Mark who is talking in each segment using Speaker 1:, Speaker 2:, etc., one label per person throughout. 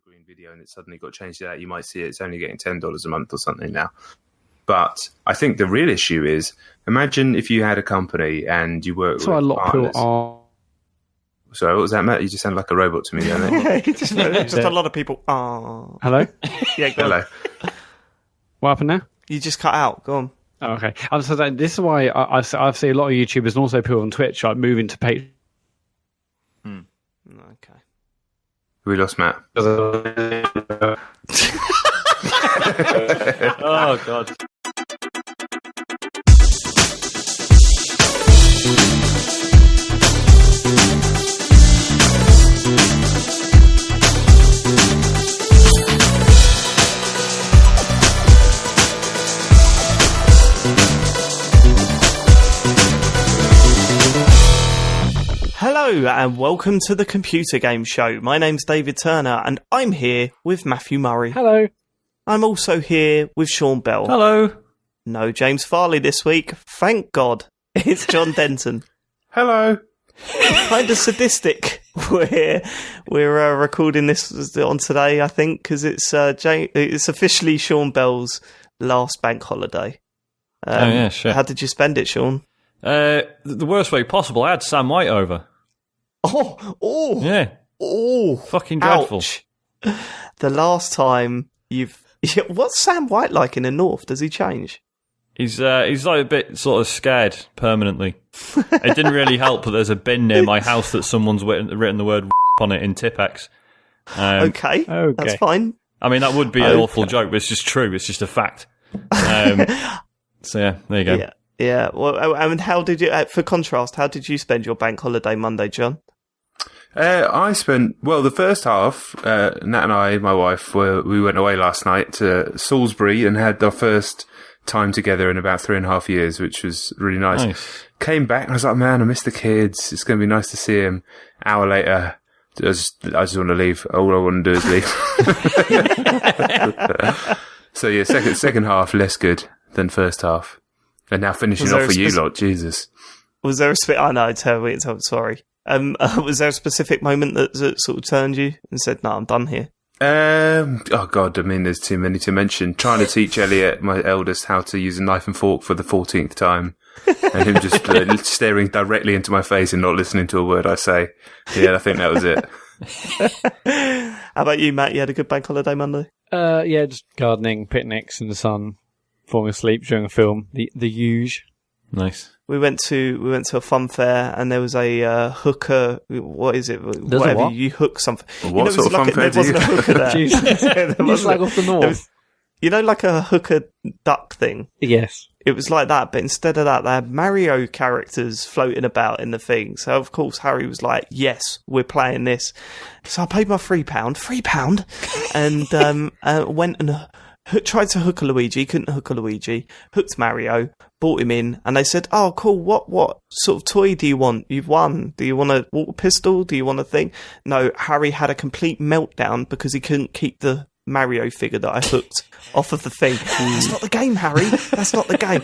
Speaker 1: screen video and it suddenly got changed to that, you might see it's only getting $10 a month or something now. But I think the real issue is, imagine if you had a company and you work with partners.
Speaker 2: That's why a lot of people are.
Speaker 1: Sorry, what was that, Matt? You just sound like a robot to me, don't you?
Speaker 3: just a lot of people are.
Speaker 2: Hello?
Speaker 3: Yeah, go
Speaker 1: Hello.
Speaker 3: on.
Speaker 2: What happened now?
Speaker 3: You just cut out. Go on.
Speaker 2: Oh, okay. So this is why I see a lot of YouTubers and also people on Twitch are moving to Patreon.
Speaker 3: Okay.
Speaker 1: We lost Matt.
Speaker 4: Oh, God.
Speaker 3: Hello and welcome to the Computer Game Show. My name's David Turner and I'm here with Matthew Murray.
Speaker 2: Hello.
Speaker 3: I'm also here with Sean Bell.
Speaker 4: Hello.
Speaker 3: No James Farley this week. Thank God. It's Jon Denton.
Speaker 1: Hello.
Speaker 3: Kind of sadistic. We're recording this on today, I think, because it's officially Sean Bell's last bank holiday.
Speaker 4: Sure.
Speaker 3: How did you spend it, Sean?
Speaker 4: The worst way possible. I had Sam White over.
Speaker 3: Oh,
Speaker 4: Yeah.
Speaker 3: oh,
Speaker 4: Fucking dreadful.
Speaker 3: ouch. The last time what's Sam White like in the North? Does he change?
Speaker 4: He's like a bit sort of scared permanently. It didn't really help that there's a bin near my house that someone's written the word on it in Tipex.
Speaker 3: Okay, that's fine.
Speaker 4: I mean, that would be an awful joke, but it's just true. It's just a fact. So yeah, there you go.
Speaker 3: Yeah. Well, I mean, how did you? For contrast, how did you spend your bank holiday Monday, John?
Speaker 1: I spent, the first half, Nat and I, my wife, we went away last night to Salisbury and had our first time together in about 3.5 years, which was really nice. Came back and I was like, man, I miss the kids. It's going to be nice to see them. Hour later, I just want to leave. All I want to do is leave. So yeah, second half, less good than first half. And now finishing off for you lot, Jesus.
Speaker 3: Was there a I know, sorry. Was there a specific moment that sort of turned you and said, no, I'm done here?
Speaker 1: Oh God, I mean, there's too many to mention. Trying to teach Elliot, my eldest, how to use a knife and fork for the 14th time. And him just staring directly into my face and not listening to a word I say. Yeah, I think that was it.
Speaker 3: How about you, Matt? You had a good bank holiday Monday?
Speaker 2: Yeah, just gardening, picnics in the sun, falling asleep during a film. The huge.
Speaker 4: Nice.
Speaker 3: We went to a fun fair and there was a hooker. What is it?
Speaker 2: There's
Speaker 3: Whatever,
Speaker 2: a what?
Speaker 3: you hook something.
Speaker 1: What sort of fun fair
Speaker 3: there wasn't a hooker there.
Speaker 2: Jesus.
Speaker 3: There
Speaker 2: It's like off the north.
Speaker 3: Like a hooker duck thing.
Speaker 2: Yes.
Speaker 3: It was like that, but instead of that, they had Mario characters floating about in the thing. So, of course, Harry was like, yes, we're playing this. So I paid my £3, and went and tried to hook a Luigi, couldn't hook a Luigi, hooked Mario, brought him in, and they said, oh, cool, what sort of toy do you want? You've won. Do you want a water pistol? Do you want a thing? No, Harry had a complete meltdown because he couldn't keep the Mario figure that I hooked off of the thing. That's not the game, Harry. That's not the game.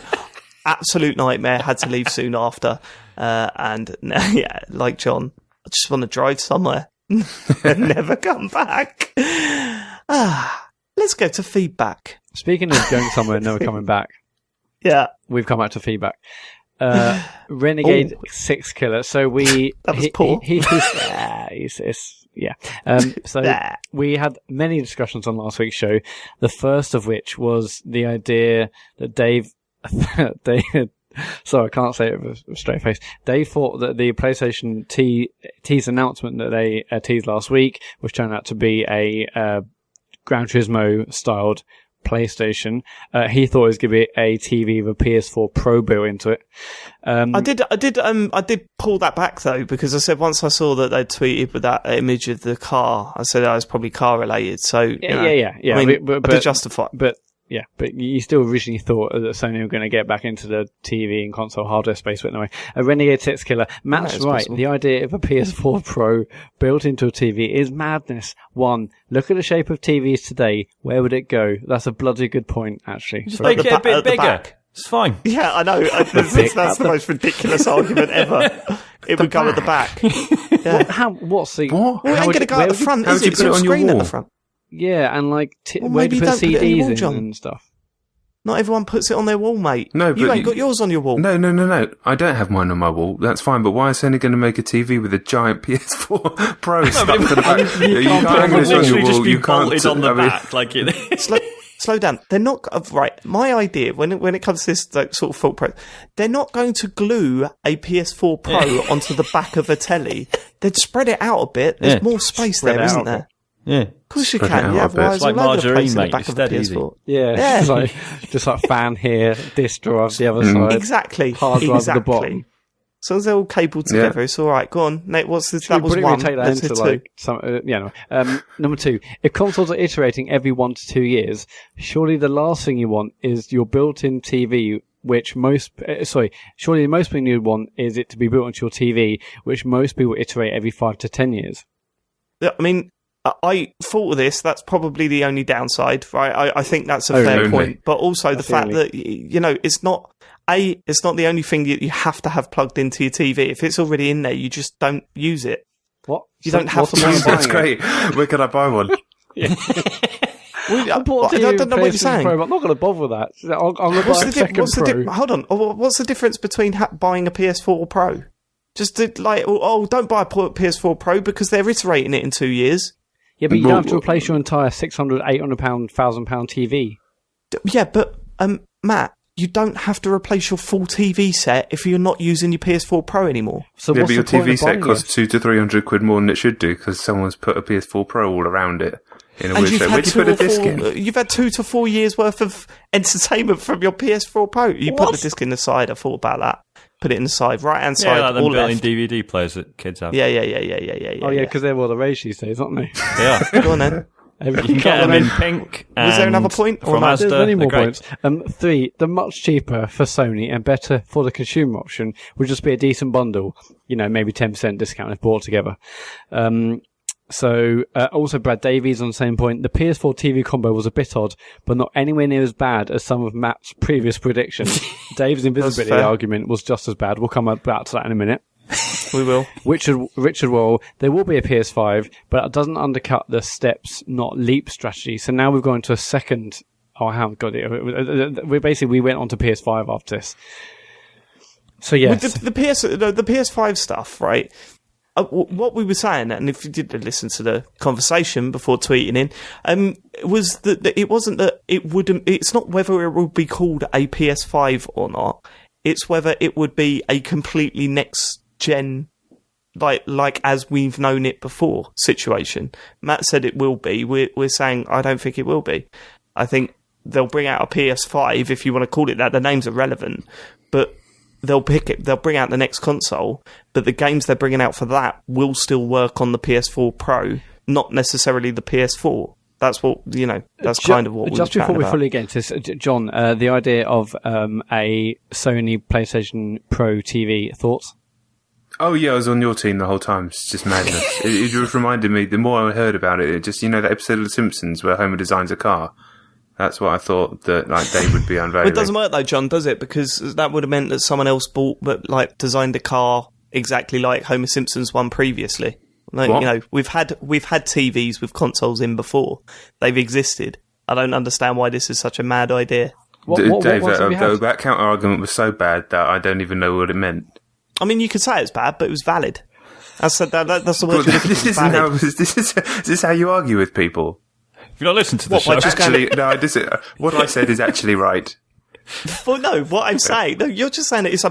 Speaker 3: Absolute nightmare. Had to leave soon after. And yeah, like John, I just want to drive somewhere and never come back. Let's go to feedback.
Speaker 2: Speaking of going somewhere and never coming back.
Speaker 3: Yeah.
Speaker 2: We've come back to feedback. Renegade 6 Killer. So
Speaker 3: that was poor.
Speaker 2: So we had many discussions on last week's show. The first of which was the idea that Dave, sorry, I can't say it with a straight face. Dave thought that the PlayStation T's announcement that they teased last week, which turned out to be a Gran Turismo styled PlayStation, he thought it was going to be a TV with a PS4 Pro built into it.
Speaker 3: I did pull that back though, because I said once I saw that they'd tweeted with that image of the car, I said that was probably car related. So
Speaker 2: yeah.
Speaker 3: I mean, but to justify,
Speaker 2: but you still originally thought that Sony were going to get back into the TV and console hardware space, but anyway, a Renegade 6 Killer. Matt's right. Possible. The idea of a PS4 Pro built into a TV is madness. One, look at the shape of TVs today. Where would it go? That's a bloody good point, actually.
Speaker 4: Just make it a bit bigger. It's fine.
Speaker 3: Yeah, I know. That's the most ridiculous argument ever. It would go at the back. Yeah.
Speaker 2: What's the...
Speaker 3: Well, it ain't going to go at the front, is it? It's your screen at the front.
Speaker 2: Yeah, and like
Speaker 3: Well,
Speaker 2: where do
Speaker 3: maybe
Speaker 2: you put
Speaker 3: don't put it on your
Speaker 2: CDs
Speaker 3: wall,
Speaker 2: in
Speaker 3: John.
Speaker 2: and stuff?
Speaker 3: Not everyone puts it on their wall, mate.
Speaker 1: No, but
Speaker 3: you ain't got yours on your wall.
Speaker 1: No. I don't have mine on my wall. That's fine. But why is Sony going to make a TV with a giant PS4 Pro stuck to the back? You can't hang this on your wall. You can't.
Speaker 4: Bolted on the back like it.
Speaker 3: Slow down. They're not right. My idea when it comes to this like, sort of thought process, they're not going to glue a PS4 Pro onto the back of a telly. They'd spread it out a bit. There's more space there, isn't there?
Speaker 4: Yeah.
Speaker 3: Of course you
Speaker 1: Spread
Speaker 3: can.
Speaker 1: it
Speaker 3: You
Speaker 1: out
Speaker 3: have
Speaker 1: a bit.
Speaker 3: wires
Speaker 4: It's like
Speaker 3: all over the
Speaker 4: margarine,
Speaker 3: place in the
Speaker 4: mate.
Speaker 3: back
Speaker 4: It's
Speaker 3: of a
Speaker 4: dead easy.
Speaker 3: PS4.
Speaker 2: Yeah, just like fan here, disc drawer off the other side.
Speaker 3: Exactly.
Speaker 2: Hard drive at the bottom.
Speaker 3: As long as they're all cabled together, it's all right. Go on, Nate. What's this? That was one.
Speaker 2: Take that
Speaker 3: Let's
Speaker 2: into
Speaker 3: do two.
Speaker 2: like some, number 2. If consoles are iterating every 1 to 2 years, surely the last thing you want is your built-in TV. Surely the most thing you would want is it to be built into your TV, which most people iterate every 5 to 10 years.
Speaker 3: I mean, I thought of this. That's probably the only downside, right? I think that's a fair
Speaker 1: only.
Speaker 3: point. But also
Speaker 2: That's
Speaker 3: the fact
Speaker 2: the only.
Speaker 3: that, it's not the only thing that you have to have plugged into your TV. If it's already in there, you just don't use it.
Speaker 2: What?
Speaker 3: You don't have to
Speaker 2: use
Speaker 3: use
Speaker 1: That's
Speaker 3: it.
Speaker 1: great. Where can I buy one?
Speaker 2: I bought
Speaker 3: I don't know what you're saying.
Speaker 2: Pro, but I'm not going to bother with that. I'm going to buy a second Pro.
Speaker 3: Hold on. What's the difference between buying a PS4 Pro? Just don't buy a PS4 Pro because they're iterating it in 2 years.
Speaker 2: Yeah, but you don't have to replace your entire £600, £800, £1,000 TV.
Speaker 3: Yeah, but Matt, you don't have to replace your full TV set if you're not using your PS4 Pro anymore.
Speaker 2: So
Speaker 1: Yeah,
Speaker 2: what's
Speaker 1: but your
Speaker 2: the point
Speaker 1: TV
Speaker 2: of
Speaker 1: set
Speaker 2: buying
Speaker 1: costs
Speaker 2: it?
Speaker 1: £200 to £300 more than it should do because someone's put a PS4 Pro all around it in a
Speaker 3: And
Speaker 1: weird
Speaker 3: you've
Speaker 1: way.
Speaker 3: had,
Speaker 1: Where'd you put a disc in?
Speaker 3: you've had 2 to 4 years worth of entertainment from your PS4 Pro. You put the disc in the side. I thought about that. Put it in the side, right hand side,
Speaker 4: Yeah, like them
Speaker 3: or
Speaker 4: built-in
Speaker 3: left.
Speaker 4: DVD players that kids have.
Speaker 3: Yeah.
Speaker 2: Oh, yeah, because they're all the rage these days, aren't they?
Speaker 4: They are.
Speaker 3: Go on then.
Speaker 4: You can get them in pink.
Speaker 3: Was there another
Speaker 4: and
Speaker 3: point? Or
Speaker 4: From
Speaker 3: no?
Speaker 4: Asda,
Speaker 2: There's many
Speaker 4: they're
Speaker 2: more
Speaker 4: great.
Speaker 2: points. 3, the much cheaper for Sony and better for the consumer option would just be a decent bundle. Maybe 10% discount if bought together. Also Brad Davies on the same point. The PS4 TV combo was a bit odd, but not anywhere near as bad as some of Matt's previous predictions. Dave's invisibility
Speaker 3: fair.
Speaker 2: argument was just as bad. We'll come back to that in a minute.
Speaker 3: We will.
Speaker 2: Richard Wall, there will be a PS5, but it doesn't undercut the steps, not leap strategy. So now we've gone to a second. Oh, I haven't got it. We went on to PS5 after this. So yes,
Speaker 3: With the PS5 stuff, right? What we were saying, and if you did listen to the conversation before tweeting in, was that it wasn't that it wouldn't. It's not whether it would be called a PS5 or not. It's whether it would be a completely next gen, like as we've known it before situation. Matt said it will be. We're saying I don't think it will be. I think they'll bring out a PS5 if you want to call it that. The name's irrelevant, but they'll bring out the next console, but the games they're bringing out for that will still work on the PS4 Pro, not necessarily the PS4. That's what, that's kind of what we were
Speaker 2: just before
Speaker 3: chatting
Speaker 2: we
Speaker 3: about.
Speaker 2: fully get into this, John, the idea of a Sony PlayStation Pro TV, thoughts?
Speaker 1: Oh, yeah, I was on your team the whole time. It's just madness. it just reminded me, the more I heard about it, just, that episode of The Simpsons where Homer designs a car. That's what I thought that Dave would be unveiling.
Speaker 3: Well, it doesn't work though, John, does it? Because that would have meant that someone else designed a car exactly like Homer Simpson's one previously. We've had TVs with consoles in before. They've existed. I don't understand why this is such a mad idea.
Speaker 1: Dave,
Speaker 2: ones have we had?
Speaker 1: that counter argument was so bad that I don't even know what it meant.
Speaker 3: I mean, you could say it's bad, but it was valid. That's the word.
Speaker 1: Is this how you argue with people?
Speaker 4: If you not listen to the show,
Speaker 1: What I said is actually right.
Speaker 3: Well, no, what I'm saying, you're just saying it's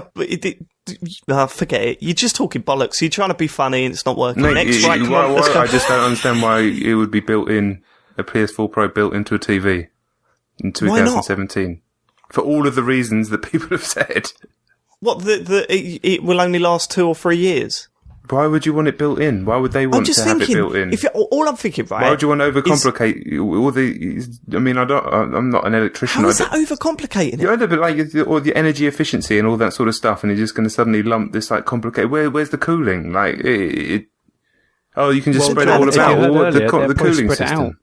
Speaker 3: forget it. You're just talking bollocks. You're trying to be funny and it's not working.
Speaker 1: Mate,
Speaker 3: Next, right, come on, let's go.
Speaker 1: I just don't understand why it would be built in, a PS4 Pro built into a TV in 2017. For all of the reasons that people have said.
Speaker 3: What, it will only last 2 or 3 years?
Speaker 1: Why would you want it built in? Why would they want to have it built in?
Speaker 3: All I'm thinking, right?
Speaker 1: Why would you want to overcomplicate all the? I mean, I'm not an electrician.
Speaker 3: How is that overcomplicating it?
Speaker 1: Yeah, but all the energy efficiency and all that sort of stuff, and you're just going to suddenly lump this complicated. Where's the cooling? You can just spread it all about the cooling system.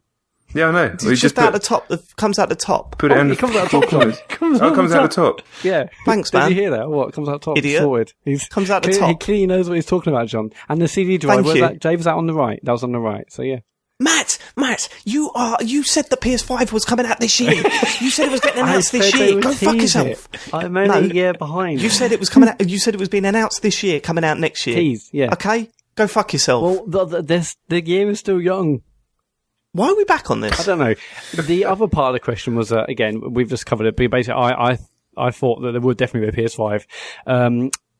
Speaker 1: Yeah, I know.
Speaker 3: It's just out the top. It comes out the top.
Speaker 1: Put it in.
Speaker 2: It comes out the top.
Speaker 1: It comes out the top.
Speaker 2: Yeah.
Speaker 3: Thanks,
Speaker 2: Did
Speaker 3: man.
Speaker 2: you hear that? What? It comes out the top.
Speaker 3: Idiot.
Speaker 2: Sorted.
Speaker 3: Comes out the
Speaker 2: He
Speaker 3: top.
Speaker 2: clearly knows what he's talking about, John. And the CD drive,
Speaker 3: Thank you.
Speaker 2: Dave was out on the right. That was on the right. So yeah.
Speaker 3: Matt, you said the PS5 was coming out this year. You said it was getting announced this year. Go fuck yourself.
Speaker 2: I'm only a year behind.
Speaker 3: You said it was coming out. You said it was being announced this year, coming out next year.
Speaker 2: Tease, yeah.
Speaker 3: Okay, go fuck yourself.
Speaker 2: Well, the year is still young.
Speaker 3: Why are we back on this?
Speaker 2: I don't know. The other part of the question was, again, we've just covered it, but basically I thought that there would definitely be a PS5,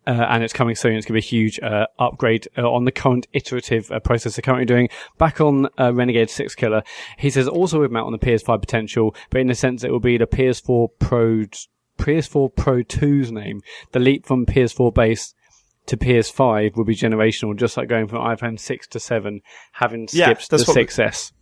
Speaker 2: and it's coming soon. It's going to be a huge upgrade on the current iterative process they're currently doing. Back on Renegade 6 Killer, he says also with Matt on the PS5 potential, but in a sense it will be the PS4 Pro 2's name. The leap from PS4 base to PS5 will be generational, just like going from iPhone 6 to 7, having skipped the 6S.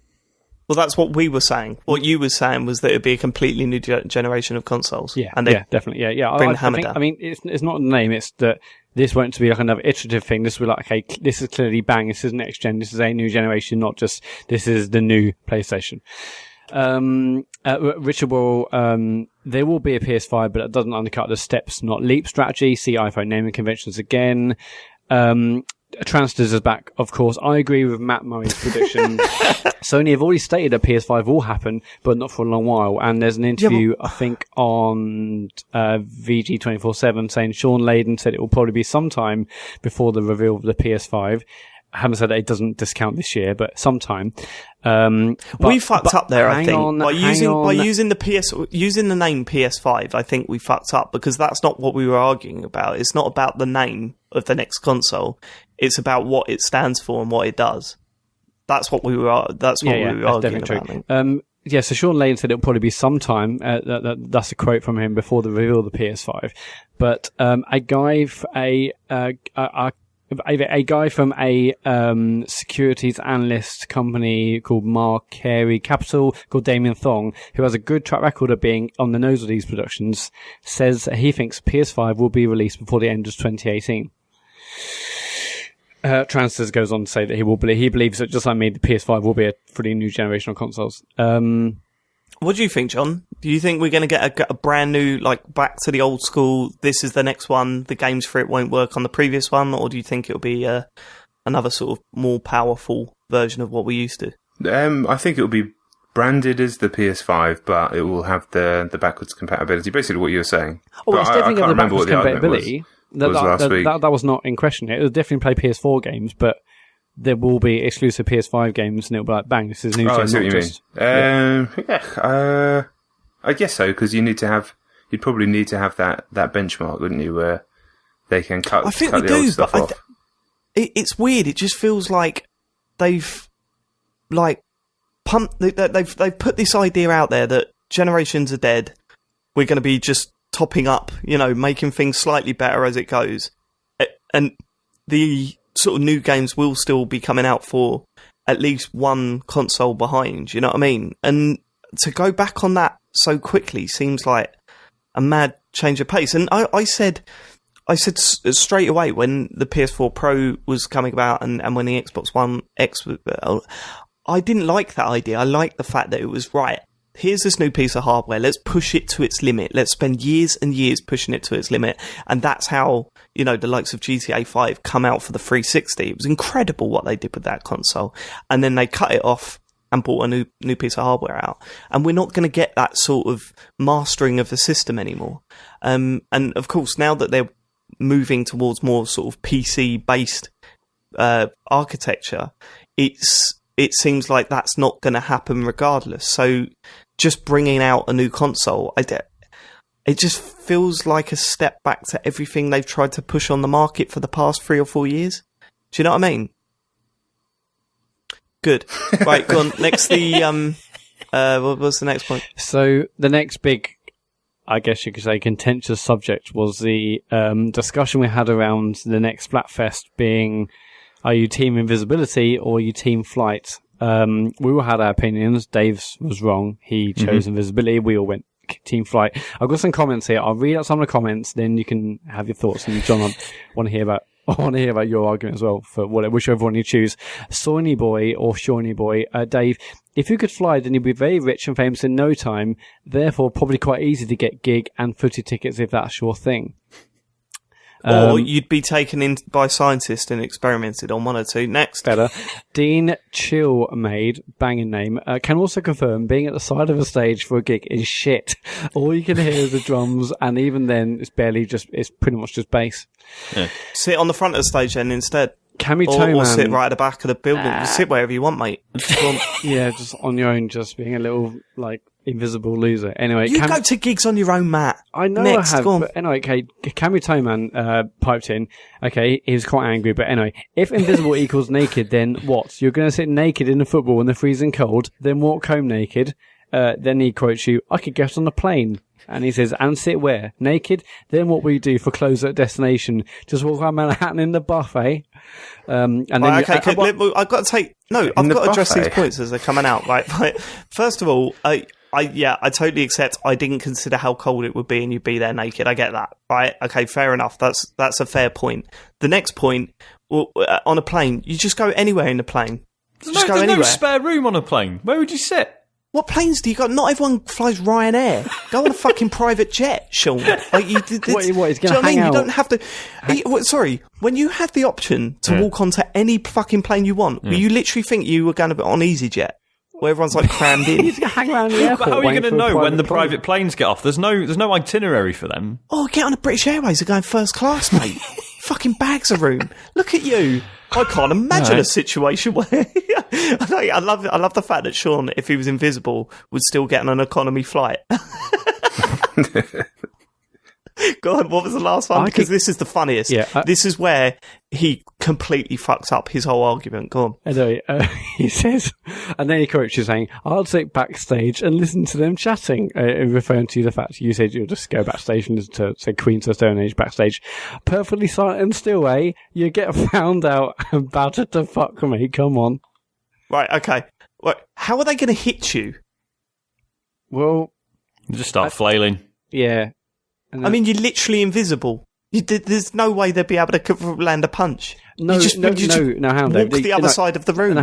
Speaker 3: Well, that's what we were saying. What you were saying was that it would be a completely new generation of consoles.
Speaker 2: Yeah,
Speaker 3: and
Speaker 2: definitely. Yeah.
Speaker 3: Bring the hammer down.
Speaker 2: I mean, it's not the name. It's that this won't be like another iterative thing. This will be like, okay, this is clearly bang. This is next gen. This is a new generation, not just this is the new PlayStation. Richard Worrell, there will be a PS5, but it doesn't undercut the steps, not leap strategy. See iPhone naming conventions again. Transistors is back, of course. I agree with Matt Murray's prediction. Sony have already stated that PS5 will happen, but not for a long while. And there's an interview, I think, on VG247 saying Sean Layden said it will probably be sometime before the reveal of the PS5. I haven't said that it doesn't discount this year, but sometime.
Speaker 3: We fucked up there, I think. By using the name PS5, I think we fucked up because that's not what we were arguing about. It's not about the name of the next console. It's about what it stands for and what it does. That's what we were arguing about. So Sean Lane said it'll probably be sometime. That's a quote from him before the reveal of the PS5. But a guy from a securities analyst company called Marcari Capital, called Damien Thong, who has a good track record of being on the nose of these productions, says that he thinks PS5 will be released before the end of 2018. Transistors goes on to say that he believes that, just like me, the PS5 will be a fully new generation of consoles. What do you think, John? Do you think we're going to get a brand new, like, back to the old school, this is the next one, the games for it won't work on the previous one, or do you think it'll be another sort of more powerful version of what we used to?
Speaker 1: I think it'll be branded as the PS5, but it will have the backwards compatibility, basically what you were saying.
Speaker 2: Oh, it's definitely got the backwards compatibility.
Speaker 1: That
Speaker 2: was not in question. It will definitely play PS4 games, but there will be exclusive PS5 games, and it'll be like, bang, this is new.
Speaker 1: I see what you mean. I guess so, because you'd probably need to have that benchmark, wouldn't you, where they can cut the old stuff off.
Speaker 3: It's weird. It just feels like they've put this idea out there that generations are dead. We're going to be just topping up, making things slightly better as it goes, and the sort of new games will still be coming out for at least one console behind, you know what I mean? And to go back on that so quickly seems like a mad change of pace. And I said straight away when the PS4 Pro was coming about and when the Xbox One X was, I didn't like that idea. I liked the fact that it was right. Here's this new piece of hardware. Let's push it to its limit. Let's spend years and years pushing it to its limit. And that's how, the likes of GTA 5 come out for the 360. It was incredible what they did with that console. And then they cut it off and brought a new piece of hardware out. And we're not going to get that sort of mastering of the system anymore. And of course, now that they're moving towards more sort of PC-based architecture, it seems like that's not going to happen regardless. So just bringing out a new console, it just feels like a step back to everything they've tried to push on the market for the past 3 or 4 years. Do you know what I mean? Good. Right, go on. Next, what was the next point?
Speaker 2: So the next big, I guess you could say, contentious subject was the discussion we had around the next Splatfest being, are you Team Invisibility or are you Team Flight? We all had our opinions. Dave's was wrong. He chose Invisibility. We all went Team Flight. I've got some comments here. I'll read out some of the comments, then you can have your thoughts. And John, I want to hear about your argument as well for whichever one you choose. Sony Boy or Shawnee Boy. Dave, if you could fly, then you'd be very rich and famous in no time. Therefore, probably quite easy to get gig and footy tickets if that's your thing.
Speaker 3: Or you'd be taken in by scientists and experimented on. 1 or 2. Next.
Speaker 2: Better. Dean Chillmaid, banging name, can also confirm being at the side of a stage for a gig is shit. All you can hear is the drums, and even then, it's pretty much just bass.
Speaker 3: Yeah. Sit on the front of the stage then instead.
Speaker 2: Cammy
Speaker 3: or
Speaker 2: Toeman.
Speaker 3: sit right at the back of the building. Sit wherever you want, mate.
Speaker 2: Yeah, just on your own, just being a little, invisible loser. Anyway,
Speaker 3: you go to gigs on your own, Matt.
Speaker 2: I know
Speaker 3: Next,
Speaker 2: I have, but anyway, okay, Cammy Toeman piped in. Okay, he was quite angry, but anyway, if invisible equals naked, then what? You're going to sit naked in the football in the freezing cold, then walk home naked. Then he quotes you, I could get on a plane. And he says, and sit where? Naked? Then what will you do for clothes at destination? Just walk around Manhattan in the buffet? And then
Speaker 3: I've got to address these points as they're coming out. Right? First of all, I totally accept I didn't consider how cold it would be and you'd be there naked. I get that. Right? Okay, fair enough. That's a fair point. The next point, on a plane, you just go anywhere in the plane.
Speaker 4: There's no spare room on a plane. Where would you sit?
Speaker 3: What planes do you got? Not everyone flies Ryanair. Go on a fucking private jet, Sean.
Speaker 2: What, he's going to hang out?
Speaker 3: You don't have to... sorry, when you had the option to walk onto any fucking plane you want, you literally think you were going to be on EasyJet, where everyone's crammed in?
Speaker 2: He's going to hang around the airport.
Speaker 4: But how are you going to know when the private planes get off? There's no itinerary for them.
Speaker 3: Oh, get on a British Airways. They're going first class, mate. Fucking bags of room. Look at you. I can't imagine a situation where I love the fact that Sean, if he was invisible, would still get on an economy flight. Go on, what was the last one? Because this is the funniest. Yeah, this is where he completely fucks up his whole argument. Go on.
Speaker 2: Anyway, he says, and then he quotes you saying, I'll sit backstage and listen to them chatting, referring to the fact you said you'll just go backstage and listen to, say, Queen to Stone Age backstage. Perfectly silent and still, you get found out about it to fuck me. Come on.
Speaker 3: Right, okay. Right, how are they going to hit you?
Speaker 2: Well...
Speaker 4: Just start flailing.
Speaker 2: Yeah.
Speaker 3: I mean, you're literally invisible. There's no way they'd be able to land a punch.
Speaker 2: No,
Speaker 3: Hound,
Speaker 2: walk
Speaker 3: the other side of the room.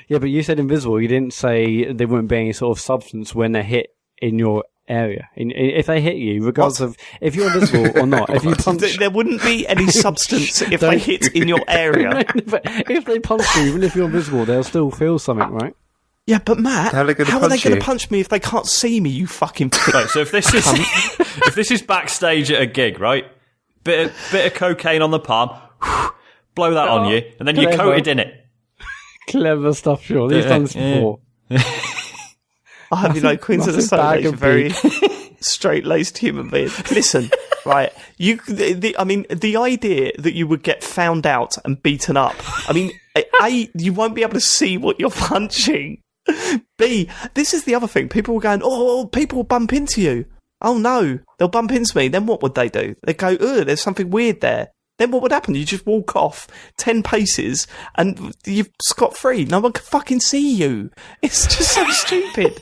Speaker 2: Yeah, but you said invisible. You didn't say there wouldn't be any sort of substance when they're hit in your area. If they hit you, regardless of if you're invisible or not, if you punch...
Speaker 3: There wouldn't be any substance if they hit in your area.
Speaker 2: If they punch you, even if you're invisible, they'll still feel something, right?
Speaker 3: Yeah, but Matt, how are they going to punch me if they can't see me, you fucking prick?
Speaker 4: Right, so if this is backstage at a gig, right? Bit of cocaine on the palm, blow that on you, and then you're coated in it.
Speaker 2: Clever stuff, Sean. He's done this before.
Speaker 3: I have Queens of the Stone Age, a very straight-laced human being. Listen, right, the idea that you would get found out and beaten up, A, you won't be able to see what you're punching. B, this is the other thing. People were going, people will bump into you. Oh no, they'll bump into me. Then what would they do? They'd go, there's something weird there. Then what would happen? You just walk off 10 paces and you're scot-free. No one can fucking see you. It's just so stupid.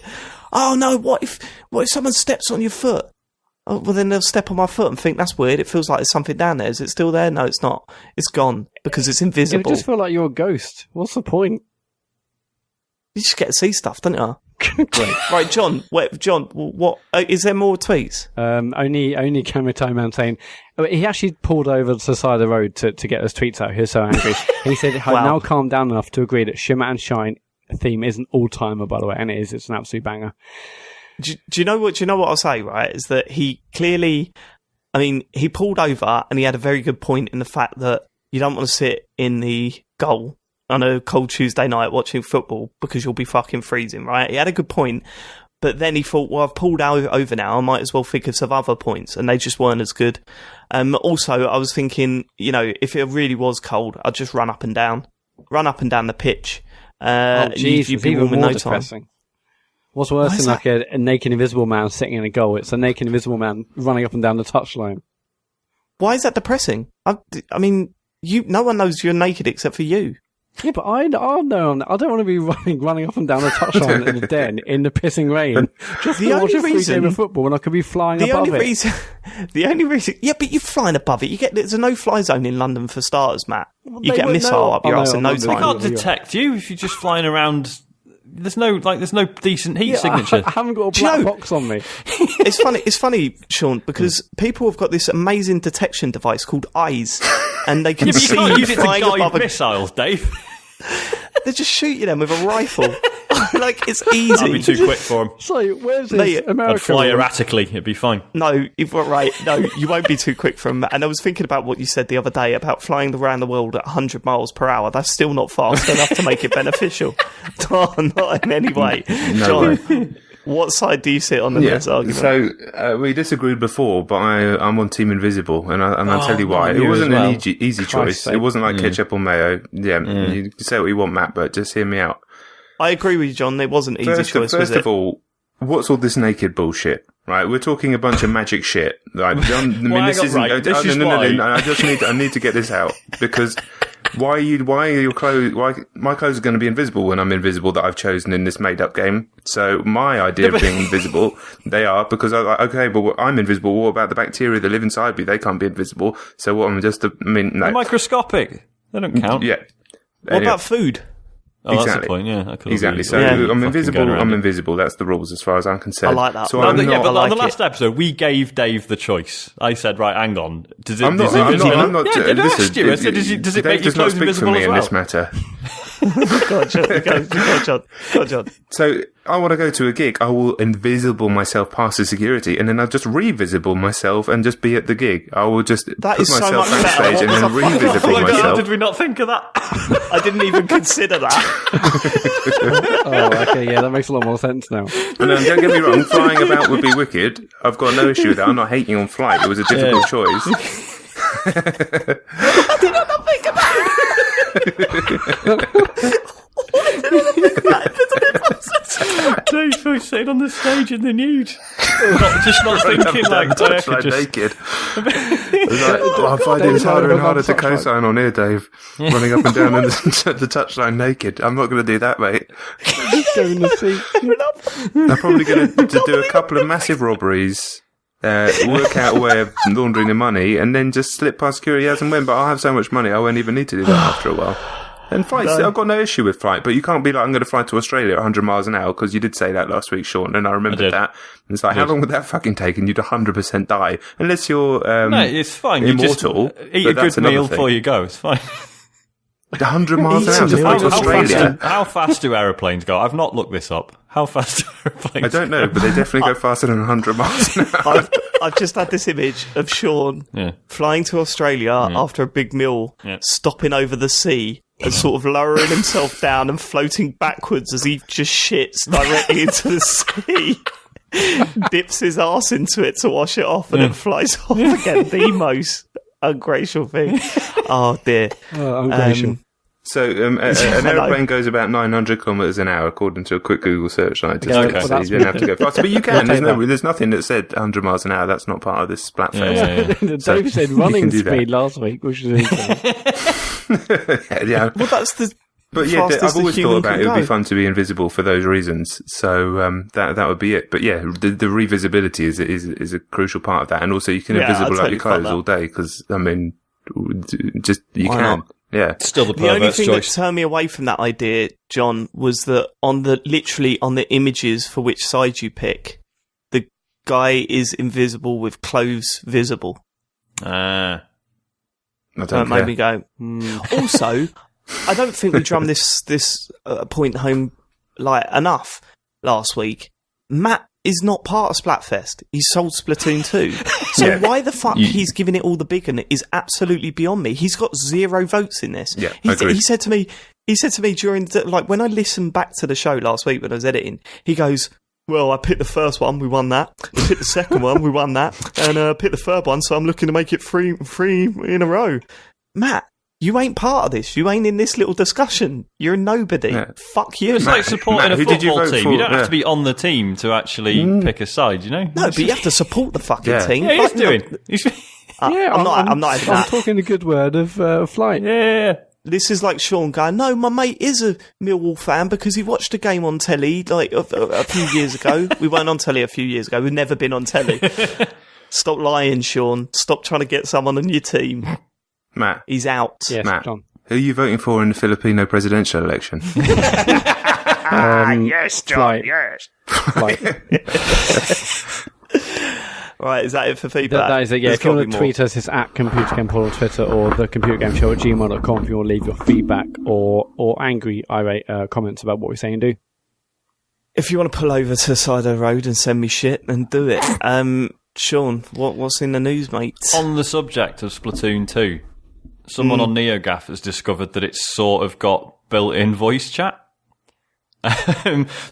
Speaker 3: Oh no, what if someone steps on your foot? Oh, well then they'll step on my foot and think that's weird. It feels like there's something down there. Is it still there? No, it's not. It's gone because it's invisible.
Speaker 2: It would just feel like you're a ghost. What's the point?
Speaker 3: You just get to see stuff, don't you? Right, John. What is there more tweets?
Speaker 2: Only Camera Time Man saying he actually pulled over to the side of the road to get those tweets out. He was so angry. He said, "I've now calmed down enough to agree that Shimmer and Shine theme is an all timer, by the way, and it is. It's an absolute banger."
Speaker 3: Do you know what I'll say? Right, is that he clearly, he pulled over and he had a very good point in the fact that you don't want to sit in the goal on a cold Tuesday night watching football because you'll be fucking freezing, right? He had a good point, but then he thought, well, I've pulled over now, I might as well think of some other points, and they just weren't as good. Also, I was thinking, if it really was cold, I'd just run up and down the pitch.
Speaker 2: Jeez, it's even more depressing. What's worse than a naked invisible man sitting in a goal? It's a naked invisible man running up and down the touchline.
Speaker 3: Why is that depressing? No one knows you're naked except for you.
Speaker 2: Yeah, but I don't want to be running up and down the touchline in the den in the pissing rain just to watch a free game of football when I could be flying above it.
Speaker 3: The only reason... Yeah, but you're flying above it. There's a no-fly zone in London for starters, Matt. You get a missile up your ass in no time.
Speaker 4: They can't detect you if you're just flying around, there's no decent heat signature.
Speaker 2: I haven't got a black box on me.
Speaker 3: It's funny, Sean, because people have got this amazing detection device called eyes, and they can see
Speaker 4: you can't use it to
Speaker 3: flying
Speaker 4: guide
Speaker 3: above
Speaker 4: missiles, Dave.
Speaker 3: They're just shooting them with a rifle. Like, it's easy.
Speaker 4: I'd be too quick for him.
Speaker 2: So, where's this? America?
Speaker 4: I'd fly erratically. It'd be fine.
Speaker 3: No, no, you won't be too quick for them. And I was thinking about what you said the other day about flying around the world at 100 miles per hour. That's still not fast enough to make it beneficial. Not in any way.
Speaker 1: No
Speaker 3: John,
Speaker 1: way.
Speaker 3: what side do you sit on in this argument?
Speaker 1: So we disagreed before, but I'm on Team Invisible, and I'll tell you why. It wasn't an easy choice.
Speaker 2: sake.
Speaker 1: It wasn't like ketchup or mayo. Yeah, you can say what you want, Matt, but just hear me out.
Speaker 3: I agree with you, John. It wasn't an easy choice,
Speaker 1: First of all, what's all this naked bullshit? Right, we're talking a bunch of magic shit. Like, this isn't. No. I need to get this out because why are your clothes? Why my clothes are going to be invisible when I'm invisible that I've chosen in this made up game? So my idea of being invisible, they are because I'm invisible. What about the bacteria that live inside me? They can't be invisible. So what? No.
Speaker 4: They're microscopic. They don't count.
Speaker 1: Yeah.
Speaker 3: What about food?
Speaker 4: Oh,
Speaker 1: Exactly.
Speaker 4: that's the point, yeah.
Speaker 1: Exactly. So I'm invisible. I'm invisible. That's the rules as far as I'm concerned.
Speaker 3: I like that.
Speaker 1: So
Speaker 4: but on the last episode, we gave Dave the choice. I said, right, hang on. Does it?
Speaker 1: I'm not.
Speaker 4: Yeah, I asked you. I said, does it make your clothes invisible
Speaker 1: me
Speaker 4: as well?
Speaker 1: in this matter.
Speaker 3: Go on, John.
Speaker 1: So I want to go to a gig. I will invisible myself past the security, and then I'll just revisible myself and just be at the gig. I will just put myself on stage and then revisible myself.
Speaker 4: How did we not think of that?
Speaker 3: I didn't even consider that.
Speaker 2: Oh, okay, yeah, that makes a lot more sense now.
Speaker 1: And don't get me wrong, flying about would be wicked. I've got no issue with that. I'm not hating on flight. It was a difficult choice.
Speaker 3: I did not think about
Speaker 4: Dave was sitting on the stage in the nude. Not thinking like
Speaker 1: touchline naked. I'm finding it harder and harder to co-sign on here, Dave. Running up and down on the touchline naked. I'm not going to do that, mate.
Speaker 2: Just go in the seat.
Speaker 1: I'm probably going to do a couple of massive robberies. Work out a way of laundering the money, and then just slip past security as and when. But I'll have so much money, I won't even need to do that after a while. And flights, I've got no issue with flight, but you can't be like, I'm going to fly to Australia at 100 miles an hour, because you did say that last week, Sean, and I remembered that. And it's like, how long would that fucking take? And you'd 100% die. Unless you're
Speaker 4: no, it's fine.
Speaker 1: Immortal.
Speaker 4: You just eat a good meal before you go. It's fine.
Speaker 1: 100 miles an hour to fly to Australia.
Speaker 4: How fast do aeroplanes go? I've not looked this up. How fast do aeroplanes
Speaker 1: I don't know, but they definitely go faster than 100 miles an hour.
Speaker 3: I've just had this image of Sean flying to Australia after a big meal, stopping over the sea, and sort of lowering himself down and floating backwards as he just shits directly into the sea. Dips his arse into it to wash it off and then flies off again. The most ungrateful thing. Oh dear.
Speaker 2: Ungrateful.
Speaker 1: So an aeroplane goes about 900 kilometres an hour, according to a quick Google search. You don't have to go faster, but you can. There's nothing that said 100 miles an hour. That's not part of this Splatfest.
Speaker 2: Dave said running speed last week, which is
Speaker 1: yeah.
Speaker 3: Well, that's the.
Speaker 1: But yeah, I've always thought about it would be fun to be invisible for those reasons. So that would be it. But yeah, the revisibility is a crucial part of that, and also you can invisible out your clothes all day because just you can. Not? Yeah.
Speaker 4: Still the
Speaker 3: only thing
Speaker 4: choice.
Speaker 3: that turned me away from that idea, John, was that on the images for which side you pick, the guy is invisible with clothes visible.
Speaker 1: I don't
Speaker 3: made me go. Also, I don't think we drummed this point home enough last week. Matt is not part of Splatfest. He's sold Splatoon 2. So why the fuck he's giving it all the big one is absolutely beyond me. He's got 0 votes in this.
Speaker 1: Yeah,
Speaker 3: he said to me during when I listened back to the show last week when I was editing, he goes, well, I picked the first one, we won that. I picked the second one, we won that. And I picked the third one, so I'm looking to make it three in a row. Matt, you ain't part of this. You ain't in this little discussion. You're a nobody. Yeah. Fuck you.
Speaker 4: It's like supporting a football team. You don't have to be on the team to actually pick a side, you know?
Speaker 3: No, but you have to support the fucking team.
Speaker 4: Yeah, he's doing.
Speaker 3: I'm not having that.
Speaker 2: I'm talking a good word of flight.
Speaker 4: Yeah.
Speaker 3: This is like Sean going, no, my mate is a Millwall fan because he watched a game on telly like a few years ago. We weren't on telly a few years ago. We've never been on telly. Stop lying, Sean. Stop trying to get someone on your team.
Speaker 1: Matt.
Speaker 3: He's out.
Speaker 2: Yes,
Speaker 1: Matt,
Speaker 2: John.
Speaker 1: who are you voting for in the Filipino presidential election?
Speaker 3: Yes, John, yes.
Speaker 2: Flight.
Speaker 3: Right, is that it for feedback?
Speaker 2: That is it, yeah. If you want to tweet us, it's at Computer Game Pod on Twitter or thecomputergameshow@gmail.com if you want to leave your feedback or angry, irate comments about what we say and do.
Speaker 3: If you want to pull over to the side of the road and send me shit, then do it. Sean, what's in the news, mate?
Speaker 4: On the subject of Splatoon 2, someone on NeoGAF has discovered that it's sort of got built-in voice chat.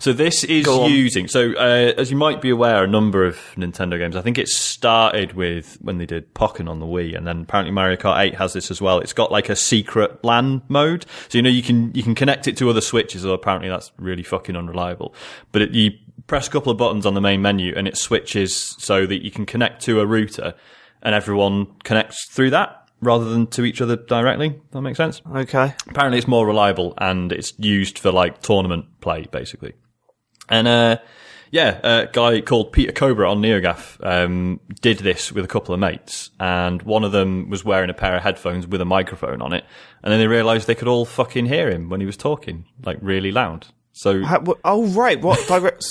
Speaker 4: So this is using... So, as you might be aware, a number of Nintendo games, I think it started with when they did Pokken on the Wii, and then apparently Mario Kart 8 has this as well. It's got like a secret LAN mode. So, you can connect it to other switches, although apparently that's really fucking unreliable. But you press a couple of buttons on the main menu, and it switches so that you can connect to a router, and everyone connects through that, rather than to each other directly. That makes sense?
Speaker 3: Okay.
Speaker 4: Apparently it's more reliable and it's used for like tournament play, basically. And, a guy called Peter Cobra on NeoGAF, did this with a couple of mates, and one of them was wearing a pair of headphones with a microphone on it, and then they realised they could all fucking hear him when he was talking, like really loud. So.
Speaker 3: Right. What?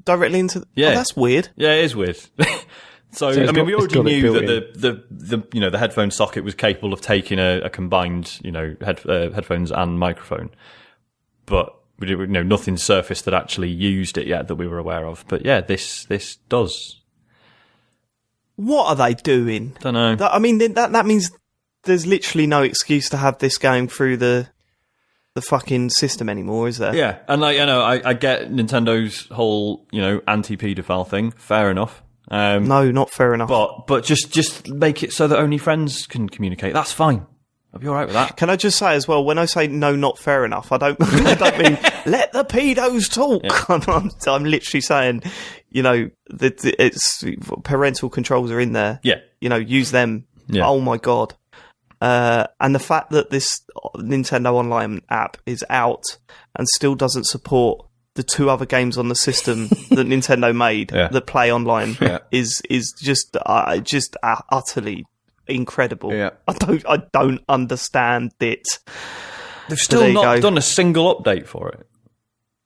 Speaker 3: Directly into.
Speaker 4: Yeah.
Speaker 3: Oh, that's weird.
Speaker 4: Yeah, it is weird. So I mean, we already knew that the headphone socket was capable of taking a combined, headphones and microphone, but we did, nothing surfaced that actually used it yet that we were aware of. But yeah, this does.
Speaker 3: What are they doing?
Speaker 4: Don't know.
Speaker 3: I mean, that means there's literally no excuse to have this going through the fucking system anymore, is there?
Speaker 4: Yeah, and I get Nintendo's whole anti-paedophile thing. Fair enough.
Speaker 3: No, not fair enough.
Speaker 4: But just make it so that only friends can communicate. That's fine. I'll be all right with that.
Speaker 3: Can I just say as well, when I say no, not fair enough, I don't mean let the pedos talk. Yeah. I'm literally saying, that it's parental controls are in there.
Speaker 4: Yeah.
Speaker 3: Use them.
Speaker 4: Yeah.
Speaker 3: Oh my God. And the fact that this Nintendo Online app is out and still doesn't support the two other games on the system that Nintendo made that play online is just utterly incredible.
Speaker 4: Yeah.
Speaker 3: I don't understand it.
Speaker 4: They've still not done a single update for it.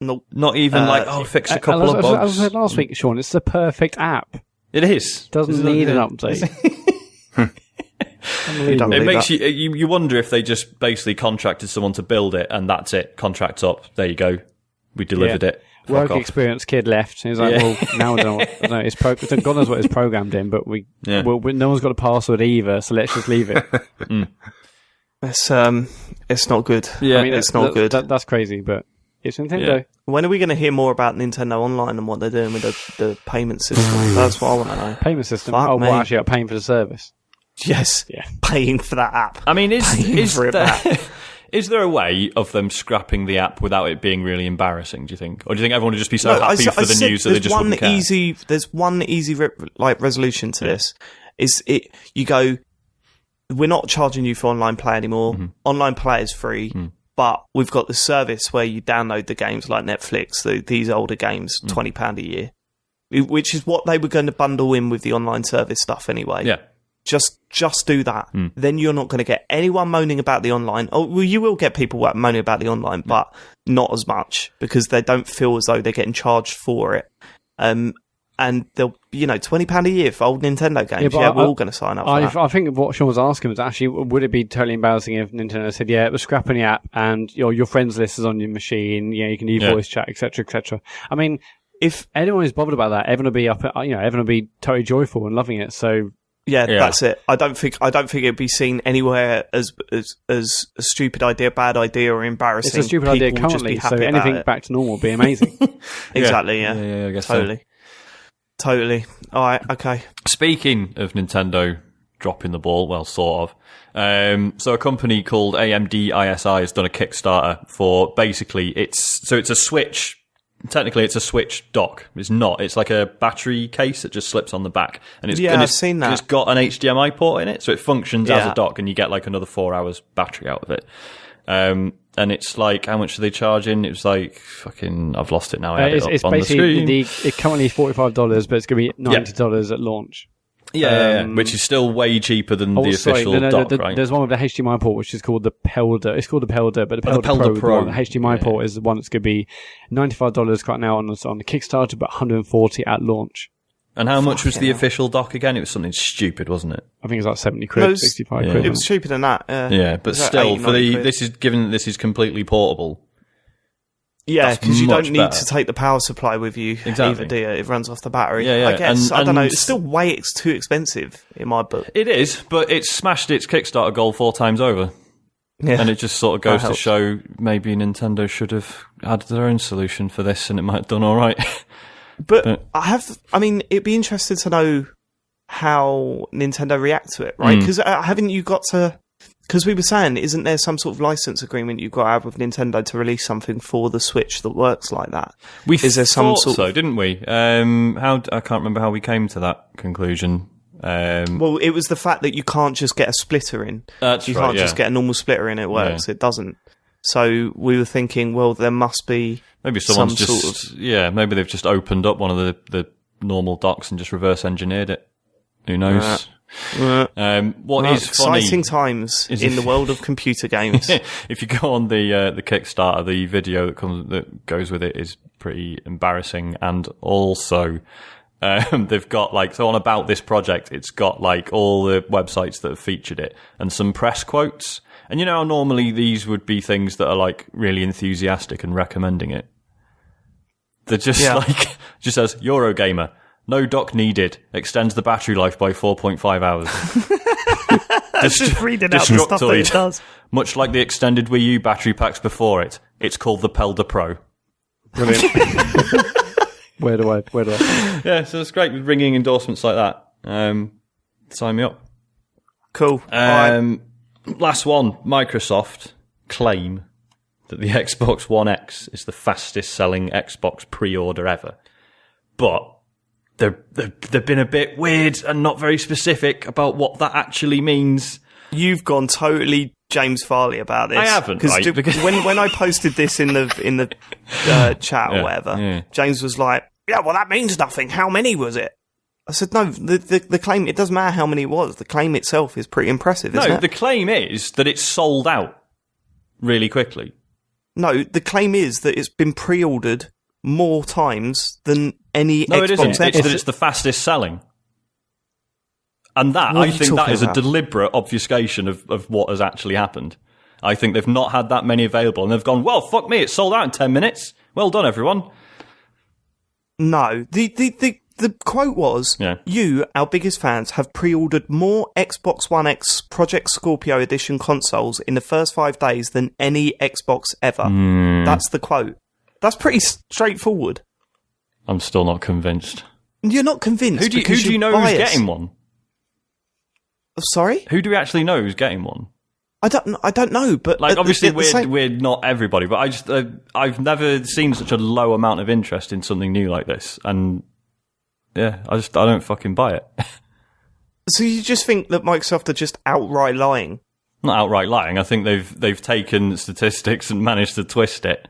Speaker 3: Nope.
Speaker 4: Not even fix a couple of bugs.
Speaker 2: As I said last week, Sean, it's the perfect app.
Speaker 4: It is.
Speaker 2: Doesn't need an update.
Speaker 4: It makes you wonder if they just basically contracted someone to build it and that's it. Contract's up. There you go. We delivered it.
Speaker 2: Work experience kid left. He's like, well, now I don't know. God knows what it's programmed in, but no one's got a password either, so let's just leave it.
Speaker 3: It's not good.
Speaker 2: Yeah, I mean,
Speaker 3: it's not good.
Speaker 2: That's crazy, but it's Nintendo.
Speaker 3: Yeah. When are we going to hear more about Nintendo Online and what they're doing with the payment system? That's what I want to know.
Speaker 2: Payment system?
Speaker 3: Fuck me.
Speaker 2: Actually, paying for the service.
Speaker 3: Yes.
Speaker 2: Yeah.
Speaker 3: Paying for that app.
Speaker 4: I mean, is there a way of them scrapping the app without it being really embarrassing, do you think? Or do you think everyone would just be so happy for the news that they just wouldn't care?
Speaker 3: There's one easy resolution to this. You go, we're not charging you for online play anymore. Mm-hmm. Online play is free, but we've got the service where you download the games like Netflix, these older games, £20 a year, which is what they were going to bundle in with the online service stuff anyway.
Speaker 4: Yeah.
Speaker 3: Just do that. Then you're not going to get anyone moaning about the online. Oh, well, you will get people moaning about the online, but not as much because they don't feel as though they're getting charged for it. And they'll, £20 a year for old Nintendo games. Yeah, we're all going to sign up for that.
Speaker 2: I think what Sean was asking was actually, would it be totally embarrassing if Nintendo said, we're scrapping the app and your friends list is on your machine, you can do voice chat, etc., etc. I mean, if anyone is bothered about that, everyone will be everyone will be totally joyful and loving it. So,
Speaker 3: yeah, that's it. I don't think it'd be seen anywhere as a stupid idea, bad idea, or embarrassing.
Speaker 2: It's a stupid idea currently, so anything back to normal would be amazing.
Speaker 3: Exactly. Yeah.
Speaker 4: I guess
Speaker 3: Totally. All right. Okay.
Speaker 4: Speaking of Nintendo dropping the ball, well, sort of. So a company called AMD ISI has done a Kickstarter for basically it's a Switch. Technically, it's a Switch dock. It's not. It's like a battery case that just slips on the back. And
Speaker 3: I've seen that.
Speaker 4: It's got an HDMI port in it, so it functions as a dock, and you get like another 4 hours battery out of it. And it's like, how much are they charging? It was like, I've lost it now.
Speaker 2: It's basically currently $45, but it's going to be $90 at launch.
Speaker 4: Which is still way cheaper than the official dock, right?
Speaker 2: There's one with the HDMI port, which is called the Pelder. It's called the Pelder, but the Pelder Pro. The HDMI port is the one that's going to be $95 right now on the Kickstarter, but $140 at launch.
Speaker 4: And how much was the official dock again? It was something stupid, wasn't it?
Speaker 2: I think it was like 70 quid, 65 quid.
Speaker 3: It was cheaper than that.
Speaker 4: Yeah, but still, given that this is completely portable.
Speaker 3: Yeah, because you don't need to take the power supply with you either, do you? It runs off the battery.
Speaker 4: Yeah.
Speaker 3: I guess, I don't know, it's still way too expensive in my book.
Speaker 4: It is, but it's smashed its Kickstarter goal 4 times over. Yeah. And it just sort of goes to show maybe Nintendo should have had their own solution for this and it might have done all right.
Speaker 3: But it'd be interesting to know how Nintendo react to it, right? Because haven't you got to... Because we were saying, isn't there some sort of license agreement you've got to have with Nintendo to release something for the Switch that works like that?
Speaker 4: Didn't we? I can't remember how we came to that conclusion.
Speaker 3: Well, it was the fact that you can't just get a splitter in.
Speaker 4: You
Speaker 3: can't just get a normal splitter in. It works. Yeah. It doesn't. So we were thinking, well, there must be
Speaker 4: maybe maybe they've just opened up one of the normal docks and just reverse engineered it. Who knows? What is
Speaker 3: exciting
Speaker 4: funny
Speaker 3: times in the world of computer games.
Speaker 4: If you go on the Kickstarter, the video that goes with it is pretty embarrassing, and also they've got on about this project, it's got all the websites that have featured it and some press quotes. And you know how normally these would be things that are really enthusiastic and recommending it. They're just just says Eurogamer. No dock needed. Extends the battery life by 4.5 hours.
Speaker 3: Just reading out the stuff that it does.
Speaker 4: Much like the extended Wii U battery packs before it. It's called the Pelder Pro.
Speaker 2: Brilliant. Where do I?
Speaker 4: Yeah, so it's great with ringing endorsements like that. Sign me up.
Speaker 3: Cool.
Speaker 4: Last one. Microsoft claim that the Xbox One X is the fastest selling Xbox pre-order ever. But they've been a bit weird and not very specific about what that actually means.
Speaker 3: You've gone totally James Farley about this.
Speaker 4: I haven't,
Speaker 3: because when I posted this in the chat or whatever, James was like, "Yeah, well, that means nothing. How many was it?" I said, "No, the claim. It doesn't matter how many it was. The claim itself is pretty impressive, isn't it?"
Speaker 4: The claim is that it's sold out really quickly.
Speaker 3: No, the claim is that it's been pre-ordered more times than any Xbox
Speaker 4: it isn't.
Speaker 3: ever.
Speaker 4: It's that it's the fastest selling. And I think that is a deliberate obfuscation of what has actually happened. I think they've not had that many available, and they've gone, well, fuck me, it's sold out in 10 minutes. Well done, everyone.
Speaker 3: No. The quote was, you, our biggest fans, have pre-ordered more Xbox One X Project Scorpio Edition consoles in the first 5 days than any Xbox ever. That's the quote. That's pretty straightforward.
Speaker 4: I'm still not convinced.
Speaker 3: You're not convinced.
Speaker 4: Who do you know who's getting one?
Speaker 3: Sorry?
Speaker 4: Who do we actually know who's getting one?
Speaker 3: I don't know, but
Speaker 4: obviously we're not everybody, but I've never seen such a low amount of interest in something new like this, and I don't fucking buy it.
Speaker 3: So you just think that Microsoft are just outright lying?
Speaker 4: Not outright lying. I think they've taken statistics and managed to twist it.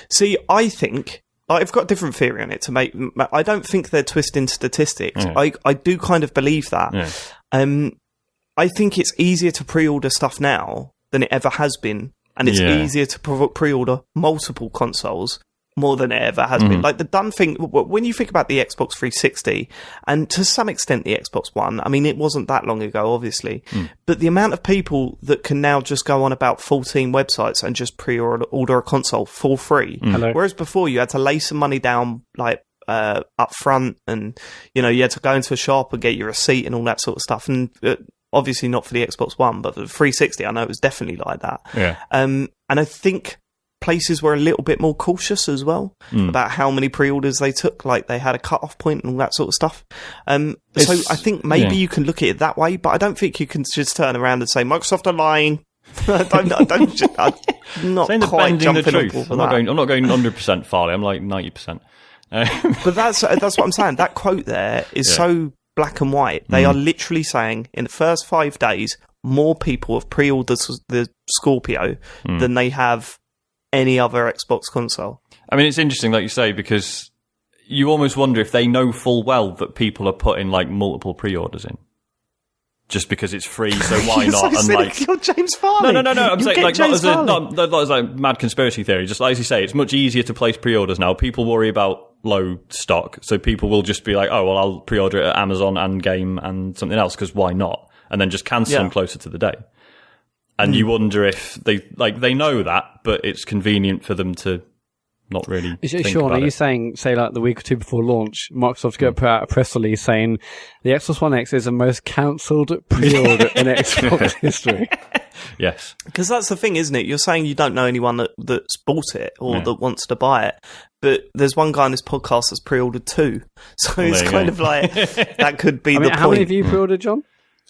Speaker 3: See, I think I've got a different theory on it to make. I don't think they're twisting statistics. I do kind of believe that. Yeah. I think it's easier to pre-order stuff now than it ever has been, and it's easier to pre-order multiple consoles more than it ever has been. Like the done thing, when you think about the Xbox 360, and to some extent the Xbox One, I mean, it wasn't that long ago, obviously, but the amount of people that can now just go on about 14 websites and just pre-order a console for free. Whereas before you had to lay some money down, up front, and, you had to go into a shop and get your receipt and all that sort of stuff. And obviously not for the Xbox One, but for the 360, I know it was definitely like that. Yeah. And I think places were a little bit more cautious as well about how many pre-orders they took. Like they had a cut-off point and all that sort of stuff. So I think maybe you can look at it that way, but I don't think you can just turn around and say Microsoft are lying. I'm not quite jumping on board for that.
Speaker 4: I'm not going 100% Farley. I'm like 90%.
Speaker 3: But that's what I'm saying. That quote there is so black and white. They are literally saying in the first 5 days, more people have pre-ordered the Scorpio than they have any other Xbox console.
Speaker 4: I mean, it's interesting, like you say, because you almost wonder if they know full well that people are putting like multiple pre-orders in. Just because it's free, so why not?
Speaker 3: So
Speaker 4: and like,
Speaker 3: you're James Farley.
Speaker 4: No. I'm saying like
Speaker 3: James
Speaker 4: not as a mad conspiracy theory. Just like as you say, it's much easier to place pre-orders now. People worry about low stock, so people will just be like, "Oh, well, I'll pre-order it at Amazon and Game and something else because why not?" And then just cancel them closer to the day. And you wonder if they know that, but it's convenient for them to not really.
Speaker 2: Sean, are you saying, say, like the week or two before launch, Microsoft's going to put out a press release saying the Xbox One X is the most cancelled pre-order in Xbox history?
Speaker 4: Yes.
Speaker 3: Because that's the thing, isn't it? You're saying you don't know anyone that's bought it or that wants to buy it. But there's one guy on this podcast that's pre-ordered 2. So it's kind of like, that could be the point.
Speaker 2: How many have you pre-ordered, John?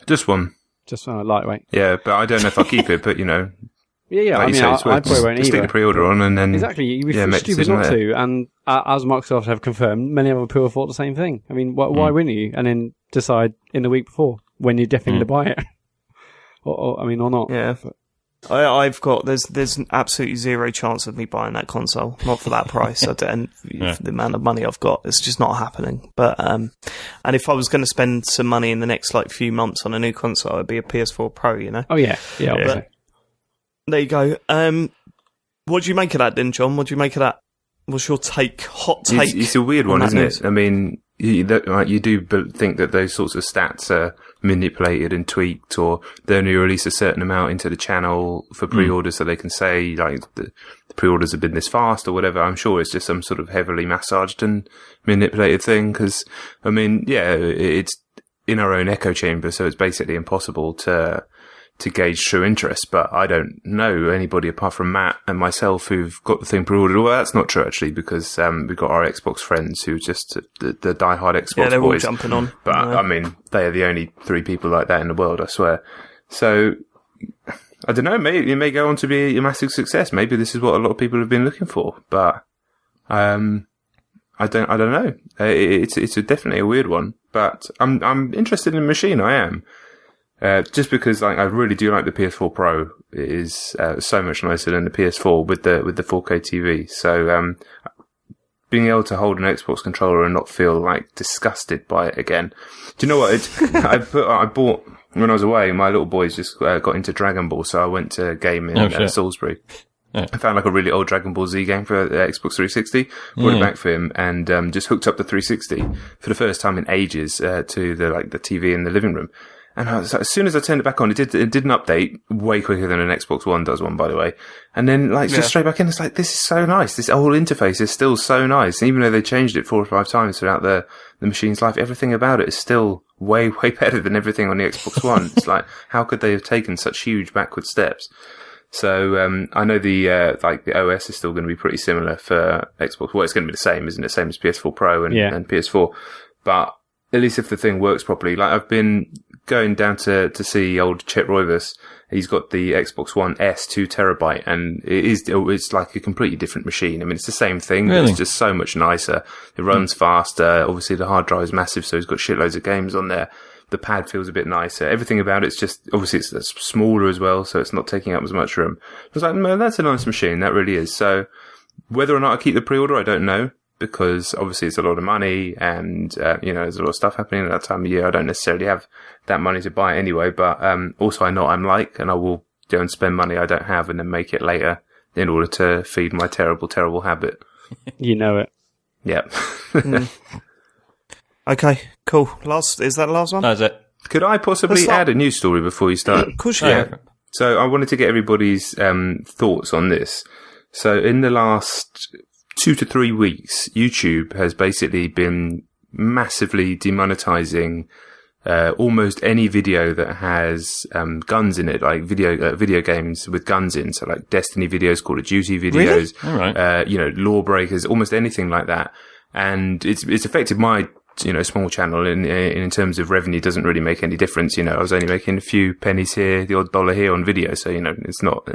Speaker 1: Just one.
Speaker 2: Just lightweight.
Speaker 1: Yeah, but I don't know if I'll keep it, but
Speaker 2: Yeah.
Speaker 1: Like
Speaker 2: I probably won't either.
Speaker 1: Stick the pre-order on and then...
Speaker 2: Exactly. You'd be stupid not to. And as Microsoft have confirmed, many other people thought the same thing. I mean, why wouldn't you? And then decide in the week before when you're definitely going to buy it. or not.
Speaker 3: Yeah. I've got... There's absolutely zero chance of me buying that console. Not for that price. And the amount of money I've got, it's just not happening. But and if I was going to spend some money in the next few months on a new console, it'd be a PS4 Pro,
Speaker 2: Oh, yeah. Yeah, obviously.
Speaker 3: There you go. What do you make of that then, John? What do you make of that? What's your take? Hot take?
Speaker 1: It's a weird one, isn't it? I mean, you do think that those sorts of stats are manipulated and tweaked, or they only release a certain amount into the channel for pre-orders so they can say, like, the pre-orders have been this fast or whatever. I'm sure it's just some sort of heavily massaged and manipulated thing, because, I mean, it's in our own echo chamber, so it's basically impossible to gauge true interest, but I don't know anybody apart from Matt and myself who've got the thing pre-ordered. Well, that's not true actually, because we've got our Xbox friends who are just the diehard Xbox
Speaker 3: they're
Speaker 1: boys.
Speaker 3: All jumping on.
Speaker 1: But I mean, they are the only 3 people like that in the world, I swear. So I don't know. Maybe it may go on to be a massive success. Maybe this is what a lot of people have been looking for. But I don't know. It's definitely a weird one. But I'm interested in the machine. I am. Just because I really do like the PS4 Pro. It is so much nicer than the PS4 with the 4K TV. So being able to hold an Xbox controller and not feel like disgusted by it again. Do you know what? I bought when I was away. My little boys just got into Dragon Ball, so I went to a game in Salisbury. Yeah. I found like a really old Dragon Ball Z game for the Xbox 360, brought it back for him, and just hooked up the 360 for the first time in ages to the TV in the living room. And as soon as I turned it back on, it did an update way quicker than an Xbox One does one, by the way. And then, just straight back in, it's like, this is so nice. This whole interface is still so nice. And even though they changed it 4 or 5 times throughout the machine's life, everything about it is still way, way better than everything on the Xbox One. It's like, how could they have taken such huge backward steps? So, I know the OS is still going to be pretty similar for Xbox. Well, it's going to be the same, isn't it? Same as PS4 Pro and PS4. But at least if the thing works properly, like I've been going down to see old Chet Roivas. He's got the Xbox One S 2 terabyte, and it's like a completely different machine. I mean, it's the same thing, but it's just so much nicer. It runs faster. Obviously, the hard drive is massive, so he's got shitloads of games on there. The pad feels a bit nicer. Everything about it's just, obviously, it's smaller as well, so it's not taking up as much room. I was like, man, that's a nice machine. That really is. So, whether or not I keep the pre-order, I don't know, because obviously it's a lot of money, and there's a lot of stuff happening at that time of year. I don't necessarily have that money to buy it anyway, but also I know what I'm like, and I will go and spend money I don't have and then make it later in order to feed my terrible, terrible habit.
Speaker 2: You know it.
Speaker 1: Yep.
Speaker 3: Okay, cool. Is that the last one?
Speaker 4: That's it.
Speaker 1: Could I possibly add a news story before you start?
Speaker 3: Of course you can.
Speaker 1: So I wanted to get everybody's thoughts on this. So in the last 2 to 3 weeks, YouTube has basically been massively demonetizing almost any video that has guns in it, like video games with guns in. So like Destiny videos, Call of Duty videos,
Speaker 3: really?
Speaker 1: All right. Lawbreakers, almost anything like that. And it's affected my small channel in terms of revenue. Doesn't really make any difference. I was only making a few pennies here, the odd dollar here on video. So, it's not,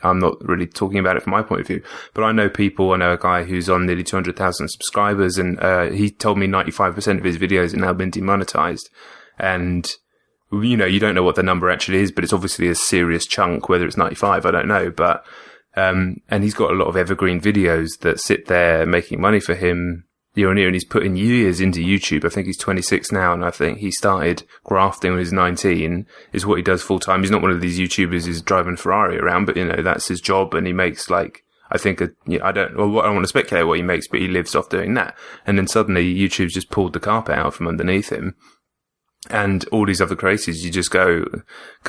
Speaker 1: I'm not really talking about it from my point of view, but I know a guy who's on nearly 200,000 subscribers, and he told me 95% of his videos have now been demonetized. And, you don't know what the number actually is, but it's obviously a serious chunk. Whether it's 95, I don't know, but, and he's got a lot of evergreen videos that sit there making money for him, year on year, and he's putting years into YouTube. I think he's 26 now, and I think he started grafting when he was 19, is what he does full time. He's not one of these YouTubers who's driving Ferrari around, but, that's his job, and he makes, like, I think, I don't want to speculate what he makes, but he lives off doing that. And then suddenly YouTube's just pulled the carpet out from underneath him. And all these other creators, you just go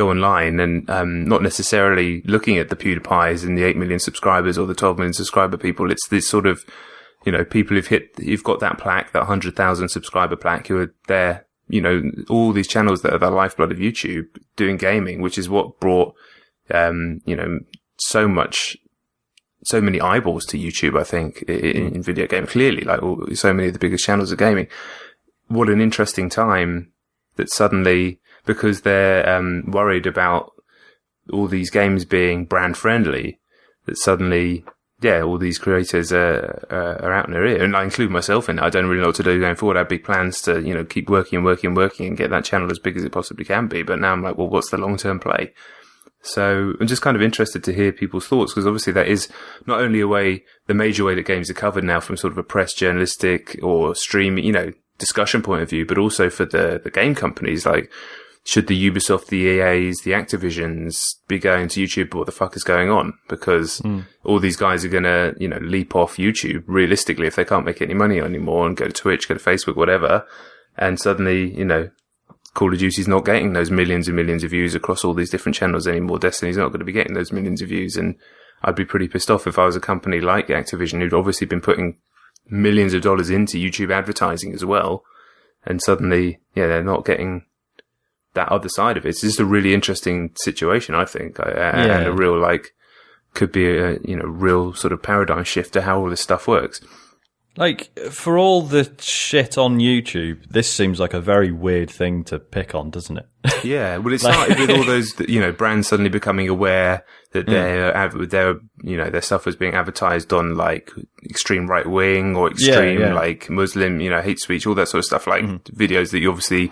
Speaker 1: online and, not necessarily looking at the PewDiePies and the 8 million subscribers or the 12 million subscriber people. It's this sort of, people you've got that plaque, that 100,000 subscriber plaque, who are there, all these channels that are the lifeblood of YouTube doing gaming, which is what brought, so many eyeballs to YouTube, I think, in video game. Clearly, like so many of the biggest channels of gaming. What an interesting time that suddenly, because they're worried about all these games being brand friendly, that suddenly, all these creators are out in their ear, and I include myself in it. I don't really know what to do going forward. I have big plans to, keep working and get that channel as big as it possibly can be. But now I'm like, well, what's the long-term play? So I'm just kind of interested to hear people's thoughts, because obviously that is not only the major way that games are covered now from sort of a press journalistic or streaming, discussion point of view, but also for the game companies. Like, should the Ubisoft, the EAs, the Activisions be going to YouTube? What the fuck is going on? Because all these guys are going to, leap off YouTube realistically if they can't make any money anymore and go to Twitch, go to Facebook, whatever. And suddenly, Call of Duty's not getting those millions and millions of views across all these different channels anymore. Destiny's not going to be getting those millions of views. And I'd be pretty pissed off if I was a company like Activision, who'd obviously been putting millions of dollars into YouTube advertising as well. And suddenly, they're not getting that other side of it. It's just a really interesting situation, I think. And a real, could be a, real sort of paradigm shift to how all this stuff works.
Speaker 4: Like, for all the shit on YouTube, this seems like a very weird thing to pick on, doesn't it?
Speaker 1: Yeah, well, it started with all those, brands suddenly becoming aware that their stuff was being advertised on, like, extreme right wing or extreme, like, Muslim, hate speech, all that sort of stuff, like videos that you obviously,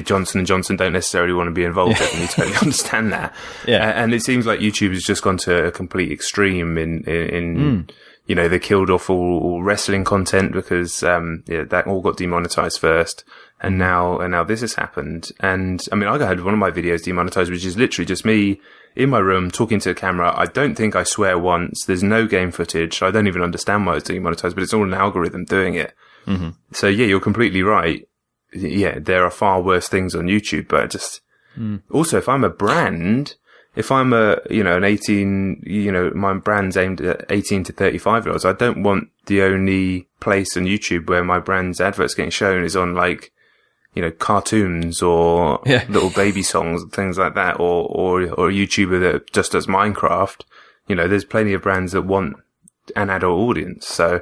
Speaker 1: Johnson & Johnson don't necessarily want to be involved in, and you totally understand that. Yeah. And it seems like YouTube has just gone to a complete extreme in they killed off all wrestling content because, that all got demonetized first. And now this has happened. And I mean, I had one of my videos demonetized, which is literally just me in my room talking to a camera. I don't think I swear once. There's no game footage. I don't even understand why it's demonetized, but it's all an algorithm doing it. Mm-hmm. So you're completely right. Yeah, there are far worse things on YouTube, but just, also if I'm a brand, if I'm an 18, my brand's aimed at 18 to 35-year-olds, I don't want the only place on YouTube where my brand's adverts getting shown is on, like, cartoons or little baby songs and things like that, or a YouTuber that just does Minecraft. There's plenty of brands that want an adult audience, so.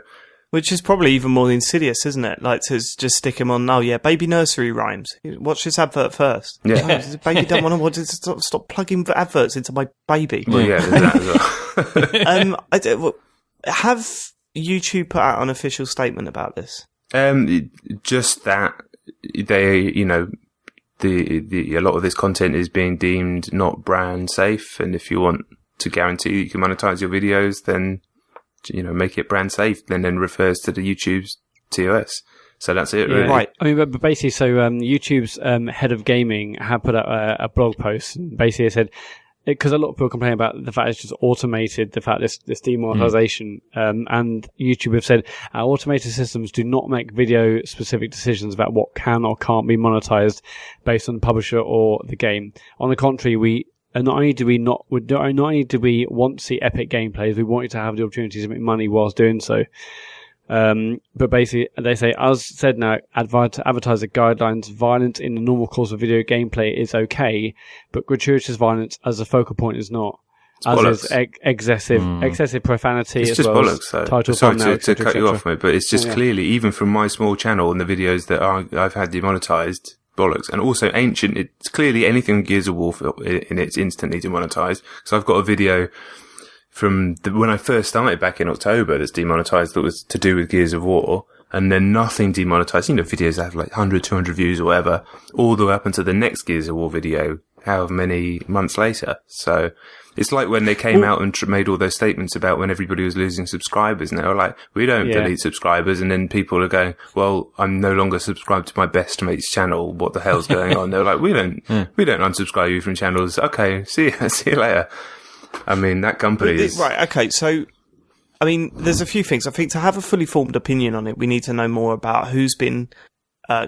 Speaker 3: Which is probably even more insidious, isn't it? Like, to just stick him on, baby nursery rhymes. Watch this advert first. Yeah. Baby don't want to watch it. Stop plugging adverts into my baby.
Speaker 1: Well, yeah, there's that as well.
Speaker 3: Have YouTube put out an official statement about this?
Speaker 1: Just that they, a lot of this content is being deemed not brand safe, and if you want to guarantee that you can monetize your videos, then make it brand safe, and then refers to the YouTube's TOS. So that's it, really.
Speaker 2: Right. I mean, but basically, so YouTube's head of gaming had put out a blog post, and basically it said, because a lot of people complain about the fact it's just automated, the fact this demonetization, and YouTube have said, our automated systems do not make video-specific decisions about what can or can't be monetized based on the publisher or the game. On the contrary, And not only do we want to see epic gameplays, we wanted to have the opportunity to make money whilst doing so. But basically, they say, as said now, advertiser guidelines, violence in the normal course of video gameplay is okay, but gratuitous violence as a focal point is not. As is excessive profanity.
Speaker 1: It's
Speaker 2: as
Speaker 1: just
Speaker 2: well
Speaker 1: bollocks, though.
Speaker 2: Title
Speaker 1: Sorry
Speaker 2: thumbnail,
Speaker 1: to cut you off, mate, but it's just clearly, even from my small channel and the videos that I've had demonetized, bollocks. And also ancient, it's clearly anything Gears of War in it's instantly demonetized. So I've got a video from when I first started back in October that's demonetized that was to do with Gears of War, and then nothing demonetized. Videos that have like 100, 200 views or whatever, all the way up until the next Gears of War video, however many months later. So It's like when they came out and made all those statements about when everybody was losing subscribers, and they were like, we don't delete subscribers. And then people are going, well, I'm no longer subscribed to my best mate's channel. What the hell's going on? They're like, we don't unsubscribe you from channels. Okay, see you later. I mean, that company is...
Speaker 3: Right, okay, so, I mean, there's a few things. I think to have a fully formed opinion on it, we need to know more about who's been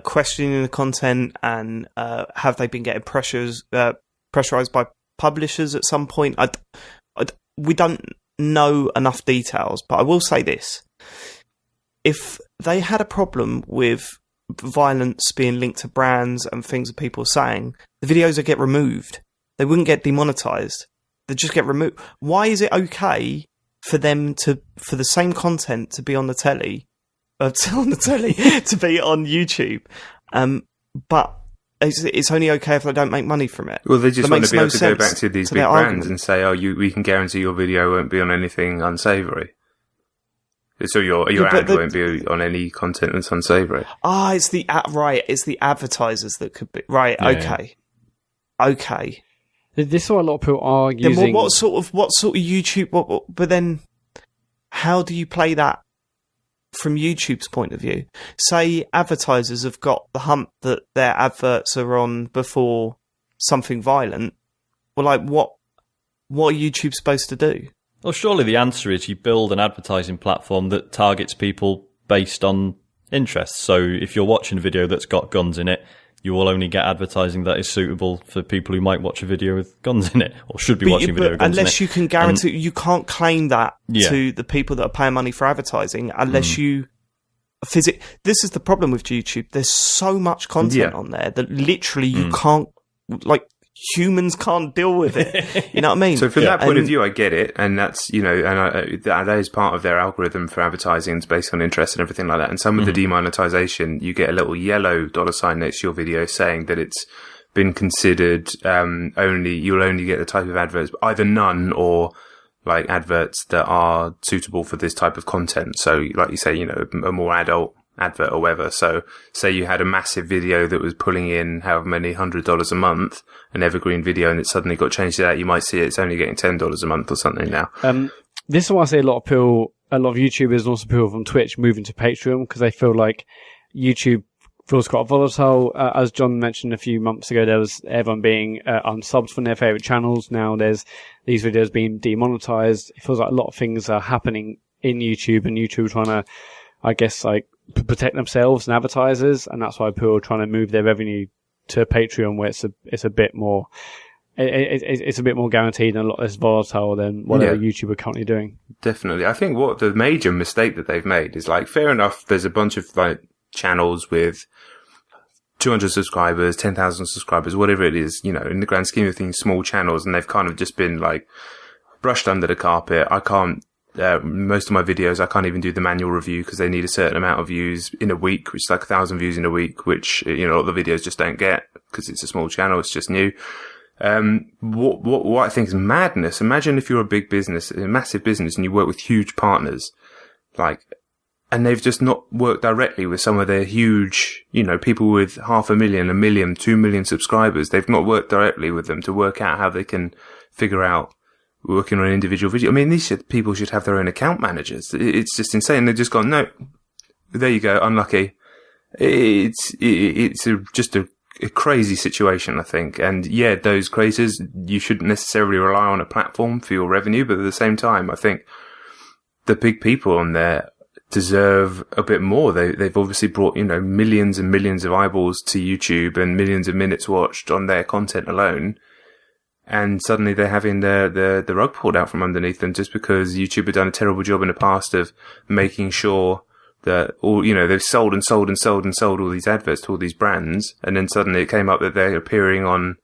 Speaker 3: questioning the content, and have they been getting pressurized by publishers at some point. We don't know enough details, but I will say this. If they had a problem with violence being linked to brands and things that people are saying, the videos would get removed. They wouldn't get demonetized. They'd just get removed. Why is it okay for them for the same content to be on the telly, to be on YouTube, but it's only okay if they don't make money from it?
Speaker 1: Well, they just want to be able to go back to these big brands and say, we can guarantee your video won't be on anything unsavoury. So your ad won't be on any content that's unsavoury.
Speaker 3: It's the advertisers that could be. Right, okay. Okay.
Speaker 2: This is what a lot of people are using.
Speaker 3: Then what sort of YouTube, but then how do you play that from YouTube's point of view? Say advertisers have got the hump that their adverts are on before something violent. Well, like what are YouTube supposed to do?
Speaker 4: Well, surely the answer is you build an advertising platform that targets people based on interests. So if you're watching a video that's got guns in it, you will only get advertising that is suitable for people who might watch a video with guns in it, or should be watching a video with guns in it.
Speaker 3: Unless you can guarantee, you can't claim that to the people that are paying money for advertising, unless you this is the problem with YouTube. There's so much content on there that literally you can't, like, humans can't deal with it. You know what I mean?
Speaker 1: So from that point of view, I get it. And that's, that is part of their algorithm for advertising. It's based on interest and everything like that. And some of the demonetization, you get a little yellow $ next to your video saying that it's been considered, you'll only get the type of adverts, either none or like adverts that are suitable for this type of content. So like you say, a more adult advert or whatever. So say you had a massive video that was pulling in however many $100 a month, an evergreen video, and it suddenly got changed to that, you might see it's only getting $10 a month or something now.
Speaker 2: This is why I say a lot of YouTubers and also people from Twitch moving to Patreon, because they feel like YouTube feels quite volatile. As Jon mentioned a few months ago, there was everyone being unsubbed from their favourite channels. Now there's these videos being demonetized. It feels like a lot of things are happening in YouTube, and YouTube trying to, I guess, like, protect themselves and advertisers, and that's why people are trying to move their revenue to Patreon, where it's a bit more it's a bit more guaranteed and a lot less volatile than whatever YouTube are currently doing.
Speaker 1: Definitely. I think what the major mistake that they've made is, like, fair enough, there's a bunch of like channels with 200 subscribers, 10,000 subscribers, whatever it is, in the grand scheme of things, small channels, and they've kind of just been like brushed under the carpet. I can't most of my videos, I can't even do the manual review because they need a certain amount of views in a week, which is like 1,000 views in a week, which, a lot of the videos just don't get because it's a small channel. It's just new. What I think is madness. Imagine if you're a big business, a massive business, and you work with huge partners, and they've just not worked directly with some of their huge, people with 500,000, 1 million, 2 million subscribers. They've not worked directly with them to work out how they can figure out working on an individual video. I mean, people should have their own account managers. It's just insane. They've just gone, no, there you go, unlucky. It's just a crazy situation, I think. And yeah, those creators, you shouldn't necessarily rely on a platform for your revenue, but at the same time, I think the big people on there deserve a bit more. They've obviously brought, millions and millions of eyeballs to YouTube and millions of minutes watched on their content alone. And suddenly they're having the rug pulled out from underneath them just because YouTube had done a terrible job in the past of making sure that they've sold all these adverts to all these brands. And then suddenly it came up that they're appearing on,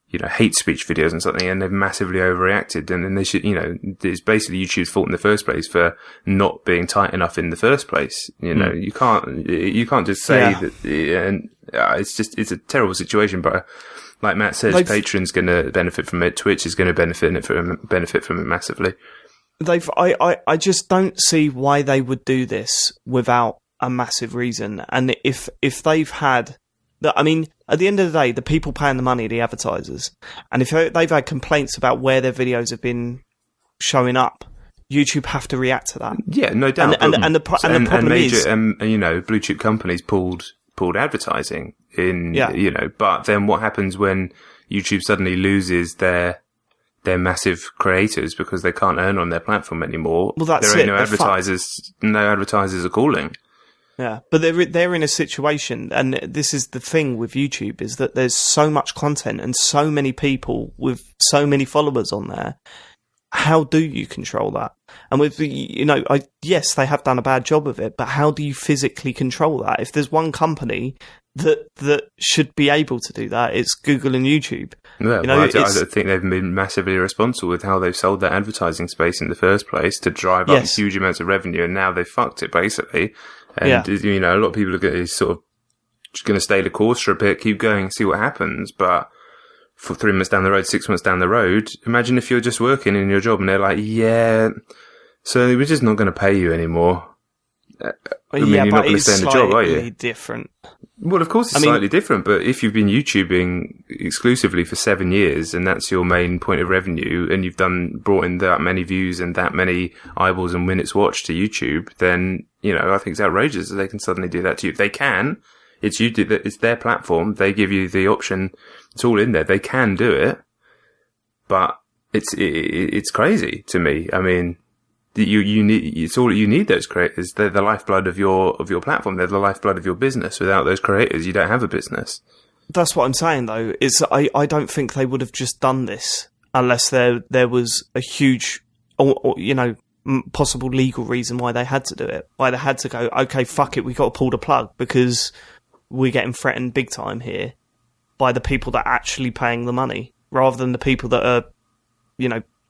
Speaker 1: hate speech videos and something, and they've massively overreacted. And then they should, it's basically YouTube's fault in the first place for not being tight enough in the first place. You can't just say that, and it's a terrible situation, but like Matt says, Patreon's going to benefit from it. Twitch is going to benefit from it massively.
Speaker 3: I just don't see why they would do this without a massive reason. And if they've had I mean, at the end of the day, the people paying the money are the advertisers. And if they've had complaints about where their videos have been showing up, YouTube have to react to that.
Speaker 1: Yeah, no doubt.
Speaker 3: And the problem is...
Speaker 1: blue chip companies pulled advertising in, but then what happens when YouTube suddenly loses their massive creators because they can't earn on their platform anymore?
Speaker 3: Well, that's
Speaker 1: there ain't
Speaker 3: it.
Speaker 1: no advertisers are calling.
Speaker 3: Yeah, but they're in a situation, and this is the thing with YouTube, is that there's so much content and so many people with so many followers on there. How do you control that? And with yes, they have done a bad job of it, but how do you physically control that? If there's one company that should be able to do that, it's Google and YouTube.
Speaker 1: Yeah, I think they've been massively responsible with how they've sold that advertising space in the first place to drive up huge amounts of revenue, and now they've fucked it basically. And a lot of people are sort of just going to stay the course for a bit, keep going, see what happens, but for 3 months down the road, 6 months down the road, imagine if you're just working in your job and they're like, so we're just not going to pay you anymore. You're not going to stay in the job, are you?
Speaker 3: Slightly different.
Speaker 1: Well, of course it's slightly different, but if you've been YouTubing exclusively for 7 years and that's your main point of revenue, and you've brought in that many views and that many eyeballs and minutes watched to YouTube, then, I think it's outrageous that they can suddenly do that to you. They can. It's it's their platform. They give you the option. It's all in there. They can do it, but it's crazy to me. I mean, you need, it's all you need, those creators. They're the lifeblood of your platform. They're the lifeblood of your business. Without those creators, you don't have a business.
Speaker 3: That's what I'm saying, though, is I don't think they would have just done this unless there was a huge, or possible legal reason why they had to do it. Why they had to go, okay, fuck it, we got to pull the plug because we're getting threatened big time here by the people that are actually paying the money, rather than the people that are,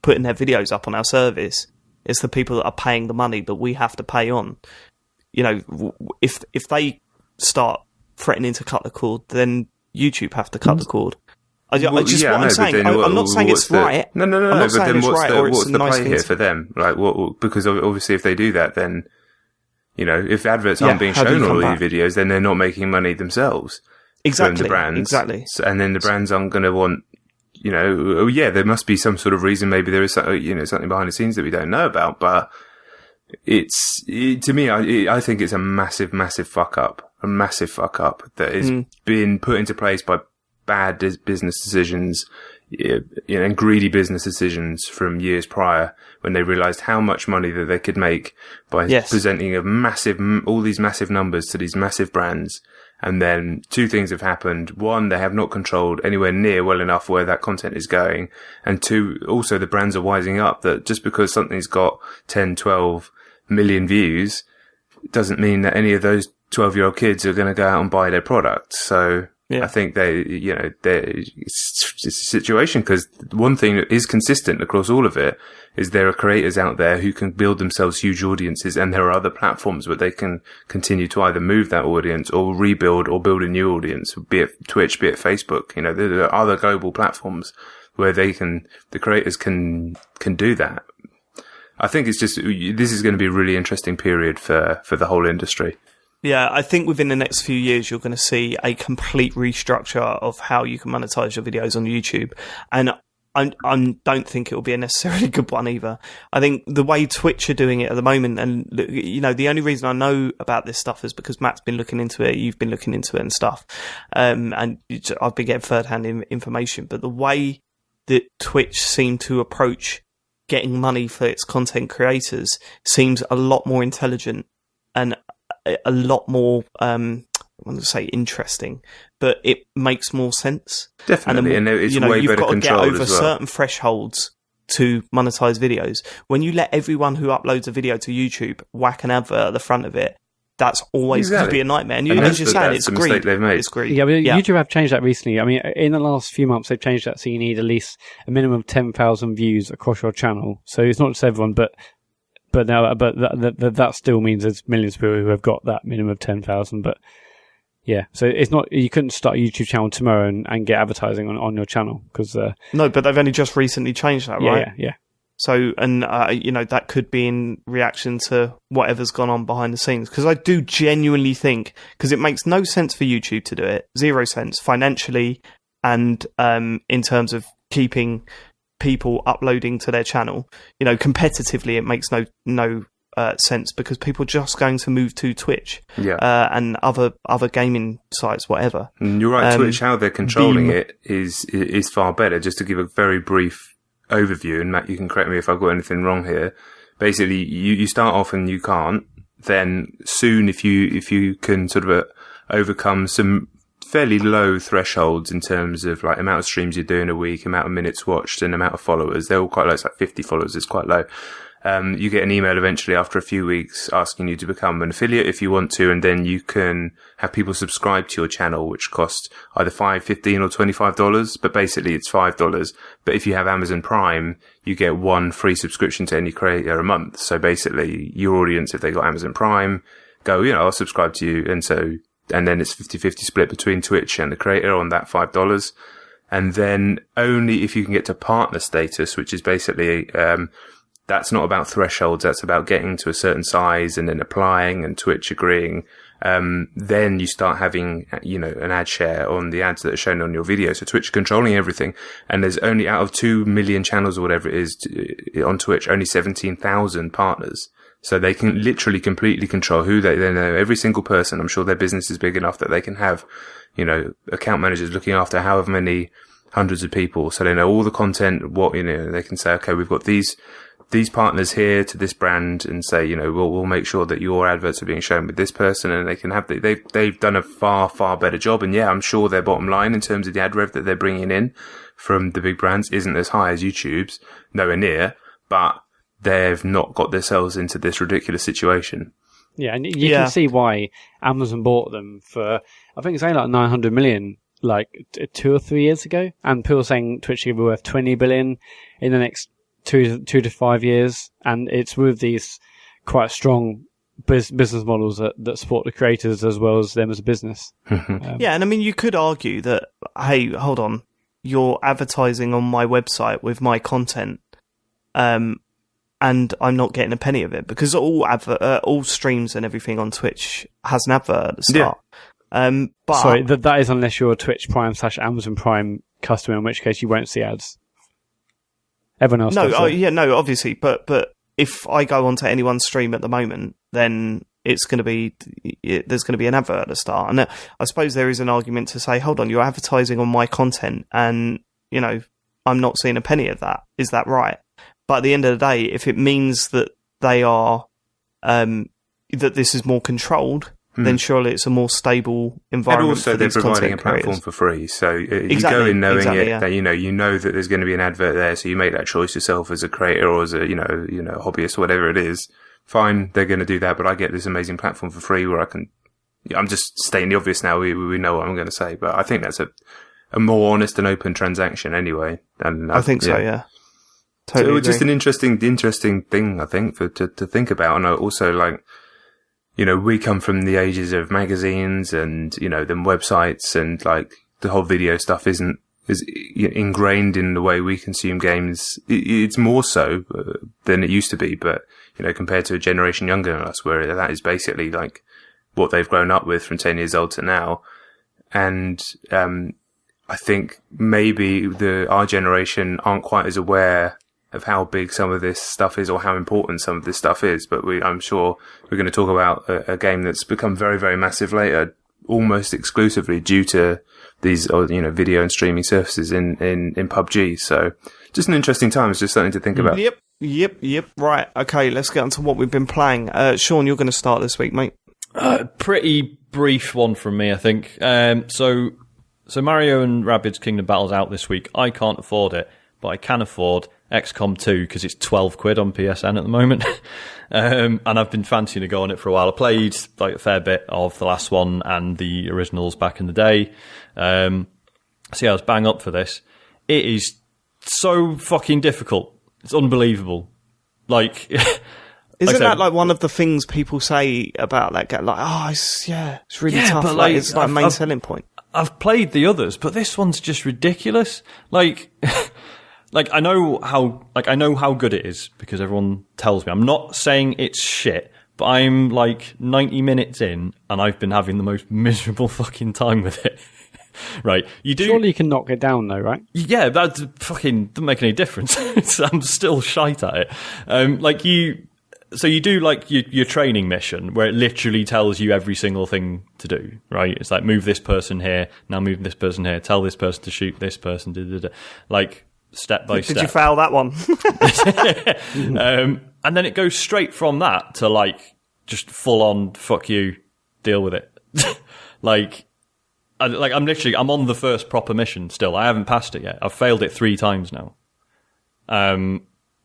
Speaker 3: putting their videos up on our service. It's the people that are paying the money that we have to pay on. If they start threatening to cut the cord, then YouTube have to cut the cord. I'm not saying it's right.
Speaker 1: No. But then what's the play here for them? Like, because obviously if they do that, then, if adverts aren't being shown on all these videos, then they're not making money themselves.
Speaker 3: Exactly.
Speaker 1: From the brands.
Speaker 3: Exactly.
Speaker 1: And then the brands aren't going to want, there must be some sort of reason. Maybe there is, something behind the scenes that we don't know about, but to me, I think it's a massive, massive fuck up. A massive fuck up that has been put into place by bad business decisions, and greedy business decisions from years prior, when they realized how much money that they could make by presenting all these massive numbers to these massive brands. And then two things have happened. One, they have not controlled anywhere near well enough where that content is going. And two, also the brands are wising up that just because something's got 10, 12 million views doesn't mean that any of those 12-year-old kids are going to go out and buy their product. So I think it's a situation, because one thing that is consistent across all of it is there are creators out there who can build themselves huge audiences, and there are other platforms where they can continue to either move that audience or rebuild or build a new audience, be it Twitch, be it Facebook. There are other global platforms where the creators can do that. I think this is going to be a really interesting period for the whole industry.
Speaker 3: Yeah, I think within the next few years, you're going to see a complete restructure of how you can monetize your videos on YouTube. And I don't think it will be a necessarily good one either. I think the way Twitch are doing it at the moment, and, the only reason I know about this stuff is because Matt's been looking into it, you've been looking into it and stuff. And I've been getting third-hand information. But the way that Twitch seem to approach getting money for its content creators seems a lot more intelligent and a lot more, I want to say interesting, but it makes more sense.
Speaker 1: Definitely, and it's way better controlled as well. You've got to get over certain
Speaker 3: thresholds to monetize videos. When you let everyone who uploads a video to YouTube whack an advert at the front of it, that's always going to be a nightmare. And as you're saying, it's greed. It's greed.
Speaker 2: Yeah, but YouTube have changed that recently. I mean, in the last few months, they've changed that so you need at least a minimum of 10,000 views across your channel. So it's not just everyone, but that still means there's millions of people who have got that minimum of 10,000. But yeah, so it's not, you couldn't start a YouTube channel tomorrow and get advertising on your channel because
Speaker 3: no, but they've only just recently changed that, right?
Speaker 2: Yeah.
Speaker 3: So, and, that could be in reaction to whatever's gone on behind the scenes. Because I do genuinely think, because it makes no sense for YouTube to do it, 0 sense financially, and in terms of keeping people uploading to their channel. Competitively, it makes no sense, because people are just going to move to Twitch and other gaming sites, whatever.
Speaker 1: And you're right, Twitch, how they're controlling it is far better. Just to give a very brief overview, and Matt, you can correct me if I've got anything wrong here. Basically, you start off and you can't. Then soon, if you can sort of overcome some fairly low thresholds in terms of like amount of streams you do in a week, amount of minutes watched, and amount of followers, they're all quite low. It's like 50 followers is quite low. You get an email eventually after a few weeks asking you to become an affiliate if you want to, and then you can have people subscribe to your channel, which costs either $5, $15 or $25, but basically it's $5. But if you have Amazon Prime, you get 1 free subscription to any creator a month. So basically your audience, if they got Amazon Prime, go, I'll subscribe to you. And then it's 50-50 split between Twitch and the creator on that $5. And then only if you can get to partner status, which is basically, that's not about thresholds. That's about getting to a certain size and then applying and Twitch agreeing. Then you start having, an ad share on the ads that are shown on your video. So Twitch controlling everything. And there's only out of 2 million channels or whatever it is on Twitch, only 17,000 partners. So they can literally completely control who they know every single person. I'm sure their business is big enough that they can have, account managers looking after however many hundreds of people. So they know all the content, they can say, okay, we've got these partners here to this brand, and say, we'll make sure that your adverts are being shown with this person, and they can have, they've done a far, far better job. And yeah, I'm sure their bottom line in terms of the ad rev that they're bringing in from the big brands isn't as high as YouTube's, nowhere near, but they've not got themselves into this ridiculous situation.
Speaker 2: Yeah, and you can see why Amazon bought them for, I think it's only like 900 million, like 2 or 3 years ago. And people saying Twitch will be worth 20 billion in the next 2 to 5 years. And it's with these quite strong business models that support the creators as well as them as a business.
Speaker 3: Yeah, and I mean, you could argue that, hey, hold on, you're advertising on my website with my content, and I'm not getting a penny of it, because all streams and everything on Twitch has an advert at the start.
Speaker 2: Yeah. But sorry, that is unless you're a Twitch Prime / Amazon Prime customer, in which case you won't see ads. Everyone else does.
Speaker 3: Obviously, but if I go onto anyone's stream at the moment, then there's going to be an advert at the start, and I suppose there is an argument to say, hold on, you're advertising on my content, and I'm not seeing a penny of that. Is that right? But at the end of the day, if it means that they are, that this is more controlled, then surely it's a more stable environment.
Speaker 1: And also, they're providing a platform for free. So you go in knowing that you know that there's going to be an advert there. So you make that choice yourself as a creator or as a hobbyist, whatever it is. Fine, they're going to do that. But I get this amazing platform for free where I can. I'm just stating the obvious now. We know what I'm going to say, but I think that's a more honest and open transaction anyway. And
Speaker 3: I think so. Yeah. Totally
Speaker 1: so it's just an interesting thing, I think, to think about. And also, we come from the ages of magazines and, then websites, and the whole video stuff is ingrained in the way we consume games. It's more so than it used to be, but, compared to a generation younger than us, where that is basically what they've grown up with from 10 years old to now. And, I think maybe our generation aren't quite as aware of how big some of this stuff is, or how important some of this stuff is. But I'm sure we're going to talk about a game that's become very, very massive later, almost exclusively due to these, video and streaming services in PUBG. So just an interesting time. It's just something to think about.
Speaker 3: Yep. Right. Okay. Let's get on to what we've been playing. Sean, you're going to start this week, mate.
Speaker 4: Pretty brief one from me, I think. So Mario and Rabbids Kingdom Battle's out this week. I can't afford it, but I can afford XCOM 2 because it's £12 on PSN at the moment. And I've been fancying to go on it for a while. I played a fair bit of the last one and the originals back in the day. So yeah, I was bang up for this. It is so fucking difficult. It's unbelievable.
Speaker 3: Isn't that one of the things people say about that game? It's really tough. But it's a main selling point.
Speaker 4: I've played the others, but this one's just ridiculous. like I know how good it is because everyone tells me. I'm not saying it's shit, but I'm like 90 minutes in and I've been having the most miserable fucking time with it. Right, you do.
Speaker 2: Surely you can knock it down, though, right?
Speaker 4: Yeah, that fucking doesn't make any difference. I'm still shite at it. So you do like your training mission where it literally tells you every single thing to do. Right, it's like move this person here, now move this person here, tell this person to shoot this person. Like step by step.
Speaker 3: Did you fail that one?
Speaker 4: And then it goes straight from that to like just full on fuck you, deal with it. I'm on the first proper mission still. I haven't passed it yet. I've failed it 3 times now. And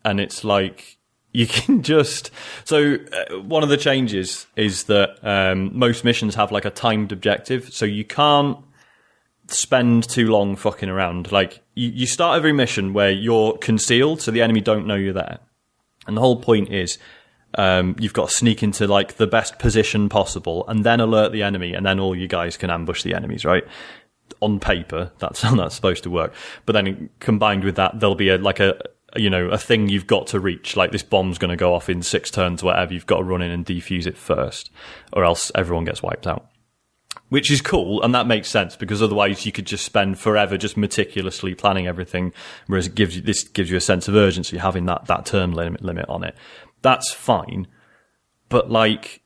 Speaker 4: it's like, you can just... So, one of the changes is that most missions have like a timed objective, so you can't spend too long fucking around. Like, you start every mission where you're concealed, so the enemy don't know you're there. And the whole point is... you've got to sneak into like the best position possible and then alert the enemy, and then all you guys can ambush the enemies, right? On paper, that's how that's supposed to work. But then combined with that, there'll be a thing you've got to reach, like this bomb's going to go off in 6 turns, whatever. You've got to run in and defuse it first, or else everyone gets wiped out. Which is cool, and that makes sense, because otherwise you could just spend forever just meticulously planning everything, whereas this gives you a sense of urgency, having that turn limit on it. That's fine, but like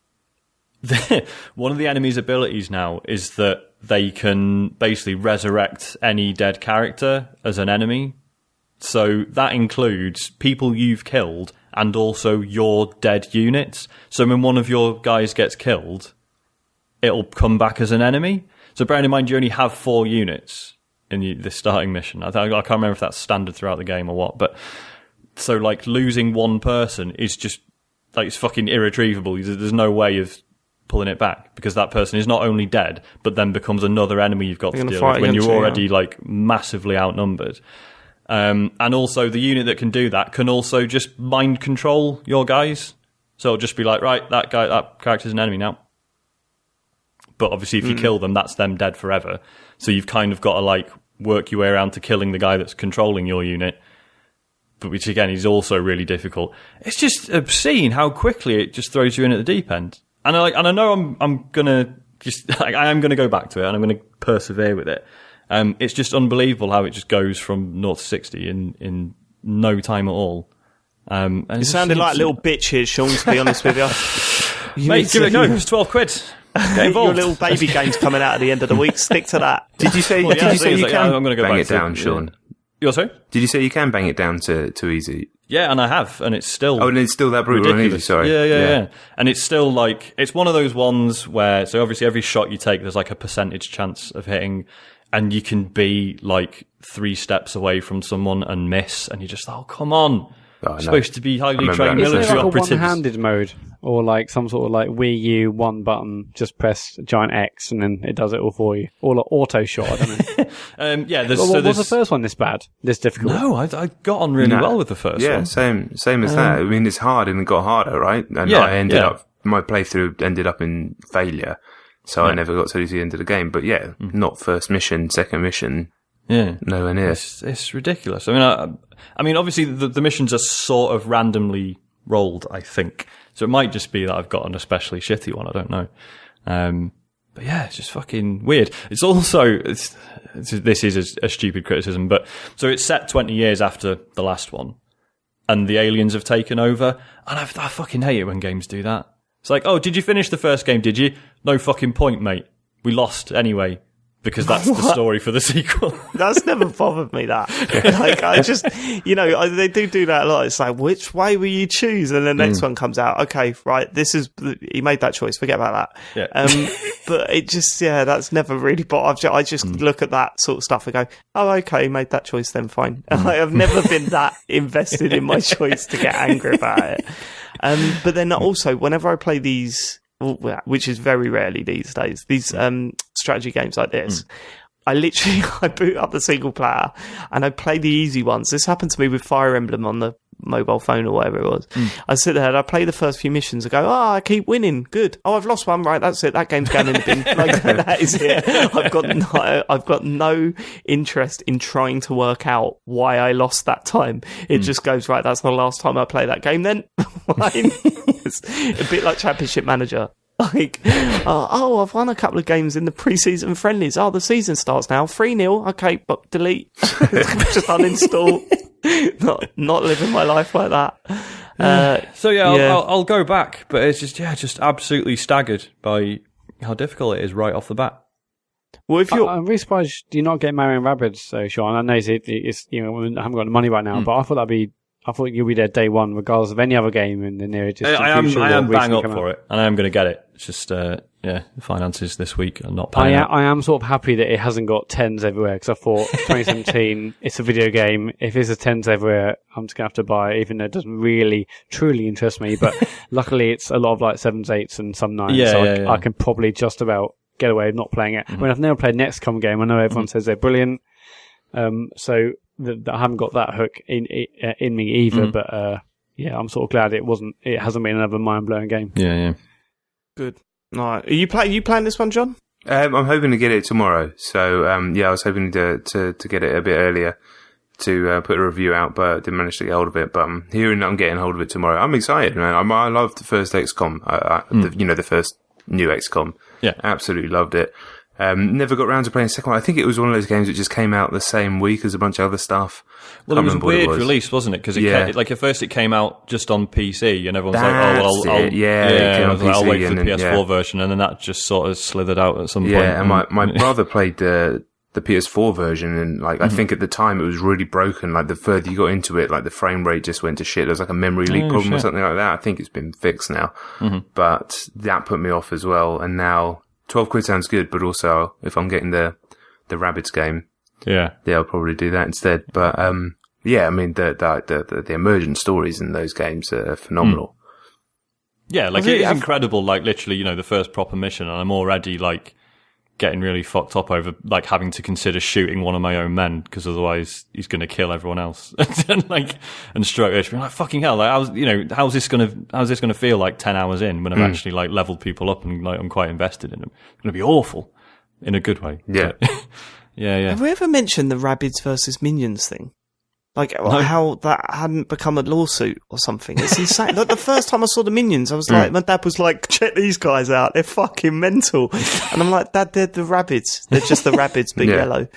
Speaker 4: one of the enemy's abilities now is that they can basically resurrect any dead character as an enemy. So that includes people you've killed and also your dead units. So when one of your guys gets killed, it'll come back as an enemy. So bearing in mind you only have 4 units in the starting mission. I can't remember if that's standard throughout the game or what, but so like losing one person is just like it's fucking irretrievable. There's no way of pulling it back, because that person is not only dead but then becomes another enemy you've got to deal with when you're already like massively outnumbered. And also the unit that can do that can also just mind control your guys. So it'll just be like, right, that character's an enemy now. But obviously if you kill them, that's them dead forever. So you've kind of got to like work your way around to killing the guy that's controlling your unit. But which again is also really difficult. It's just obscene how quickly it just throws you in at the deep end. And I know I'm gonna I am gonna go back to it and I'm gonna persevere with it. It's just unbelievable how it just goes from 0 to 60 in no time at all. And
Speaker 3: you sounded like a little bitch here, Sean, to be honest with you.
Speaker 4: Mate, give it a go. It's 12 quid. Get involved.
Speaker 3: Your little baby game's coming out at the end of the week. Stick to that.
Speaker 1: Did you say?
Speaker 4: Well,
Speaker 1: did you say you can
Speaker 4: I'm gonna go
Speaker 1: bang
Speaker 4: back
Speaker 1: it down, Sean?
Speaker 4: You're sorry?
Speaker 1: Did you say you can bang it down to easy?
Speaker 4: Yeah, and I have, and it's still...
Speaker 1: Oh, and it's still that brutal and easy, sorry.
Speaker 4: Yeah. And it's still like... It's one of those ones where... So obviously every shot you take, there's like a percentage chance of hitting, and you can be like 3 steps away from someone and miss, and you're just, oh, come on.
Speaker 1: Oh,
Speaker 4: You're supposed to be highly trained
Speaker 2: Is
Speaker 4: military
Speaker 2: there like
Speaker 4: operatives.
Speaker 2: a one-handed mode? Or like some sort of like Wii U one button, just press giant X and then it does it all for you. Or like auto shot, I don't know.
Speaker 4: Yeah,
Speaker 2: was the first one this bad? This difficult?
Speaker 4: No, I got on really well with the first one.
Speaker 1: Yeah, same as that. I mean, it's hard and it got harder, right? And I ended up, my playthrough ended up in failure. So I never got to the end of the game. But yeah, not first mission, second mission.
Speaker 4: Yeah.
Speaker 1: Nowhere near.
Speaker 4: It's ridiculous. I mean, obviously the missions are sort of randomly rolled, I think. So it might just be that I've got an especially shitty one. I don't know. But yeah, it's just fucking weird. It's also, this is a stupid criticism, but so it's set 20 years after the last one and the aliens have taken over. And I fucking hate it when games do that. It's like, oh, did you finish the first game? Did you? No fucking point, mate. We lost anyway. Because that's the story for the sequel.
Speaker 3: That's never bothered me, that. Like, I just, they do that a lot. It's like, which way will you choose? And the next one comes out. Okay, right, he made that choice. Forget about that.
Speaker 4: Yeah.
Speaker 3: But it just, that's never really bothered. I just look at that sort of stuff and go, oh, okay, he made that choice, then fine. I've never been that invested in my choice to get angry about it. But then also, whenever I play these, which is very rarely these days, these strategy games like this, I boot up the single player and I play the easy ones. This happened to me with Fire Emblem on the mobile phone or whatever it was. I sit there and I play the first few missions. I go, I keep winning. Good. Oh, I've lost one. Right, that's it. That game's going in the bin. Like, that is it. I've got no interest in trying to work out why I lost that time. It just goes, right, that's the last time I play that game then. It's a bit like Championship Manager. Like, I've won a couple of games in the pre-season friendlies. Oh, the season starts now. 3-0. Okay, but delete. Just uninstall. Not living my life like that.
Speaker 4: I'll go back, but it's just absolutely staggered by how difficult it is right off the bat.
Speaker 3: Well, if
Speaker 2: I'm really surprised you're not getting Mario & Rabbids, Sean. I know it's I haven't got the money right now, but I thought you'll be there day one, regardless of any other game in the near distant future.
Speaker 4: I am bang up for it, and I am going to get it. It's just, the finances this week are not paying out.
Speaker 2: I am sort of happy that it hasn't got 10s everywhere, because I thought 2017, it's a video game. If it's a 10s everywhere, I'm just going to have to buy it, even though it doesn't really, truly interest me. But luckily, it's a lot of like 7s, 8s, and some 9s. I can probably just about get away with not playing it. I mean, I've never played an XCOM game. I know everyone says they're brilliant. So I haven't got that hook in me either, but I'm sort of glad it hasn't been another mind-blowing game.
Speaker 4: Yeah.
Speaker 3: Good. All right. Are you playing this one, John?
Speaker 1: I'm hoping to get it tomorrow. So, I was hoping to get it a bit earlier to put a review out, but didn't manage to get hold of it. But I'm hearing that I'm getting hold of it tomorrow. I'm excited, man. I loved the first XCOM. The first new XCOM.
Speaker 4: Yeah.
Speaker 1: Absolutely loved it. Never got around to playing the second one. I think it was one of those games that just came out the same week as a bunch of other stuff.
Speaker 4: Well, it was a weird release, wasn't it? Because at first it came out just on PC, and everyone's I'll wait for the PS4 version, and then that just sort of slithered out at some point.
Speaker 1: Yeah, and my brother played the PS4 version, and I think at the time it was really broken. Like the further you got into it, like the frame rate just went to shit. There was like a memory leak problem or something like that. I think it's been fixed now, but that put me off as well. And now £12 sounds good, but also if I'm getting the Rabbids game, I'll probably do that instead. But I mean the emergent stories in those games are phenomenal.
Speaker 4: Yeah, like it is incredible. Like literally, the first proper mission, and I'm already like getting really fucked up over like having to consider shooting one of my own men because otherwise he's going to kill everyone else. and stroke edge, being like fucking hell. Like how's this going to feel like 10 hours in when I've actually like leveled people up and like I'm quite invested in them. It's going to be awful in a good way.
Speaker 1: Yeah.
Speaker 4: But, yeah.
Speaker 3: Have we ever mentioned the Rabbids versus Minions thing? Like, how that hadn't become a lawsuit or something. It's insane. Like, the first time I saw the Minions, I was like, my dad was like, check these guys out. They're fucking mental. And I'm like, Dad, they're the Rabbids. They're just the Rabbids, but yellow.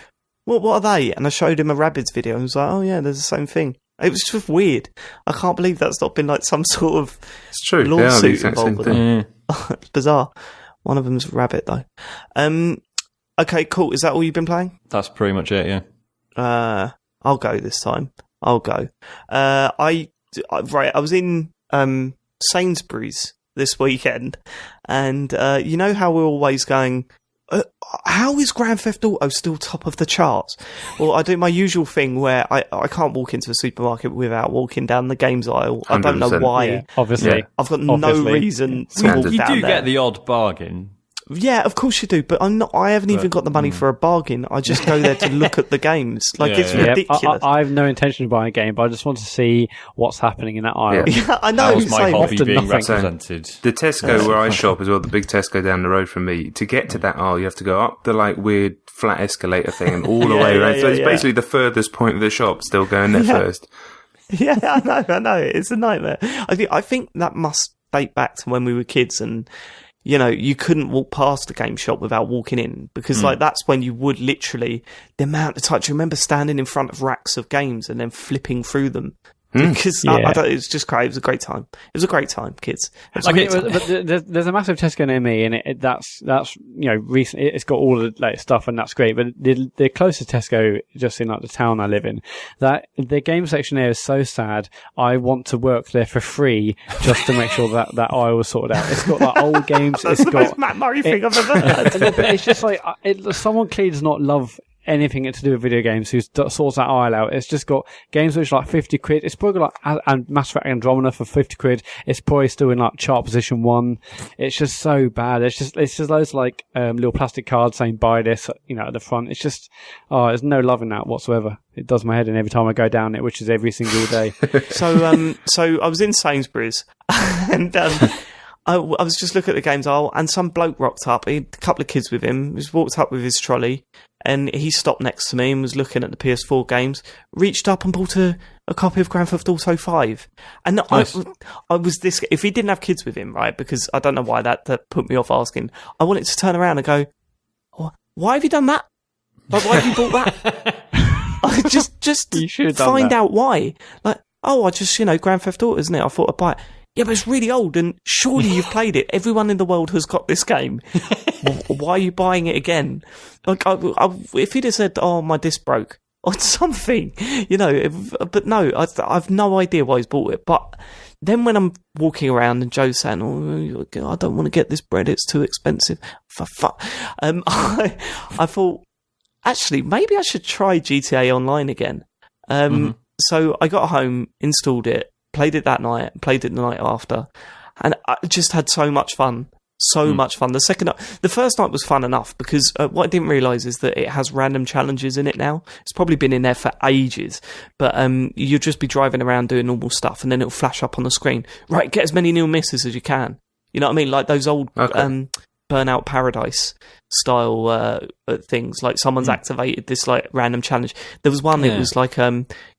Speaker 3: What are they? And I showed him a Rabbids video and he was like, oh yeah, they're the same thing. It was just weird. I can't believe that's not been like some sort of lawsuit involved with it. It's bizarre. One of them's a rabbit though. Okay, cool. Is that all you've been playing?
Speaker 4: That's pretty much it, yeah.
Speaker 3: I'll go this time. I'll go. I was in Sainsbury's this weekend, and you know how we're always going, how is Grand Theft Auto still top of the charts? Well, I do my usual thing where I can't walk into a supermarket without walking down the games aisle. 100%. I don't know why.
Speaker 2: Yeah, obviously.
Speaker 3: Yeah. I've got no reason to walk down there.
Speaker 4: You do get the odd bargain.
Speaker 3: Yeah, of course you do, but I haven't even got the money for a bargain. I just go there to look at the games. Like, it's ridiculous.
Speaker 2: I have no intention of buying a game, but I just want to see what's happening in that aisle.
Speaker 3: Yeah, I know.
Speaker 4: How's my hobby being represented?
Speaker 1: The Tesco where I shop as well, the big Tesco down the road from me, to get to that aisle, you have to go up the like weird flat escalator thing and all the way around. So it's basically the furthest point of the shop, still going there first.
Speaker 3: Yeah, I know. It's a nightmare. I think that must date back to when we were kids and you couldn't walk past the game shop without walking in because that's when you would literally, the amount of times, you remember standing in front of racks of games and then flipping through them. Because it's just great. It was a great time. It was a great time, kids. But
Speaker 2: there's a massive Tesco near me, and that's recent. It's got all the latest stuff, and that's great. But the closest Tesco, just in like the town I live in, that the game section there is so sad. I want to work there for free just to make sure that aisle was sorted out. It's got like old games.
Speaker 3: That's the most Matt Murray thing I've ever heard.
Speaker 2: But it's just like someone clearly does not love anything to do with video games who sorts that aisle out. It's just got games which are like 50 quid. It's probably and Mass Effect Andromeda for 50 quid. It's probably still in like chart position 1. It's just so bad. It's just those like little plastic cards saying buy this, at the front. It's just there's no love in that whatsoever. It does my head in every time I go down it, which is every single day.
Speaker 3: So I was in Sainsbury's and I was just looking at the games aisle, and some bloke rocked up. He had a couple of kids with him. He just walked up with his trolley, and he stopped next to me and was looking at the PS4 games. Reached up and bought a copy of Grand Theft Auto 5. And nice. I was this. If he didn't have kids with him, right? Because I don't know why that put me off asking. I wanted to turn around and go, oh, "Why have you done that? Like, why have you bought that?" just find out why. Like, I just Grand Theft Auto, isn't it? I thought I'd buy it. Yeah, but it's really old, and surely you've played it. Everyone in the world has got this game. Why are you buying it again? Like, if he'd have said, "Oh, my disc broke," or something, but no, I've no idea why he's bought it. But then when I'm walking around and Joe's saying, "Oh, I don't want to get this bread; it's too expensive," I thought, actually, maybe I should try GTA Online again. So I got home, installed it. Played it that night, played it the night after, and I just had so much fun. Much fun. The first night was fun enough because what I didn't realise is that it has random challenges in it now. It's probably been in there for ages, but you'll just be driving around doing normal stuff, and then it'll flash up on the screen. Right, get as many near misses as you can. You know what I mean? Like those old Burnout Paradise style things, like someone's activated this like random challenge. There was one that was like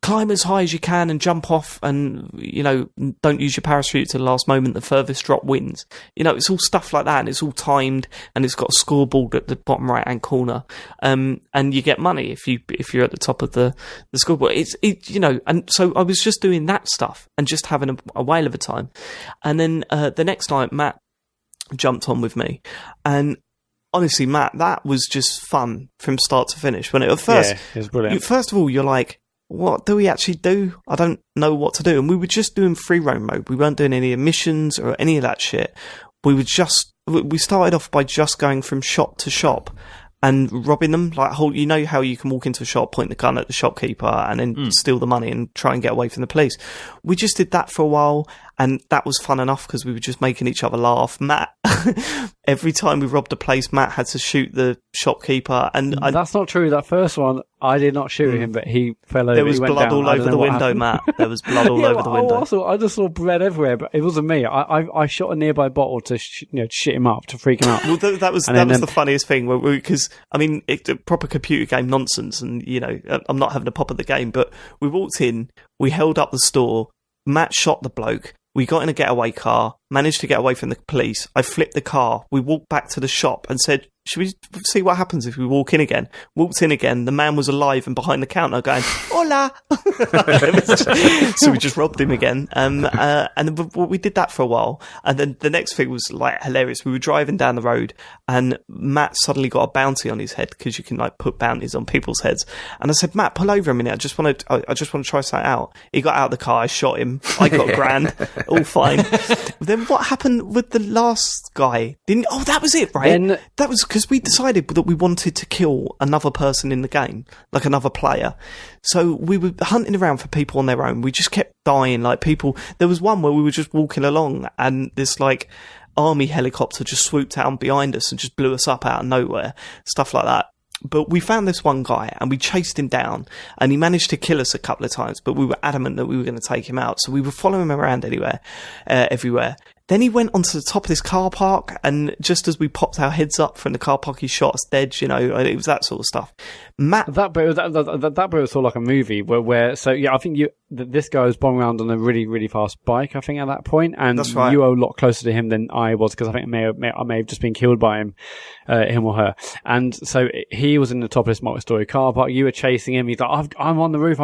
Speaker 3: climb as high as you can and jump off, and don't use your parachute to the last moment, the furthest drop wins. It's all stuff like that, and it's all timed, and it's got a scoreboard at the bottom right hand corner, and you get money if you're at the top of the scoreboard. And so I was just doing that stuff and just having a whale of a time. And then the next night Matt jumped on with me, and honestly, Matt, that was just fun from start to finish. When it was brilliant. First of all, you're like, what do we actually do? I don't know what to do. And we were just doing free roam mode. We weren't doing any missions or any of that shit. We started off by just going from shop to shop and robbing them. Like, how you can walk into a shop, point the gun at the shopkeeper, and then steal the money and try and get away from the police. We just did that for a while, and that was fun enough because we were just making each other laugh. Matt, every time we robbed a place, Matt had to shoot the shopkeeper. And
Speaker 2: that's not true. That first one, I did not shoot him, but he fell over.
Speaker 3: There was blood all over the window, Matt. There was blood all over the window.
Speaker 2: I just saw blood everywhere, but it wasn't me. I shot a nearby bottle to shit him up, to freak him out.
Speaker 3: Well, that was the funniest thing, because it's a proper computer game nonsense, and I'm not having a pop at the game, but we walked in, we held up the store, Matt shot the bloke. We got in a getaway car, managed to get away from the police. I flipped the car. We walked back to the shop and said, should we see what happens if we walk in again? Walked in again. The man was alive and behind the counter going, hola. So we just robbed him again. And we did that for a while. And then the next thing was like hilarious. We were driving down the road and Matt suddenly got a bounty on his head, because you can like put bounties on people's heads. And I said, Matt, pull over a minute. I just want to try something out. He got out of the car. I shot him. I got $1,000. All fine. Then what happened with the last guy? That was it, right? That was because we decided that we wanted to kill another person in the game, like another player. So we were hunting around for people on their own. We just kept dying, like people. There was one where we were just walking along and this like army helicopter just swooped down behind us and just blew us up out of nowhere, stuff like that. But we found this one guy and we chased him down, and he managed to kill us a couple of times, but we were adamant that we were going to take him out. So we were following him around everywhere. Then he went onto the top of this car park, and just as we popped our heads up from the car park, he shot us dead, and it was that sort of stuff. Matt,
Speaker 2: that bit was sort of like a movie where I think this guy was bombing around on a really, really fast bike, I think, at that point, and
Speaker 3: that's right.
Speaker 2: You were a lot closer to him than I was, because I think I may have just been killed by him or her. And so he was in the top of this multi-story car park. You were chasing him. He's like, I'm on the roof,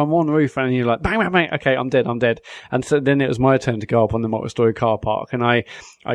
Speaker 2: and you're like, bang, bang, bang. Okay, I'm dead. And so then it was my turn to go up on the multi-story car park, and I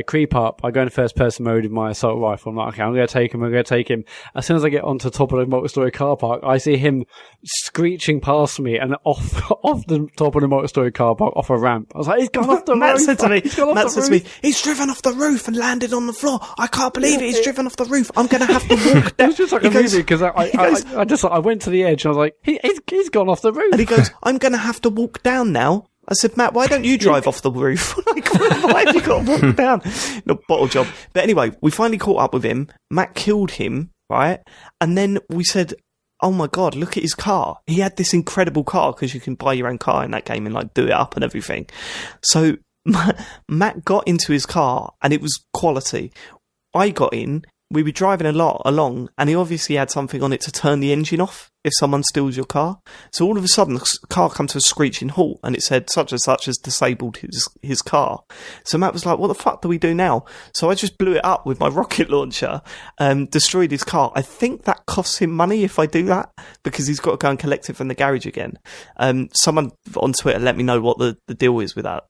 Speaker 2: creep up, I go into first person mode with my assault rifle. I'm like, okay, I'm going to take him. As soon as I get onto the top of the multi-story car park, I see him screeching past me and off the top of the multi-story car park off a ramp. I was like, he's gone off the roof.
Speaker 3: Matt said to me, he's driven off the roof and landed on the floor. I can't believe it. He's driven off the roof. I'm going to have to walk down.
Speaker 2: It was just like a movie because I went to the edge and I was like, he's gone off the roof.
Speaker 3: And he goes, I'm going to have to walk down now. I said, Matt, why don't you drive off the roof? Like, why have you got to walk down? No, bottle job. But anyway, we finally caught up with him. Matt killed him, right? And then we said, oh my God, look at his car. He had this incredible car because you can buy your own car in that game and like do it up and everything. So Matt got into his car and it was quality. I got in. We were driving along, and he obviously had something on it to turn the engine off if someone steals your car. So all of a sudden, the car come to a screeching halt, and it said such and such has disabled his car. So Matt was like, what the fuck do we do now? So I just blew it up with my rocket launcher, destroyed his car. I think that costs him money if I do that, because he's got to go and collect it from the garage again. Someone on Twitter let me know what the deal is with that.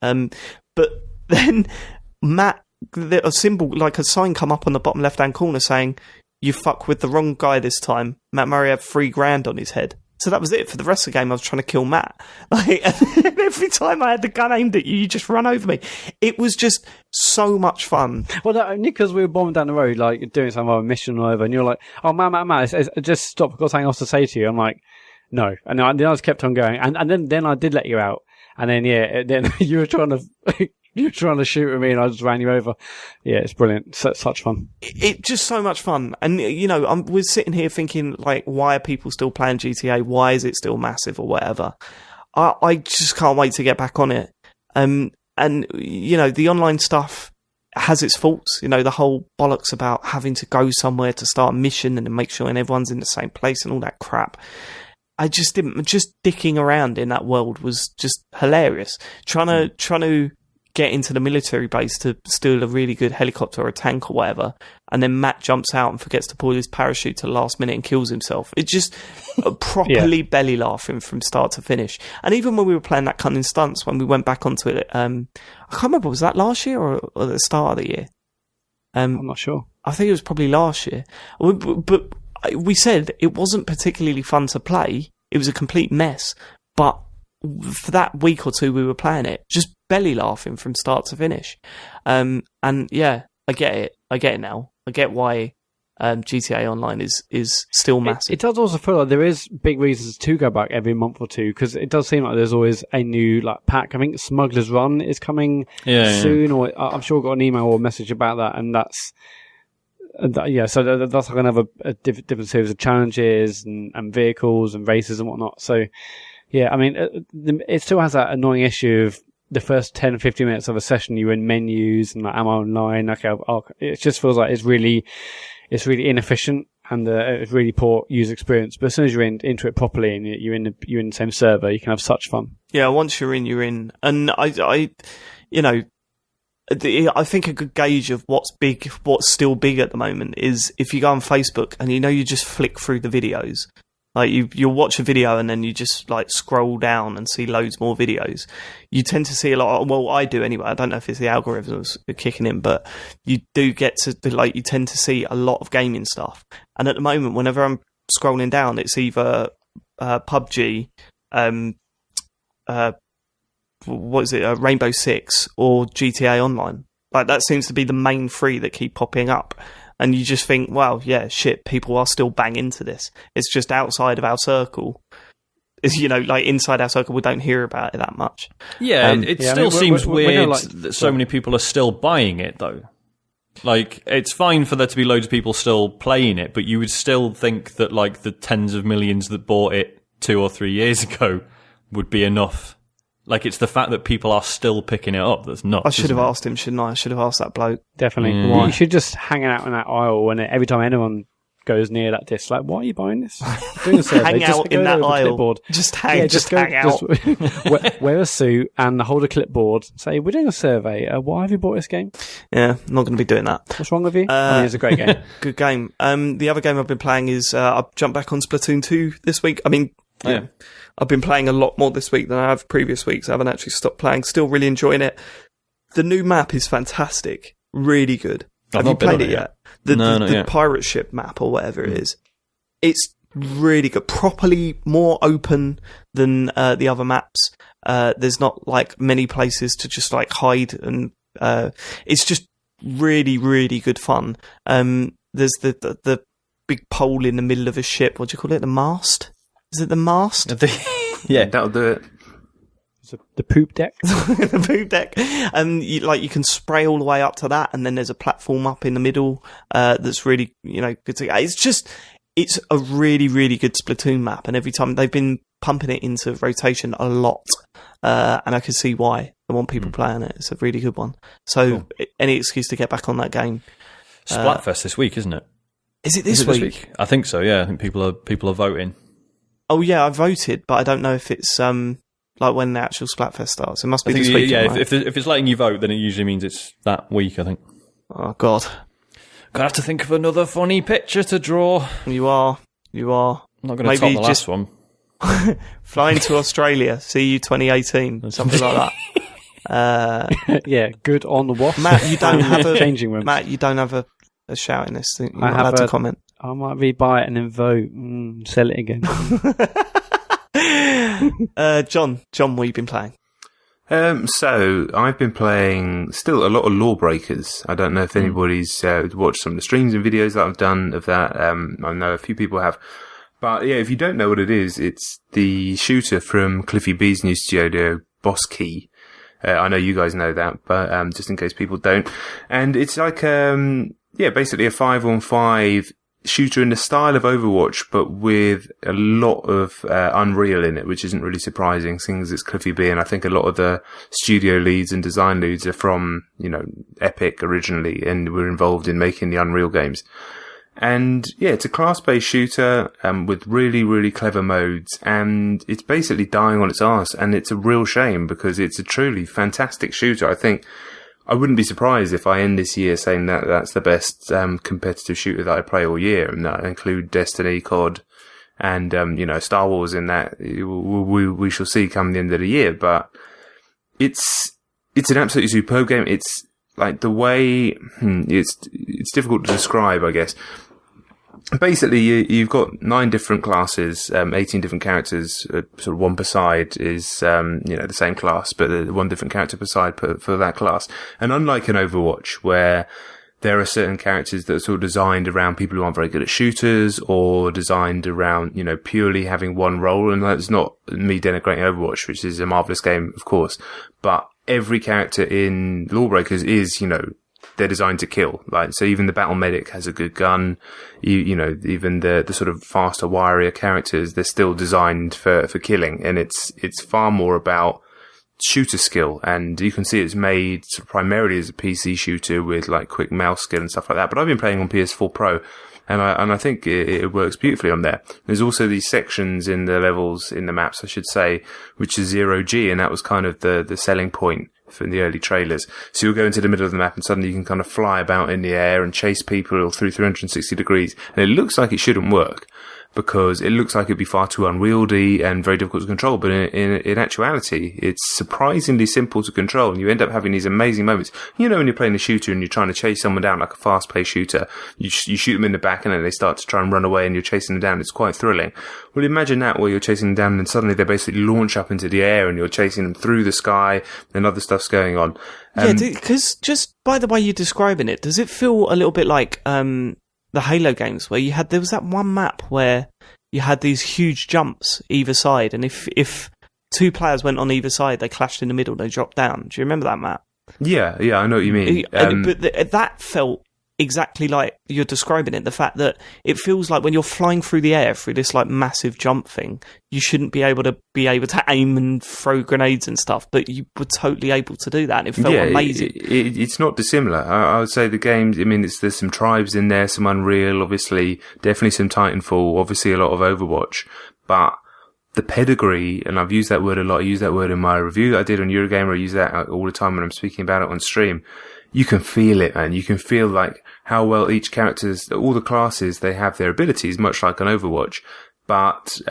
Speaker 3: But then Matt, a symbol, like a sign, come up on the bottom left-hand corner saying, you fuck with the wrong guy this time. Matt Murray had $3,000 on his head. So that was it. For the rest of the game, I was trying to kill Matt. Like, and every time I had the gun aimed at you, you just run over me. It was just so much fun.
Speaker 2: Well, only because we were bombing down the road, like doing some other mission or whatever, and you're like, oh, Matt, just stop. I've got something else to say to you. I'm like, no. And then I just kept on going. And then I did let you out. And then, then you were trying to... You were trying to shoot at me and I just ran you over. Yeah, it's brilliant. Such fun. It's
Speaker 3: just so much fun. And, you know, we're sitting here thinking, like, why are people still playing GTA? Why is it still massive or whatever? I just can't wait to get back on it. And, you know, the online stuff has its faults. You know, the whole bollocks about having to go somewhere to start a mission and make sure everyone's in the same place and all that crap. Just dicking around in that world was just hilarious. Trying to get into the military base to steal a really good helicopter or a tank or whatever, and then Matt jumps out and forgets to pull his parachute to the last minute and kills himself. It's just properly belly laughing from start to finish. And even when we were playing that cunning stunts, when we went back onto it, I can't remember, was that last year or at the start of the year?
Speaker 2: I'm not sure.
Speaker 3: I think it was probably last year. But we said it wasn't particularly fun to play. It was a complete mess. But for that week or two we were playing it, just belly laughing from start to finish. And yeah, I get it now. I get why GTA Online is still massive.
Speaker 2: It does also feel like there is big reasons to go back every month or two, because it does seem like there's always a new like pack. I think Smuggler's Run is coming soon, or I'm sure I got an email or a message about that, and that's so that's like another different series of challenges and vehicles and races and whatnot. So yeah, I mean, it still has that annoying issue of the first 10, 15 minutes of a session, you're in menus and like, am I online? Okay, it just feels like it's really inefficient and it's really poor user experience. But as soon as you're into it properly and you're in the same server, you can have such fun.
Speaker 3: Yeah, once you're in. And I think a good gauge of what's still big at the moment is if you go on Facebook and you just flick through the videos. Like you'll watch a video and then you just like scroll down and see loads more videos. You tend to see a lot. Well, I do anyway. I don't know if it's the algorithms kicking in, but you do get to you tend to see a lot of gaming stuff. And at the moment, whenever I'm scrolling down, it's either PUBG, what is it, Rainbow Six, or GTA Online. Like that seems to be the main three that keep popping up. And you just think, well, yeah, shit, people are still bang into this. It's just outside of our circle. It's, like inside our circle, we don't hear about it that much.
Speaker 4: Yeah, it still seems weird that so many people are still buying it, though. Like, it's fine for there to be loads of people still playing it, but you would still think that, like, the tens of millions that bought it 2 or 3 years ago would be enough. Like, it's the fact that people are still picking it up that's nuts.
Speaker 3: I should have asked him, shouldn't I? I should have asked that bloke.
Speaker 2: Definitely. Yeah. You should just hang out in that aisle, and every time anyone goes near that disc, like, why are you buying this? Doing a survey.
Speaker 3: Hang out in that aisle. Clipboard. Just hang out.
Speaker 2: Wear a suit and hold a clipboard. Say, we're doing a survey. Why have you bought this game?
Speaker 3: Yeah, I'm not going to be doing that.
Speaker 2: What's wrong with you? It's a great game.
Speaker 3: Good game. The other game I've been playing is I've jumped back on Splatoon 2 this week. I mean, yeah. I've been playing a lot more this week than I have previous weeks. I haven't actually stopped playing. Still really enjoying it. The new map is fantastic. Really good. Have you played it yet? The pirate ship map or whatever it is. It's really good, properly more open than the other maps. There's not like many places to just like hide, and it's just really, really good fun. There's the big pole in the middle of a ship. What do you call it? The mast? Is it the mast?
Speaker 1: Yeah, that'll do it.
Speaker 2: The poop deck.
Speaker 3: The poop deck. You can spray all the way up to that, and then there's a platform up in the middle that's really, good to. It's a really, really good Splatoon map, and every time they've been pumping it into rotation a lot, and I can see why. They want people playing it. It's a really good one. So any excuse to get back on that game.
Speaker 4: Splatfest this week, isn't it?
Speaker 3: Is it this week?
Speaker 4: I think so. Yeah, I think people are voting.
Speaker 3: Oh yeah, I voted, but I don't know if it's like when the actual Splatfest starts. It must be this week.
Speaker 4: Yeah,
Speaker 3: right?
Speaker 4: if it's letting you vote, then it usually means it's that week, I think.
Speaker 3: Oh God,
Speaker 4: gonna have to think of another funny picture to draw.
Speaker 3: You are.
Speaker 4: I'm not going to top the last one.
Speaker 3: Flying to Australia. See you 2018. Something like that.
Speaker 2: Yeah, good on the waffle.
Speaker 3: Matt, you don't have a
Speaker 2: changing room.
Speaker 3: Matt, you don't have a shout in this thing. You're not allowed to comment.
Speaker 2: I might rebuy it and then vote. Sell it again.
Speaker 3: John, what have you been playing?
Speaker 1: So I've been playing still a lot of Lawbreakers. I don't know if anybody's watched some of the streams and videos that I've done of that. I know a few people have. But yeah, if you don't know what it is, it's the shooter from Cliffy B's new studio, Boss Key. I know you guys know that, but just in case people don't. And it's like, basically a 5-on-5 shooter in the style of Overwatch, but with a lot of Unreal in it, which isn't really surprising, seeing as it's Cliffy B, and I think a lot of the studio leads and design leads are from, Epic originally, and were involved in making the Unreal games. And yeah, it's a class-based shooter with really, really clever modes, and it's basically dying on its arse, and it's a real shame because it's a truly fantastic shooter. I think I wouldn't be surprised if I end this year saying that that's the best competitive shooter that I play all year, and that include Destiny, COD, and Star Wars in that. We shall see come the end of the year, but it's an absolutely superb game. It's like the way it's difficult to describe, I guess. Basically, you've got 9 different classes, 18 different characters, sort of one per side is, the same class, but one different character per side for that class. And unlike in Overwatch, where there are certain characters that are sort of designed around people who aren't very good at shooters, or designed around, purely having one role, and that's not me denigrating Overwatch, which is a marvelous game, of course, but every character in Lawbreakers is, they're designed to kill. Like, so even the battle medic has a good gun. Even the sort of faster, wirier characters, they're still designed for killing. And it's far more about shooter skill. And you can see it's made sort of primarily as a PC shooter with like quick mouse skill and stuff like that. But I've been playing on PS4 Pro. And I think it works beautifully on there. There's also these sections in the levels, in the maps, I should say, which is 0G, and that was kind of the selling point from the early trailers. So you'll go into the middle of the map and suddenly you can kind of fly about in the air and chase people through 360 degrees. And it looks like it shouldn't work, because it looks like it'd be far too unwieldy and very difficult to control. But in actuality, it's surprisingly simple to control, and you end up having these amazing moments. When you're playing a shooter and you're trying to chase someone down like a fast-paced shooter, you shoot them in the back and then they start to try and run away and you're chasing them down. It's quite thrilling. Well, imagine that where you're chasing them down and suddenly they basically launch up into the air and you're chasing them through the sky and other stuff's going on.
Speaker 3: Because just by the way you're describing it, does it feel a little bit like the Halo games where there was that one map where you had these huge jumps either side, and if 2 players went on either side, they clashed in the middle, they dropped down. Do you remember that map?
Speaker 1: Yeah, I know what you mean.
Speaker 3: But that felt exactly like you're describing it. The fact that it feels like when you're flying through the air through this like massive jump thing, you shouldn't be able to aim and throw grenades and stuff, but you were totally able to do that. And it felt amazing.
Speaker 1: It's not dissimilar. I would say the games, there's some Tribes in there, some Unreal, obviously, definitely some Titanfall, obviously a lot of Overwatch, but the pedigree, and I've used that word a lot, I use that word in my review that I did on Eurogamer, I use that all the time when I'm speaking about it on stream. You can feel it, man. You can feel like how well each character's, all the classes, they have their abilities, much like on Overwatch. But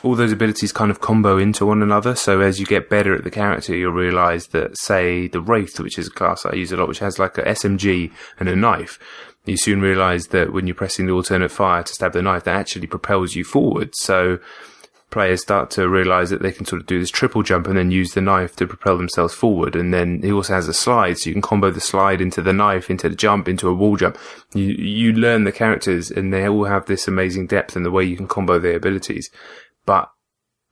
Speaker 1: all those abilities kind of combo into one another. So as you get better at the character, you'll realise that, say, the Wraith, which is a class I use a lot, which has like a SMG and a knife. you soon realise that when you're pressing the alternate fire to stab the knife, that actually propels you forward. So players start to realise that they can sort of do this triple jump and then use the knife to propel themselves forward. And then he also has a slide, so you can combo the slide into the knife, into the jump, into a wall jump. You learn the characters, and they all have this amazing depth in the way you can combo their abilities. But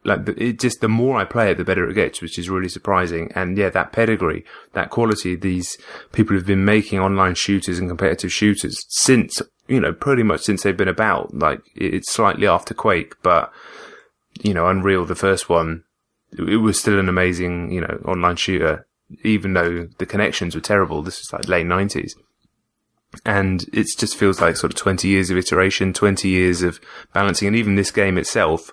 Speaker 1: like, it just, the more I play it, the better it gets, which is really surprising. And yeah, that pedigree, that quality, these people have been making online shooters and competitive shooters since, pretty much since they've been about. Like, it's slightly after Quake, but, Unreal, the first one, it was still an amazing, online shooter, even though the connections were terrible. This is like late 90s. And it just feels like sort of 20 years of iteration, 20 years of balancing. And even this game itself,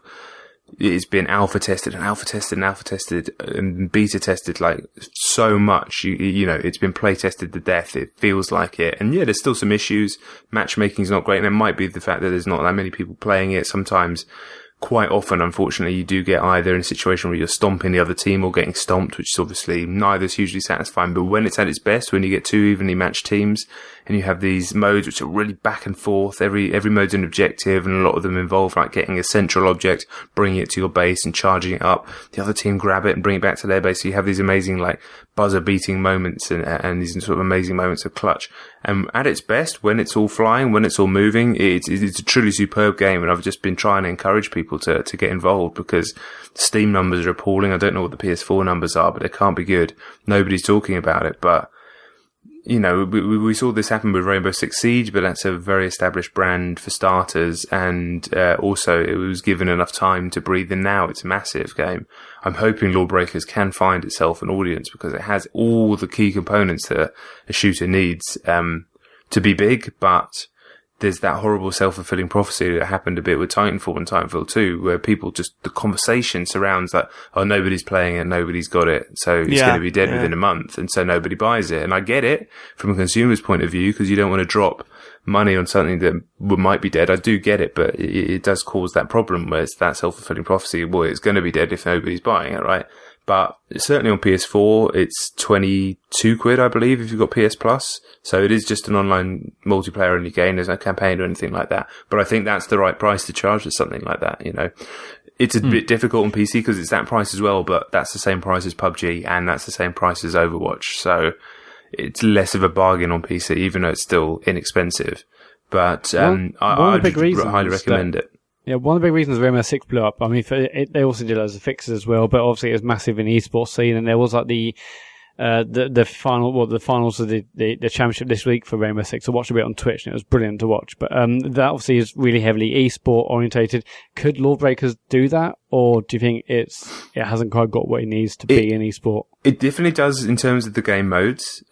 Speaker 1: it's been alpha tested and beta tested like so much. It's been play tested to death. It feels like it. And yeah, there's still some issues. Matchmaking's not great. And it might be the fact that there's not that many people playing it. Sometimes, quite often, unfortunately, you do get either in a situation where you're stomping the other team or getting stomped, which is obviously neither's hugely satisfying. But when it's at its best, when you get two evenly matched teams and you have these modes which are really back and forth, every mode's an objective, and a lot of them involve like getting a central object, bringing it to your base and charging it up. The other team grab it and bring it back to their base. So you have these amazing like buzzer beating moments and these sort of amazing moments of clutch. And at its best, when it's all flying, when it's all moving, it's a truly superb game. And I've just been trying to encourage people to get involved, because Steam numbers are appalling. I don't know what the PS4 numbers are, but they can't be good. Nobody's talking about it. But, we saw this happen with Rainbow Six Siege, but that's a very established brand for starters. And also it was given enough time to breathe. And now it's a massive game. I'm hoping Lawbreakers can find itself an audience, because it has all the key components that a shooter needs to be big, but there's that horrible self-fulfilling prophecy that happened a bit with Titanfall and Titanfall 2, where people just, the conversation surrounds that, oh, nobody's playing it, nobody's got it, so it's going to be dead within a month, and so nobody buys it. And I get it from a consumer's point of view, because you don't want to drop money on something that might be dead. I do get it, but it does cause that problem where it's that self-fulfilling prophecy. Boy, it's going to be dead if nobody's buying it, right? But certainly on PS4, it's 22 quid, I believe, if you've got PS Plus. So it is just an online multiplayer only game. There's no campaign or anything like that. But I think that's the right price to charge for something like that, It's a bit difficult on PC because it's that price as well, but that's the same price as PUBG and that's the same price as Overwatch. So it's less of a bargain on PC, even though it's still inexpensive. But I'd highly recommend it.
Speaker 2: Yeah, one of the big reasons Rainbow Six blew up, I mean, they also did loads of fixes as well, but obviously it was massive in the esports scene, and there was like the finals of the championship this week for Rainbow Six. I watched a bit on Twitch, and it was brilliant to watch. But that obviously is really heavily esport orientated. Could Lawbreakers do that, or do you think it hasn't quite got what it needs to be in esport? It
Speaker 1: definitely does in terms of the game modes.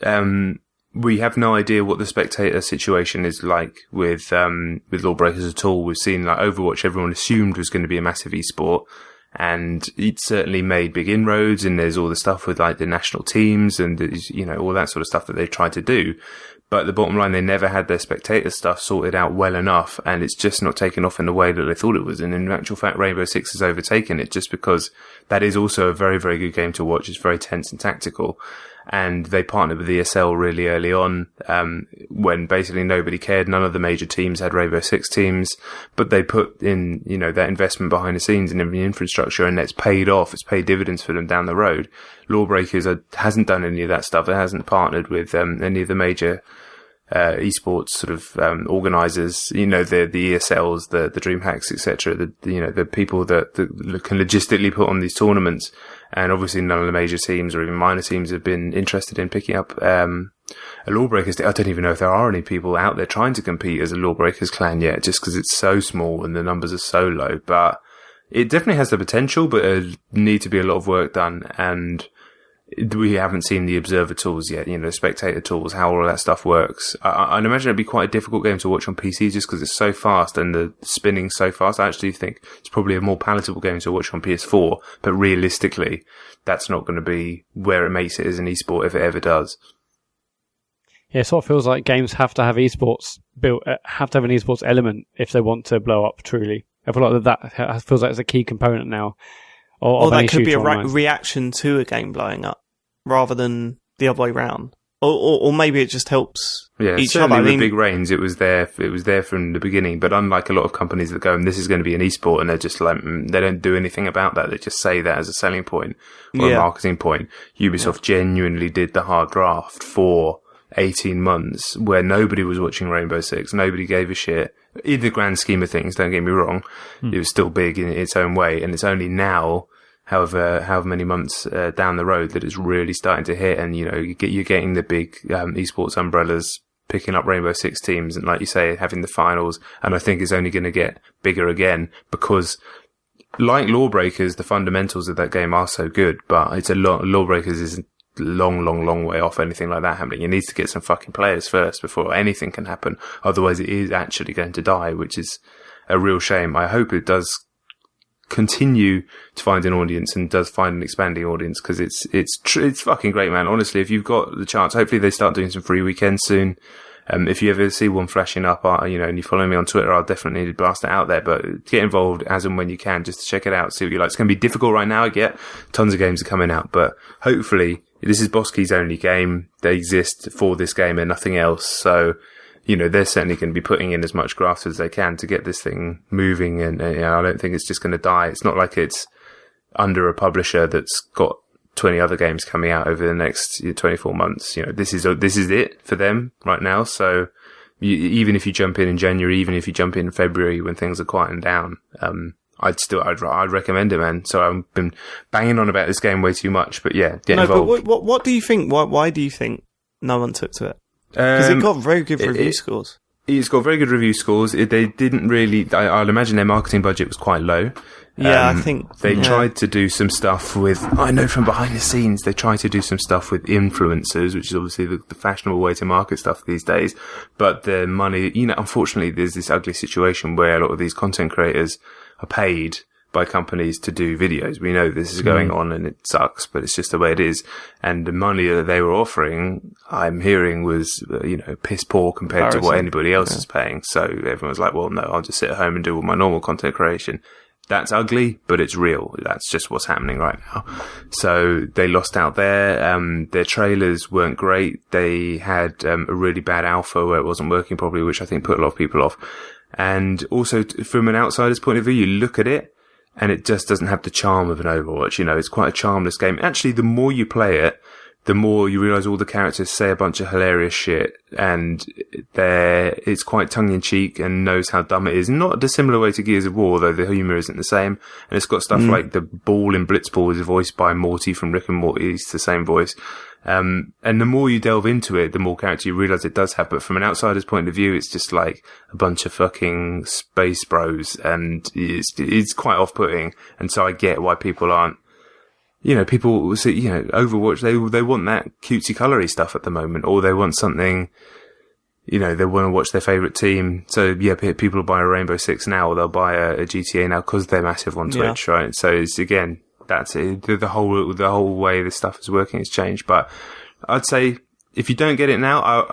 Speaker 1: We have no idea what the spectator situation is like with Lawbreakers at all. We've seen like Overwatch, everyone assumed was going to be a massive esport, and it certainly made big inroads. And there's all the stuff with like the national teams and all that sort of stuff that they've tried to do. But the bottom line, they never had their spectator stuff sorted out well enough, and it's just not taken off in the way that they thought it was. And in actual fact, Rainbow Six has overtaken it, just because that is also a very, very good game to watch. It's very tense and tactical. And they partnered with ESL really early on, when basically nobody cared. None of the major teams had Rainbow Six teams, but they put in, that investment behind the scenes and in the infrastructure, and it's paid off. It's paid dividends for them down the road. Lawbreakers hasn't done any of that stuff. It hasn't partnered with any of the major esports sort of organizers, the ESLs, the DreamHacks, etc. The people that can logistically put on these tournaments. And obviously none of the major teams or even minor teams have been interested in picking up a Lawbreakers. I don't even know if there are any people out there trying to compete as a Lawbreakers clan yet, just because it's so small and the numbers are so low. But it definitely has the potential, but there need to be a lot of work done. And we haven't seen the observer tools yet, spectator tools, how all of that stuff works. I'd imagine it'd be quite a difficult game to watch on PC just because it's so fast and the spinning so fast. I actually think it's probably a more palatable game to watch on PS4, but realistically, that's not going to be where it makes it as an esport if it ever does.
Speaker 2: Yeah, it sort of feels like games have to have esports built, have to have an esports element if they want to blow up truly. I feel like that feels like it's a key component now.
Speaker 3: Or that could be a reaction to a game blowing up, rather than the other way round. or maybe it just helps each other.
Speaker 1: Certainly with Big Rains, it was there from the beginning. But unlike a lot of companies that go, and this is going to be an esport, and they're just like, they don't do anything about that. They just say that as a selling point or a marketing point. Ubisoft genuinely did the hard graft for 18 months where nobody was watching Rainbow Six. Nobody gave a shit. In the grand scheme of things, don't get me wrong, it was still big in its own way. And it's only now, however many months down the road, that it's really starting to hit. And, you're getting the big esports umbrellas picking up Rainbow Six teams, and like you say, having the finals. And I think it's only going to get bigger again because, like Lawbreakers, the fundamentals of that game are so good, but it's Lawbreakers is a long way off anything like that happening. You need to get some fucking players first before anything can happen. Otherwise, it is actually going to die, which is a real shame. I hope it does continue to find an audience and does find an expanding audience, because it's fucking great, man. Honestly, if you've got the chance, hopefully they start doing some free weekends soon. If you ever see one flashing up, and you follow me on Twitter, I'll definitely blast it out there. But get involved as and when you can, just to check it out, see what you like. It's going to be difficult right now. I get tons of games are coming out, but hopefully this is Boss Key's only game. They exist for this game and nothing else. So, they're certainly going to be putting in as much graft as they can to get this thing moving. And I don't think it's just going to die. It's not like it's under a publisher that's got 20 other games coming out over the next 24 months. This is it for them right now. So even if you jump in January, even if you jump in February when things are quieting down, I'd recommend it, man. So I've been banging on about this game way too much, but yeah, get involved.
Speaker 3: But what do you think? Why do you think no one took to it? Because it got very good review scores.
Speaker 1: It's got very good review scores. They didn't really. I'd imagine their marketing budget was quite low.
Speaker 3: Yeah, I think
Speaker 1: they tried to do some stuff with. I know from behind the scenes they tried to do some stuff with influencers, which is obviously the fashionable way to market stuff these days. But the money, unfortunately, there's this ugly situation where a lot of these content creators are paid by companies to do videos. We know this is going on and it sucks, but it's just the way it is. And the money that they were offering, I'm hearing, was, piss poor compared to what anybody else is paying. So everyone's like, well, no, I'll just sit at home and do all my normal content creation. That's ugly, but it's real. That's just what's happening right now. So they lost out there. Their trailers weren't great. They had a really bad alpha where it wasn't working properly, which I think put a lot of people off. And also, from an outsider's point of view, you look at it, and it just doesn't have the charm of an Overwatch. It's quite a charmless game. Actually, the more you play it, the more you realise all the characters say a bunch of hilarious shit, and it's quite tongue-in-cheek and knows how dumb it is. Not a dissimilar way to Gears of War, though the humour isn't the same. And it's got stuff like the ball in Blitzball is voiced by Morty from Rick and Morty. It's the same voice. And the more you delve into it, the more character you realise it does have. But from an outsider's point of view, it's just like a bunch of fucking space bros, and it's quite off-putting. And so I get why people aren't, people see, Overwatch, they want that cutesy colory stuff at the moment, or they want something, they want to watch their favourite team. So yeah, people will buy a Rainbow Six now, or they'll buy a GTA now because they're massive on Twitch, right? So it's, again, that's it. The whole way this stuff is working has changed. But I'd say if you don't get it now,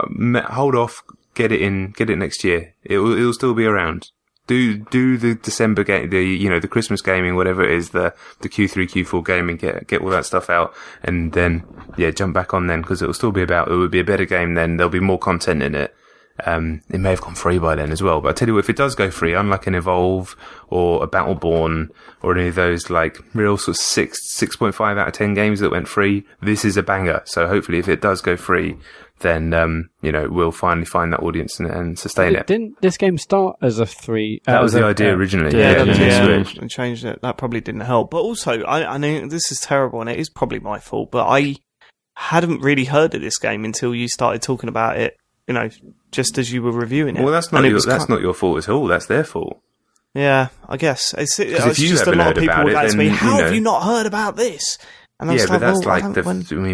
Speaker 1: hold off, get it next year. It'll still be around. Do the December game, the Christmas gaming, whatever it is, the Q3, Q4 gaming, get all that stuff out, and then, jump back on then, because it will be a better game then, there'll be more content in it. It may have gone free by then as well, but I tell you what, if it does go free, unlike an Evolve or a Battleborn or any of those like real sort of 6.5 out of 10 games that went free, this is a banger. So hopefully if it does go free, then, we'll finally find that audience and sustain it.
Speaker 2: Didn't this game start as a free?
Speaker 1: That was the idea originally.
Speaker 3: And changed it. That probably didn't help. But also, I know this is terrible and it is probably my fault, but I hadn't really heard of this game until you started talking about it, just as you were reviewing it.
Speaker 1: Well, that's not your fault at all. That's their fault.
Speaker 3: Yeah, I guess. It's just a lot of people would ask me, how have you not heard about this? And
Speaker 1: but that's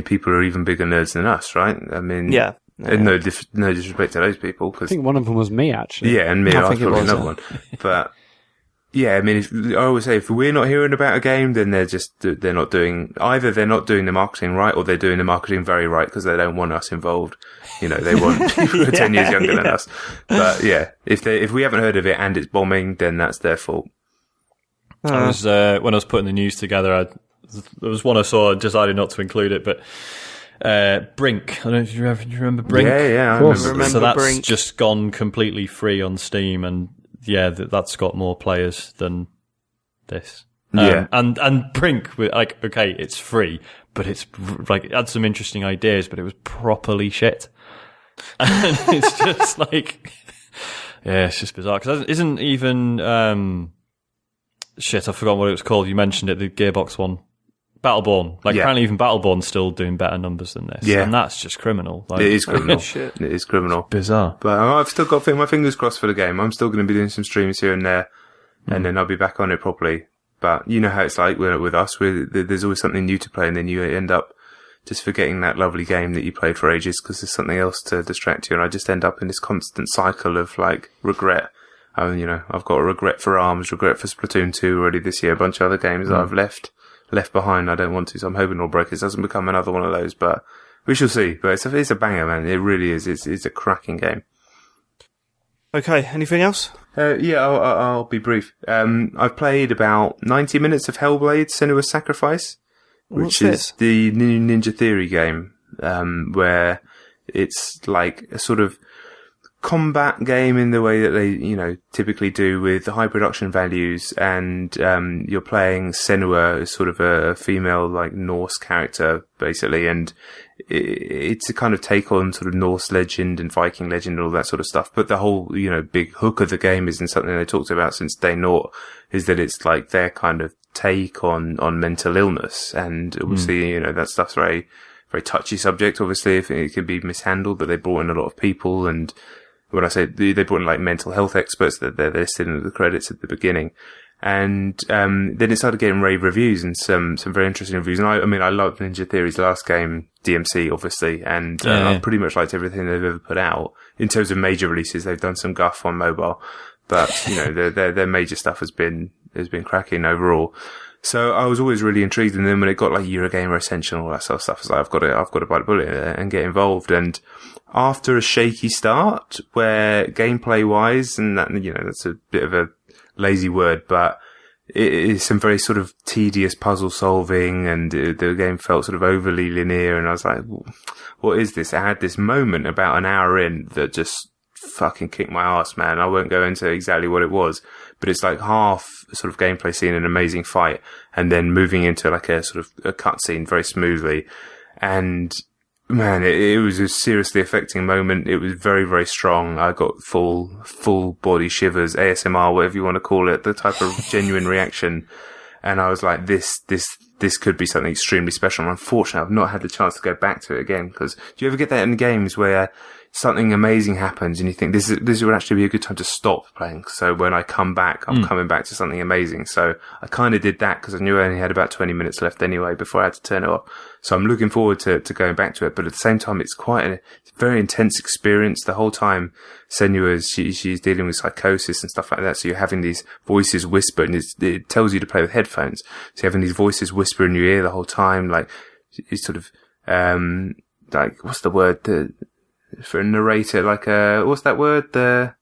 Speaker 1: people are even bigger nerds than us, right? I mean, no disrespect to those people. Cause,
Speaker 2: I think one of them was me, actually.
Speaker 1: Yeah, and me, I was probably another one. But, yeah, I mean, I always say, if we're not hearing about a game, then they're not doing the marketing right, or they're doing the marketing very right, because they don't want us involved. They want people who are 10 years younger than us. But yeah, if we haven't heard of it and it's bombing, then that's their fault.
Speaker 4: I was, when I was putting the news together, there was one I saw, I decided not to include it, but Brink. I don't know if you remember Brink.
Speaker 1: Yeah, I remember.
Speaker 4: So that's
Speaker 3: Brink.
Speaker 4: just gone completely free on Steam, and that's got more players than this. And Brink, like, okay, it's free, but it's like it had some interesting ideas, but it was properly shit. And it's just like, it's just bizarre because it isn't even shit. I forgot what it was called. You mentioned it, the Gearbox one, Battleborn. Like apparently even Battleborn's still doing better numbers than this. Yeah, and that's just criminal. Like,
Speaker 1: it is criminal. Shit. It is criminal.
Speaker 4: Bizarre.
Speaker 1: But I've still got my fingers crossed for the game. I'm still going to be doing some streams here and there, and then I'll be back on it properly. But you know how it's like with us. There's always something new to play, and then you end up just forgetting that lovely game that you played for ages because there's something else to distract you. And I just end up in this constant cycle of like regret. I've got a regret for ARMS, regret for Splatoon 2 already this year, a bunch of other games that I've left behind. I don't want to, so I'm hoping Lawbreakers doesn't become another one of those. But we shall see. But it's a banger, man. It really is. It's a cracking game.
Speaker 3: Okay, anything else?
Speaker 1: I'll be brief. I've played about 90 minutes of Hellblade: Senua's Sacrifice, which is the new Ninja Theory game, where it's like a sort of combat game in the way that they, typically do with the high production values, and you're playing Senua as sort of a female, like, Norse character, basically, and it's a kind of take on sort of Norse legend and Viking legend and all that sort of stuff. But the whole, big hook of the game isn't something they talked about since day naught, is that it's like their kind of take on mental illness. And obviously, that stuff's very, very touchy subject, obviously, if it can be mishandled, but they brought in a lot of people. And when I say they brought in like mental health experts, that they're listed in the credits at the beginning. And then it started getting rave reviews and some very interesting reviews. And I love Ninja Theory's last game, DMC, obviously, and I've pretty much liked everything they've ever put out. In terms of major releases, they've done some guff on mobile, but their major stuff has been cracking overall. So I was always really intrigued, and then when it got like Eurogamer Ascension and all that sort of stuff, I was like, I've got to bite the bullet and get involved. And after a shaky start, where gameplay wise, and that, that's a bit of a lazy word, but it is some very sort of tedious puzzle solving, and the game felt sort of overly linear, and I was like, what is this? I had this moment about an hour in that just fucking kicked my ass, man. I won't go into exactly what it was, but it's like half sort of gameplay scene, an amazing fight, and then moving into like a sort of a cutscene very smoothly. And man, it was a seriously affecting moment. It was very, very strong. I got full body shivers, ASMR, whatever you want to call it, the type of genuine reaction. And I was like, this could be something extremely special. And unfortunately, I've not had the chance to go back to it again, because do you ever get that in games where something amazing happens and you think this would actually be a good time to stop playing? So when I come back, I'm coming back to something amazing. So I kind of did that because I knew I only had about 20 minutes left anyway before I had to turn it off. So I'm looking forward to going back to it. But at the same time, it's quite a very intense experience. The whole time Senua, she's dealing with psychosis and stuff like that. So you're having these voices whisper, and it tells you to play with headphones. So you're having these voices whisper in your ear the whole time. Like, it's sort of, like, what's the word? For a narrator, like what's that word? The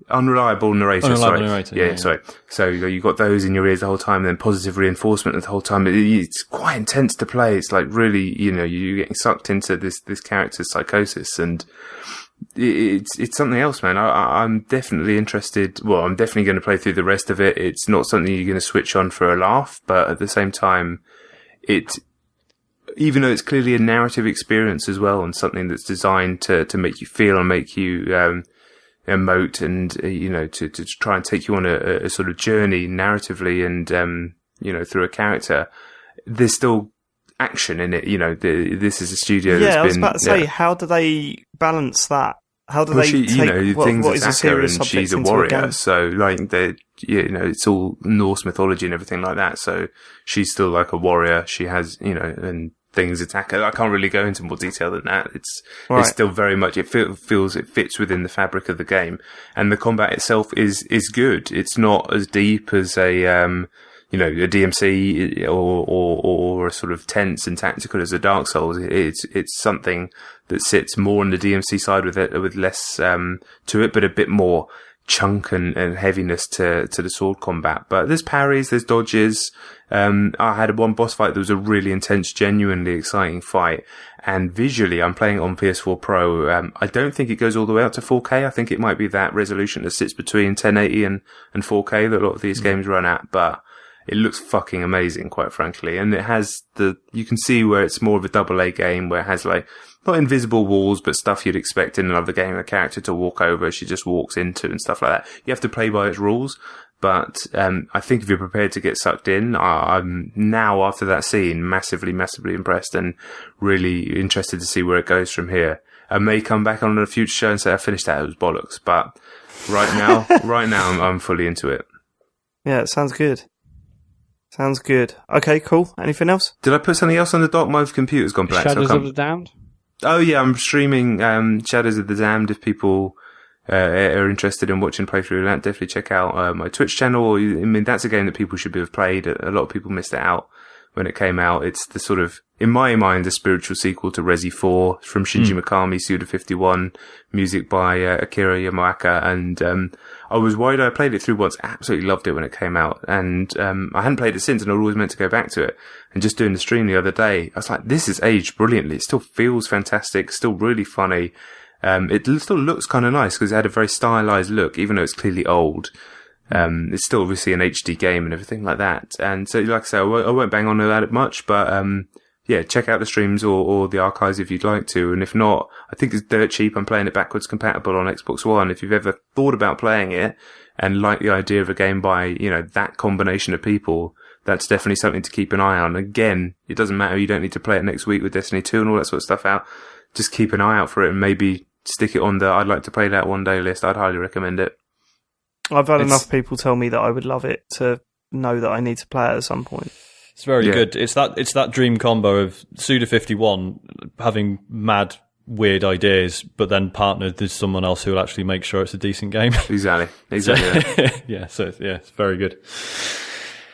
Speaker 1: unreliable narrator.
Speaker 4: Narrator.
Speaker 1: Yeah, sorry. So you got those in your ears the whole time, and then positive reinforcement the whole time. It's quite intense to play. It's like really, you're getting sucked into this character's psychosis, and it's something else, man. I'm definitely interested. Well, I'm definitely going to play through the rest of it. It's not something you're going to switch on for a laugh, but at the same time, even though it's clearly a narrative experience as well, and something that's designed to make you feel and make you emote, and to try and take you on a sort of journey narratively, and through a character, there's still action in it. This is a studio that's been...
Speaker 3: I was about to say, how do they balance that? How do they take what is a serious subject
Speaker 1: she's a warrior, so like it's all Norse mythology and everything like that. So she's still like a warrior. She has and things attack her. I can't really go into more detail than that. It's still very much, it feels it fits within the fabric of the game, and the combat itself is good. It's not as deep as a DMC or a sort of tense and tactical as a Dark Souls. It's something that sits more on the DMC side with less to it, but a bit more chunk and heaviness to the sword combat. But there's parries, there's dodges. I had one boss fight that was a really intense, genuinely exciting fight. And visually, I'm playing it on PS4 Pro. I don't think it goes all the way up to 4K. I think it might be that resolution that sits between 1080 and 4K that a lot of these games run at. But it looks fucking amazing, quite frankly. And it has you can see where it's more of a AA game, where it has like, not invisible walls, but stuff you'd expect in another game, a character to walk over, she just walks into and stuff like that. You have to play by its rules. But I think if you're prepared to get sucked in, I'm now, after that scene, massively, massively impressed and really interested to see where it goes from here. I may come back on a future show and say I finished that, it was bollocks. But right now, I'm fully into it.
Speaker 3: Yeah, it sounds good. Sounds good. Okay, cool. Anything else?
Speaker 1: Did I put something else on the dock? My computer's gone black.
Speaker 2: Shadows of the Damned?
Speaker 1: Oh yeah, I'm streaming Shadows of the Damned. If people are interested in watching playthrough of that, definitely check out my Twitch channel. I mean, that's a game that people should have played. A lot of people missed it out when it came out. It's the sort of, in my mind, the spiritual sequel to Resi 4 from Shinji Mikami, Suda51, music by Akira Yamaoka. And I was worried. I played it through once, absolutely loved it when it came out. And I hadn't played it since, and I always meant to go back to it. And just doing the stream the other day, I was like, this is aged brilliantly. It still feels fantastic, still really funny. It still looks kind of nice because it had a very stylized look, even though it's clearly old. It's still obviously an HD game and everything like that. And so, like I say, I won't bang on about it much, but yeah, check out the streams or the archives if you'd like to. And if not, I think it's dirt cheap. I'm playing it backwards compatible on Xbox One. If you've ever thought about playing it and like the idea of a game by, that combination of people, that's definitely something to keep an eye on. Again, it doesn't matter. You don't need to play it next week with Destiny 2 and all that sort of stuff out. Just keep an eye out for it and maybe stick it on the I'd like to play that one day list. I'd highly recommend it.
Speaker 3: I've had enough people tell me that I would love it to know that I need to play it at some point.
Speaker 4: It's very good. It's that dream combo of Suda51 having mad, weird ideas, but then partnered with someone else who will actually make sure it's a decent game.
Speaker 1: Exactly.
Speaker 4: Yeah, it's very good.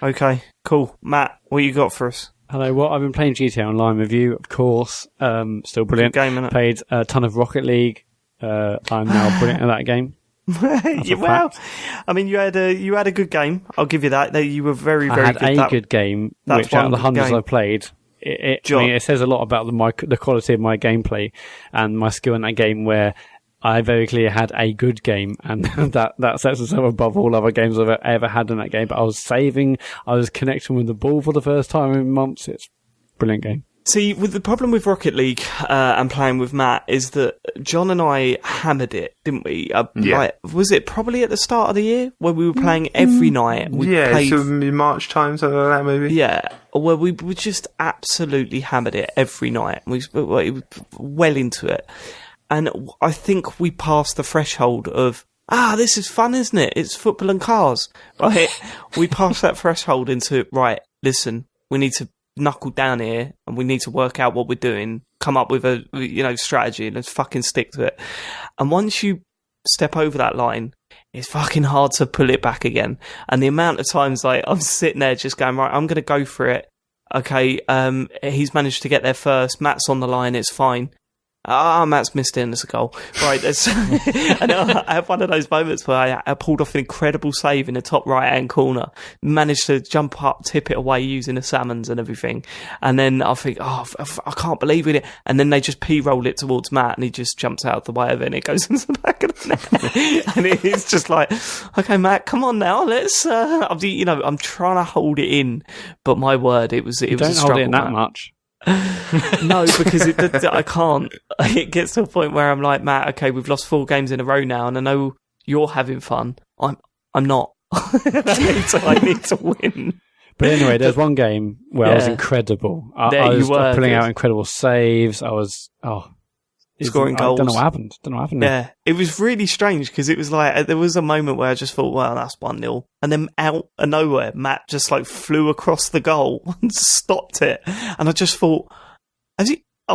Speaker 3: Okay, cool. Matt, what you got for us?
Speaker 2: Hello, well, I've been playing GTA Online with you, of course. Still brilliant.
Speaker 3: Good game, innit?
Speaker 2: Played a ton of Rocket League. I'm now brilliant at that game.
Speaker 3: Well, I mean, you had a good game. I'll give you that. You were very, very good.
Speaker 2: I had a good game, which out of the hundreds I played, it says a lot about the quality of my gameplay and my skill in that game, where I very clearly had a good game, and that sets itself above all other games I've ever had in that game. But I was saving, I was connecting with the ball for the first time in months. It's a brilliant game.
Speaker 3: See, with the problem with Rocket League and playing with Matt is that John and I hammered it, didn't we? Was it probably at the start of the year where we were playing every night?
Speaker 1: So March time, something like that, maybe.
Speaker 3: Yeah, where we just absolutely hammered it every night. We were well into it. And I think we passed the threshold of, this is fun, isn't it? It's football and cars, right? We passed that threshold into, right, listen, we need to knuckle down here and we need to work out what we're doing, come up with a, strategy, and let's fucking stick to it. And once you step over that line, it's fucking hard to pull it back again. And the amount of times, I'm sitting there just going, right, I'm going to go for it. Okay, he's managed to get there first. Matt's on the line, it's fine. Matt's missed it and it's a goal. Right, and I have one of those moments where I pulled off an incredible save in the top right-hand corner, managed to jump up, tip it away using the salmons and everything. And then I think, I can't believe it. And then they just P-roll it towards Matt and he just jumps out of the way of it and it goes into the back of the net. And it's just like, okay, Matt, come on now, let's, I'm trying to hold it in, but my word, it was a struggle.
Speaker 2: Don't hold it in that much.
Speaker 3: No, because I can't. It gets to a point where I'm like, Matt, okay, we've lost 4 games in a row now, and I know you're having fun. I'm not. I need to win.
Speaker 2: But anyway, there's one game where I was incredible. I was pulling out incredible saves. I was
Speaker 3: scoring goals.
Speaker 2: I don't know what happened.
Speaker 3: Yeah, it was really strange because it was like there was a moment where I just thought, well, that's 1-0, and then out of nowhere, Matt just flew across the goal and stopped it, and I just thought, I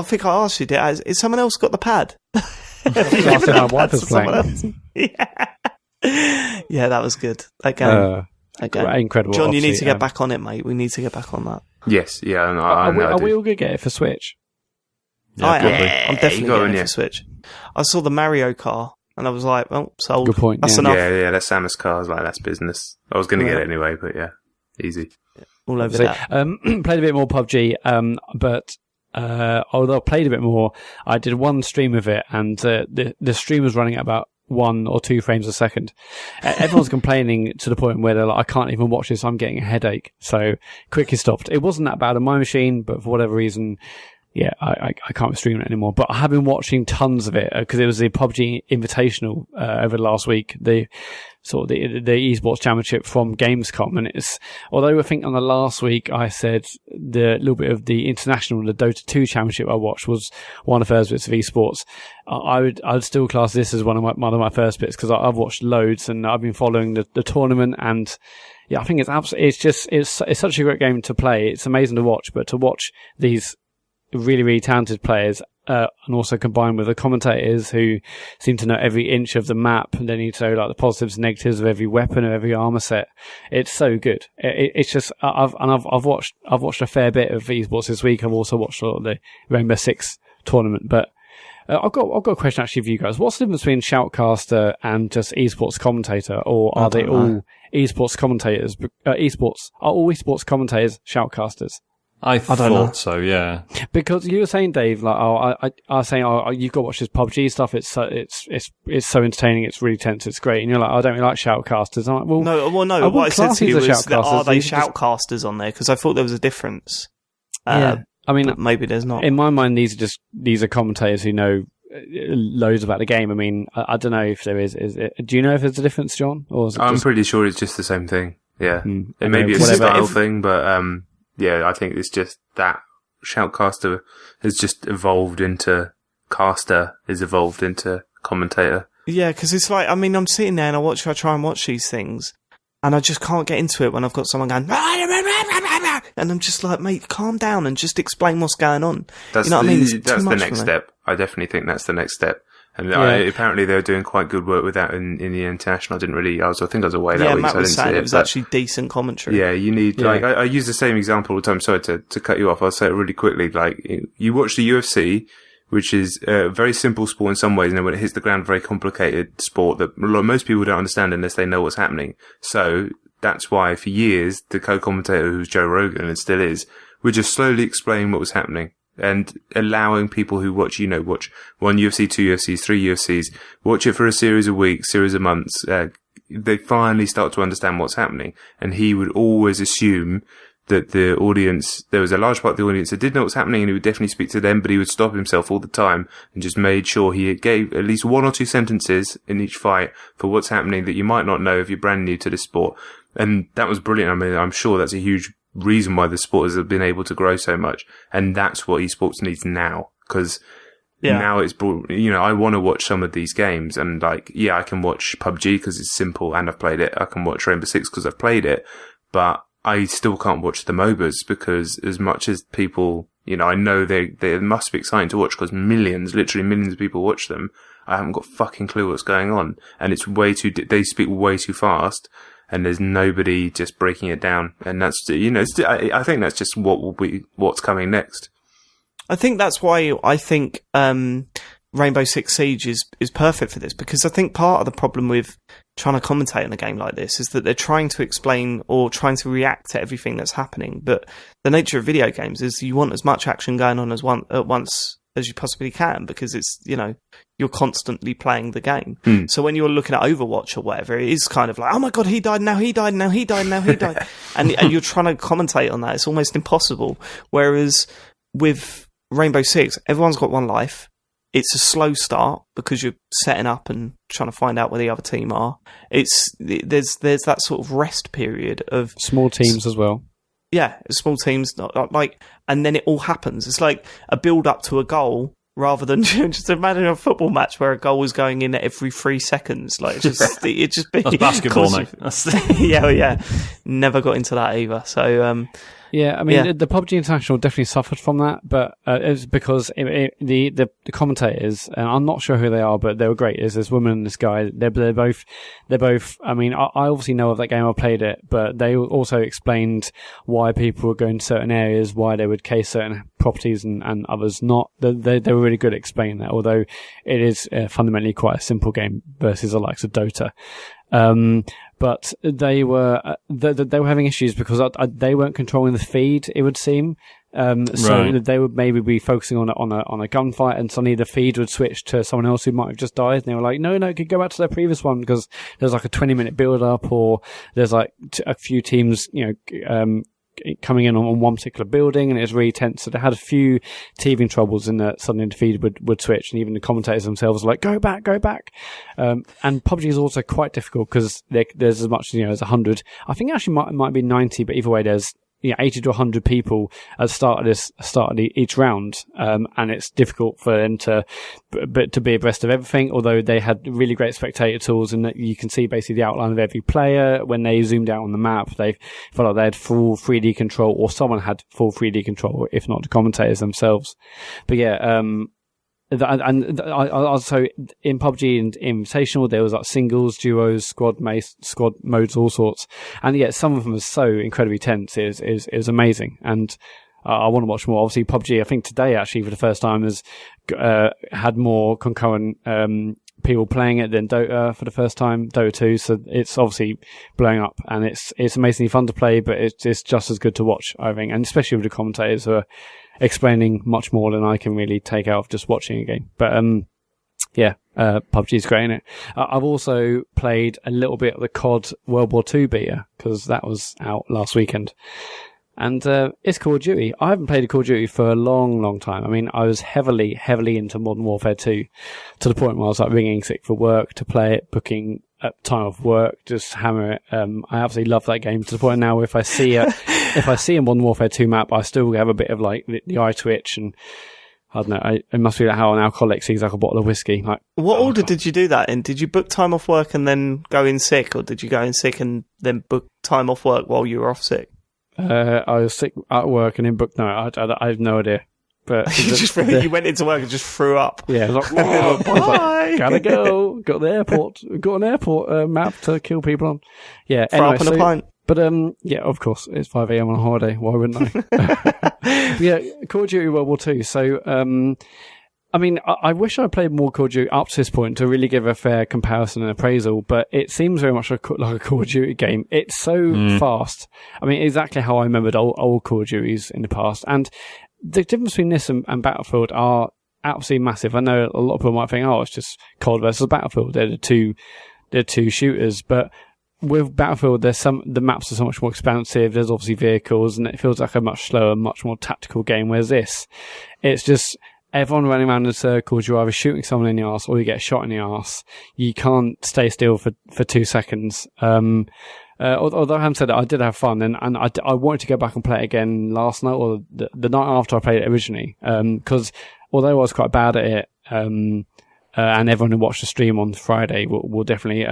Speaker 3: think I asked you, has someone else got the pad?
Speaker 2: My wife was playing.
Speaker 3: Yeah, that was good. That game.
Speaker 2: Incredible.
Speaker 3: John, you need to get back on it, mate. We need to get back on that.
Speaker 1: Yes, yeah.
Speaker 2: Are we all going to get it for Switch?
Speaker 3: I'm definitely going for Switch. I saw the Mario Kart And I was like, well, sold.
Speaker 2: Good point.
Speaker 3: That's
Speaker 2: Yeah.
Speaker 3: enough.
Speaker 1: Yeah, that's Samus cars, like that's business. I was going to get it anyway, but yeah, easy.
Speaker 3: All over
Speaker 2: So,
Speaker 3: that.
Speaker 2: played a bit more PUBG, but although I played a bit more, I did one stream of it, and the stream was running at about 1 or 2 frames a second. Everyone's complaining to the point where they're like, I can't even watch this, I'm getting a headache. So quickly stopped. It wasn't that bad on my machine, but for whatever reason, yeah, I can't stream it anymore. But I have been watching tons of it because it was the PUBG Invitational over the last week, the esports championship from Gamescom. And it's, although I think on the last week I said the little bit of the international, the Dota 2 championship I watched was one of the first bits of esports. I'd still class this as one of my first bits because I've watched loads and I've been following the tournament. And yeah, I think it's such a great game to play. It's amazing to watch, but to watch these really, really talented players, and also combined with the commentators who seem to know every inch of the map, and they need to know like the positives and negatives of every weapon or every armor set. It's so good. It's just I've watched a fair bit of esports this week. I've also watched the Rainbow Six tournament, but I've got a question actually for you guys. What's the difference between shoutcaster and just esports commentator, or are they all esports commentators? Are all esports commentators shoutcasters?
Speaker 4: I thought so, yeah.
Speaker 2: Because you were saying, Dave, like, I was saying, you've got to watch this PUBG stuff. It's so entertaining. It's really tense. It's great. And you're like, I don't really like shoutcasters. I'm like,
Speaker 3: no. What I said to you was, are they shoutcasters on there? Because I thought there was a difference.
Speaker 2: Yeah, I mean,
Speaker 3: maybe there's not.
Speaker 2: In my mind, these are commentators who know loads about the game. I mean, I don't know if there is. Do you know if there's a difference, John? Or is it
Speaker 1: I'm pretty sure it's just the same thing. Yeah, it maybe it's a style thing, but yeah, I think it's just that shoutcaster has just evolved into caster, has evolved into commentator.
Speaker 3: Yeah, because it's like, I mean, I'm sitting there and I try and watch these things, and I just can't get into it when I've got someone going, and I'm just like, mate, calm down and just explain what's going on.
Speaker 1: That's
Speaker 3: you know what I mean?
Speaker 1: That's the next step. I definitely think that's the next step. And apparently they were doing quite good work with that in the international. I think I was away that week,
Speaker 3: Matt
Speaker 1: so I
Speaker 3: was
Speaker 1: didn't see
Speaker 3: it was actually decent commentary.
Speaker 1: Yeah, you need, like, I use the same example all the time. Sorry to cut you off. I'll say it really quickly. Like, you watch the UFC, which is a very simple sport in some ways, and then when it hits the ground, very complicated sport that most people don't understand unless they know what's happening. So that's why for years, the co-commentator who's Joe Rogan and still is, would just slowly explain what was happening. And allowing people who watch, watch 1 UFC, 2 UFCs, 3 UFCs, watch it for a series of weeks, series of months, they finally start to understand what's happening. And he would always assume that the audience, there was a large part of the audience that did know what's happening, and he would definitely speak to them, but he would stop himself all the time and just made sure he gave at least 1 or 2 sentences in each fight for what's happening that you might not know if you're brand new to the sport. And that was brilliant. I mean, I'm sure that's a huge reason why the sport has been able to grow so much, and that's what esports needs now, because now it's brought, I want to watch some of these games, and like, I can watch PUBG because it's simple and I've played it. I can watch Rainbow Six because I've played it, but I still can't watch the MOBAs because as much as people, I know they must be exciting to watch because literally millions of people watch them. I haven't got fucking clue what's going on, and it's they speak way too fast. And there's nobody just breaking it down. And that's, I think that's just what's coming next.
Speaker 3: I think that's why I think Rainbow Six Siege is perfect for this, because I think part of the problem with trying to commentate on a game like this is that they're trying to explain or trying to react to everything that's happening. But the nature of video games is you want as much action going on at once as you possibly can, because it's, you're constantly playing the game. So when you're looking at Overwatch or whatever, it is kind of like, oh my god, he died, now he died, now he died, now he died. and you're trying to commentate on that. It's almost impossible. Whereas with Rainbow Six, everyone's got one life. It's a slow start because you're setting up and trying to find out where the other team are. There's that sort of rest period of
Speaker 2: small teams as well.
Speaker 3: Yeah, small teams, and then it all happens. It's like a build up to a goal rather than just imagine a football match where a goal was going in every 3 seconds. Like it just be
Speaker 4: that's basketball, mate.
Speaker 3: yeah. Never got into that either. So
Speaker 2: Yeah, I mean, the PUBG International definitely suffered from that, but it was because the commentators, and I'm not sure who they are, but they were great. There's this woman and this guy. They're both. I mean, I obviously know of that game. I played it, but they also explained why people were going to certain areas, why they would case certain properties and others not. They were really good at explaining that, although it is fundamentally quite a simple game versus the likes of Dota. But they were having issues because they weren't controlling the feed, it would seem. So they would maybe be focusing on a gunfight, and suddenly the feed would switch to someone else who might have just died. And they were like, no, it could go back to their previous one because there's like a 20-minute build up, or there's like a few teams, coming in on one particular building, and it was really tense. So they had a few teething troubles in that suddenly the feed would switch, and even the commentators themselves were like, go back. And PUBG is also quite difficult because there's as much as 100. I think actually might be 90, but either way, there's 80 to 100 people at the start of each round, and it's difficult for them to be abreast of everything. Although they had really great spectator tools, and that you can see basically the outline of every player when they zoomed out on the map. They felt like they had full 3D control, or someone had full 3D control, if not the commentators themselves. But yeah, and also in PUBG and Invitational, there was like singles, duos, squad modes, all sorts. And yeah, some of them are so incredibly tense. It was amazing. And I want to watch more. Obviously, PUBG, I think today actually for the first time has had more concurrent people playing it than Dota for the first time, Dota 2. So it's obviously blowing up, and it's amazingly fun to play, but it's just as good to watch, I think. And especially with the commentators who are explaining much more than I can really take out of just watching a game. But PUBG is great, isn't it? I've also played a little bit of the COD World War II beta because that was out last weekend. And it's Call of Duty. I haven't played a Call of Duty for a long, long time. I mean, I was heavily into Modern Warfare 2 to the point where I was like ringing sick for work to play it, booking time off work, just hammer it. I absolutely love that game to the point now if I see a Modern Warfare 2 map, I still have a bit of like the eye twitch, and I don't know. It must be like how an alcoholic sees like a bottle of whiskey. Like,
Speaker 3: what order did you do that in? Did you book time off work and then go in sick, or did you go in sick and then book time off work while you were off sick?
Speaker 2: I was sick at work and then booked. No, I have no idea. But
Speaker 3: you went into work and just threw up.
Speaker 2: Yeah, I was like, bye. Gotta go. Got an airport map to kill people on. Yeah,
Speaker 3: throw up in a pint.
Speaker 2: But yeah, of course, it's 5 a.m. on a holiday. Why wouldn't I? Yeah, Call of Duty World War II. So, I mean, I wish I played more Call of Duty up to this point to really give a fair comparison and appraisal, but it seems very much like a Call of Duty game. It's so fast. I mean, exactly how I remembered old Call of Duties in the past. And the difference between this and Battlefield are absolutely massive. I know a lot of people might think, it's just COD versus Battlefield. They're the two shooters, but with Battlefield, the maps are so much more expansive. There's obviously vehicles, and it feels like a much slower, much more tactical game. Whereas this, it's just everyone running around in circles. You're either shooting someone in the arse or you get shot in the arse. You can't stay still for 2 seconds. Although I haven't said that, I did have fun, and I wanted to go back and play it again last night or the night after I played it originally. Because although I was quite bad at it, and everyone who watched the stream on Friday will definitely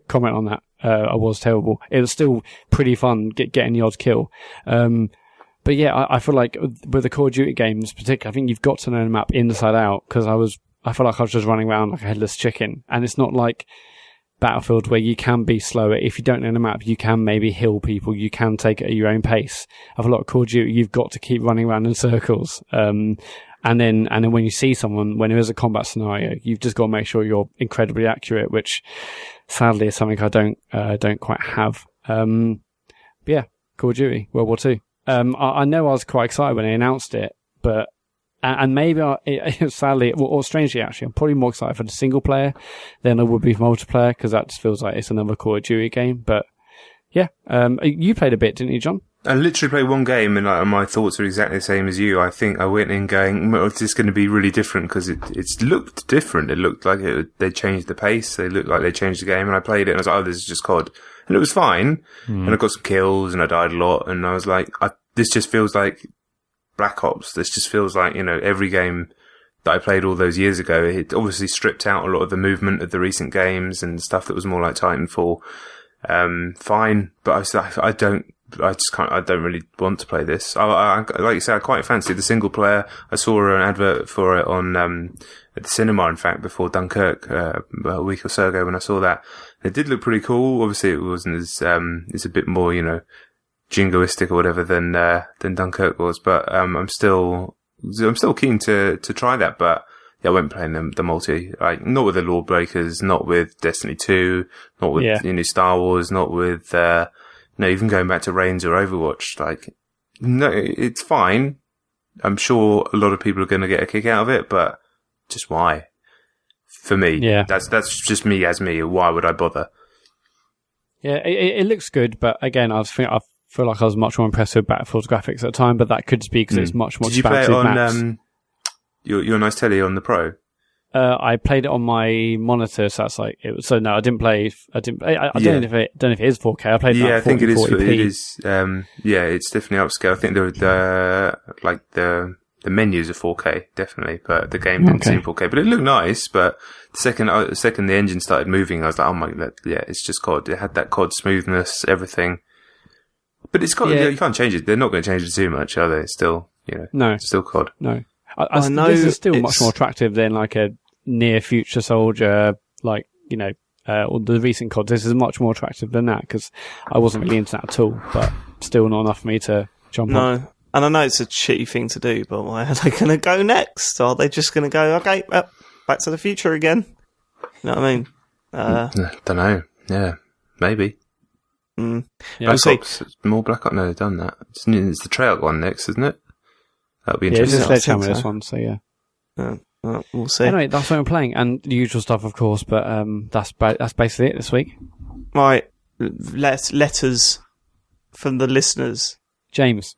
Speaker 2: comment on that. I was terrible. It was still pretty fun getting the odd kill. But yeah, I feel like with the Call of Duty games, particularly, I think you've got to know the map inside out, because I feel like I was just running around like a headless chicken, and it's not like Battlefield where you can be slower. If you don't know the map, you can maybe heal people, you can take it at your own pace. I feel like Call of Duty, you've got to keep running around in circles. And then when you see someone, when there is a combat scenario, you've just got to make sure you're incredibly accurate, which sadly is something I don't quite have. But yeah, Call of Duty World War II. I know I was quite excited when they announced it, but and maybe sadly, or strangely actually, I'm probably more excited for the single player than I would be for multiplayer, because that just feels like it's another Call of Duty game. But yeah, you played a bit, didn't you, John?
Speaker 1: I literally played one game, and my thoughts are exactly the same as you. I think I went in going, well, it's going to be really different, because it looked different. It looked like they changed the pace. They looked like they changed the game, and I played it, and I was like, this is just COD. And it was fine, and I got some kills, and I died a lot, and I was like, this just feels like Black Ops. This just feels like, every game that I played all those years ago. It obviously stripped out a lot of the movement of the recent games and stuff that was more like Titanfall. Fine, but I don't I just can't. I don't really want to play this. I like you said, I quite fancy the single player. I saw an advert for it on at the cinema, in fact, before Dunkirk a week or so ago. When I saw that, it did look pretty cool. Obviously, it wasn't as it's a bit more, jingoistic or whatever than Dunkirk was. But I'm still keen to try that. But yeah, I won't play the multi. Like, not with the Lawbreakers, not with Destiny 2, not with Star Wars, not with even going back to Reigns or Overwatch. Like, no, it's fine. I'm sure a lot of people are going to get a kick out of it, but just why? For me, that's just me as me. Why would I bother?
Speaker 2: Yeah, it looks good, but again, I feel like I was much more impressed with Battlefield's graphics at the time, but that could just be because it's much more.
Speaker 1: Did you play it on your nice telly on the Pro?
Speaker 2: I played it on my monitor, so that's like it was. So no, I didn't play. I don't know if it is 4K. I played.
Speaker 1: I think it is. It is. It's definitely upscale. I think the menus are 4K, definitely, but the game didn't seem 4K. But it looked nice. But the second the engine started moving, I was like, oh my god, it's just COD. It had that COD smoothness, everything. But it's COD. You can't change it. They're not going to change it too much, are they? It's still,
Speaker 2: no,
Speaker 1: it's still COD.
Speaker 2: No. I know this is still much more attractive than like a near future soldier, or the recent COD. This is much more attractive than that because I wasn't really into that at all, but still not enough for me to jump on.
Speaker 3: No, and I know it's a shitty thing to do, but where are they going to go next? Are they just going to go, okay, well, Back to the Future again? You know what I mean?
Speaker 1: Don't know. Yeah, maybe.
Speaker 3: Yeah,
Speaker 1: Black Ops, more Black Ops. No, they've done that. It's the Treyarch one next, isn't it? That'll be interesting.
Speaker 2: Yeah, it's Sledgehammer this one, so yeah.
Speaker 3: Well, we'll see.
Speaker 2: Anyway, that's what I'm playing, and the usual stuff, of course. But that's basically it this week.
Speaker 3: Right, letters from the listeners.
Speaker 2: James,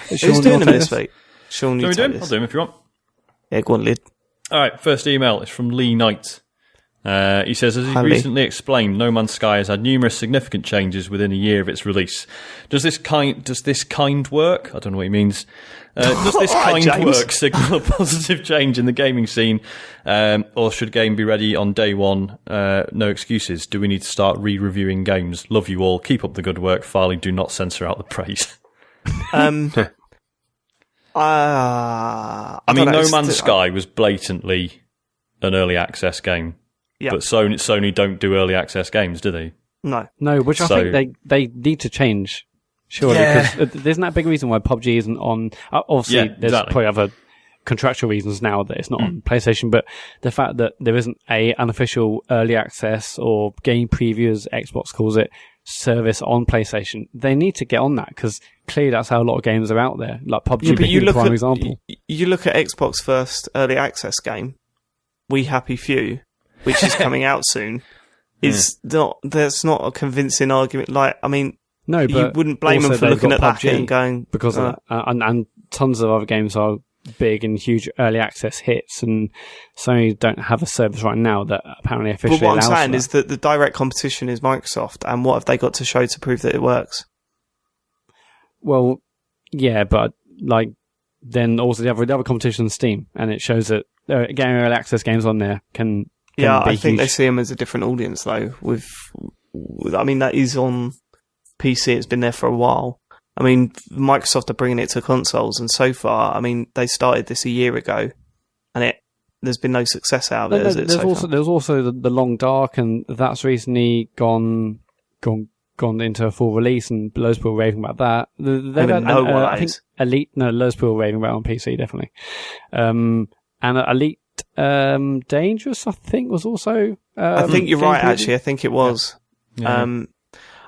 Speaker 3: who's doing them this week? Sean,
Speaker 4: I'll do them if you want.
Speaker 3: Yeah, go on, Lid.
Speaker 4: All right, first email is from Lee Knight. He says, as he recently explained, No Man's Sky has had numerous significant changes within a year of its release. Does this kind work? I don't know what he means. Does this kind work signal a positive change in the gaming scene, or should game be ready on day one? No excuses. Do we need to start re-reviewing games? Love you all. Keep up the good work. Farley, do not censor out the praise.
Speaker 3: I mean,
Speaker 4: No Man's Sky was blatantly an early access game. Yep. But Sony don't do early access games, do they?
Speaker 3: No,
Speaker 2: which I think they need to change, surely. Because there's that big reason why PUBG isn't on. Obviously, there's probably other contractual reasons now that it's not on PlayStation, but the fact that there isn't a unofficial early access or game preview, as Xbox calls it, service on PlayStation, they need to get on that because clearly that's how a lot of games are out there. Like PUBG being the prime example.
Speaker 3: You look at Xbox first early access game, We Happy Few, which is coming out soon, there's not a convincing argument. Like, I mean,
Speaker 2: no, but
Speaker 3: you wouldn't blame them for looking at that and going
Speaker 2: because of that. And tons of other games are big and huge early access hits, and Sony don't have a service right now that apparently officially allows.
Speaker 3: But what I'm saying is that the direct competition is Microsoft, and what have they got to show to prove that it works?
Speaker 2: Well, yeah, but like then also the other competition is Steam, and it shows that getting early access games on there can
Speaker 3: I think they see them as a different audience, though. I mean, that is on PC. It's been there for a while. I mean, Microsoft are bringing it to consoles, and so far, I mean, they started this a year ago, and there's been no success out of it.
Speaker 2: There's also the Long Dark, and that's recently gone into a full release, and loads of people raving about that. I think Elite, loads of people raving about it on PC, definitely. And Elite Dangerous, I think, was also.
Speaker 3: I think you're right. Actually, I think it was. Yeah.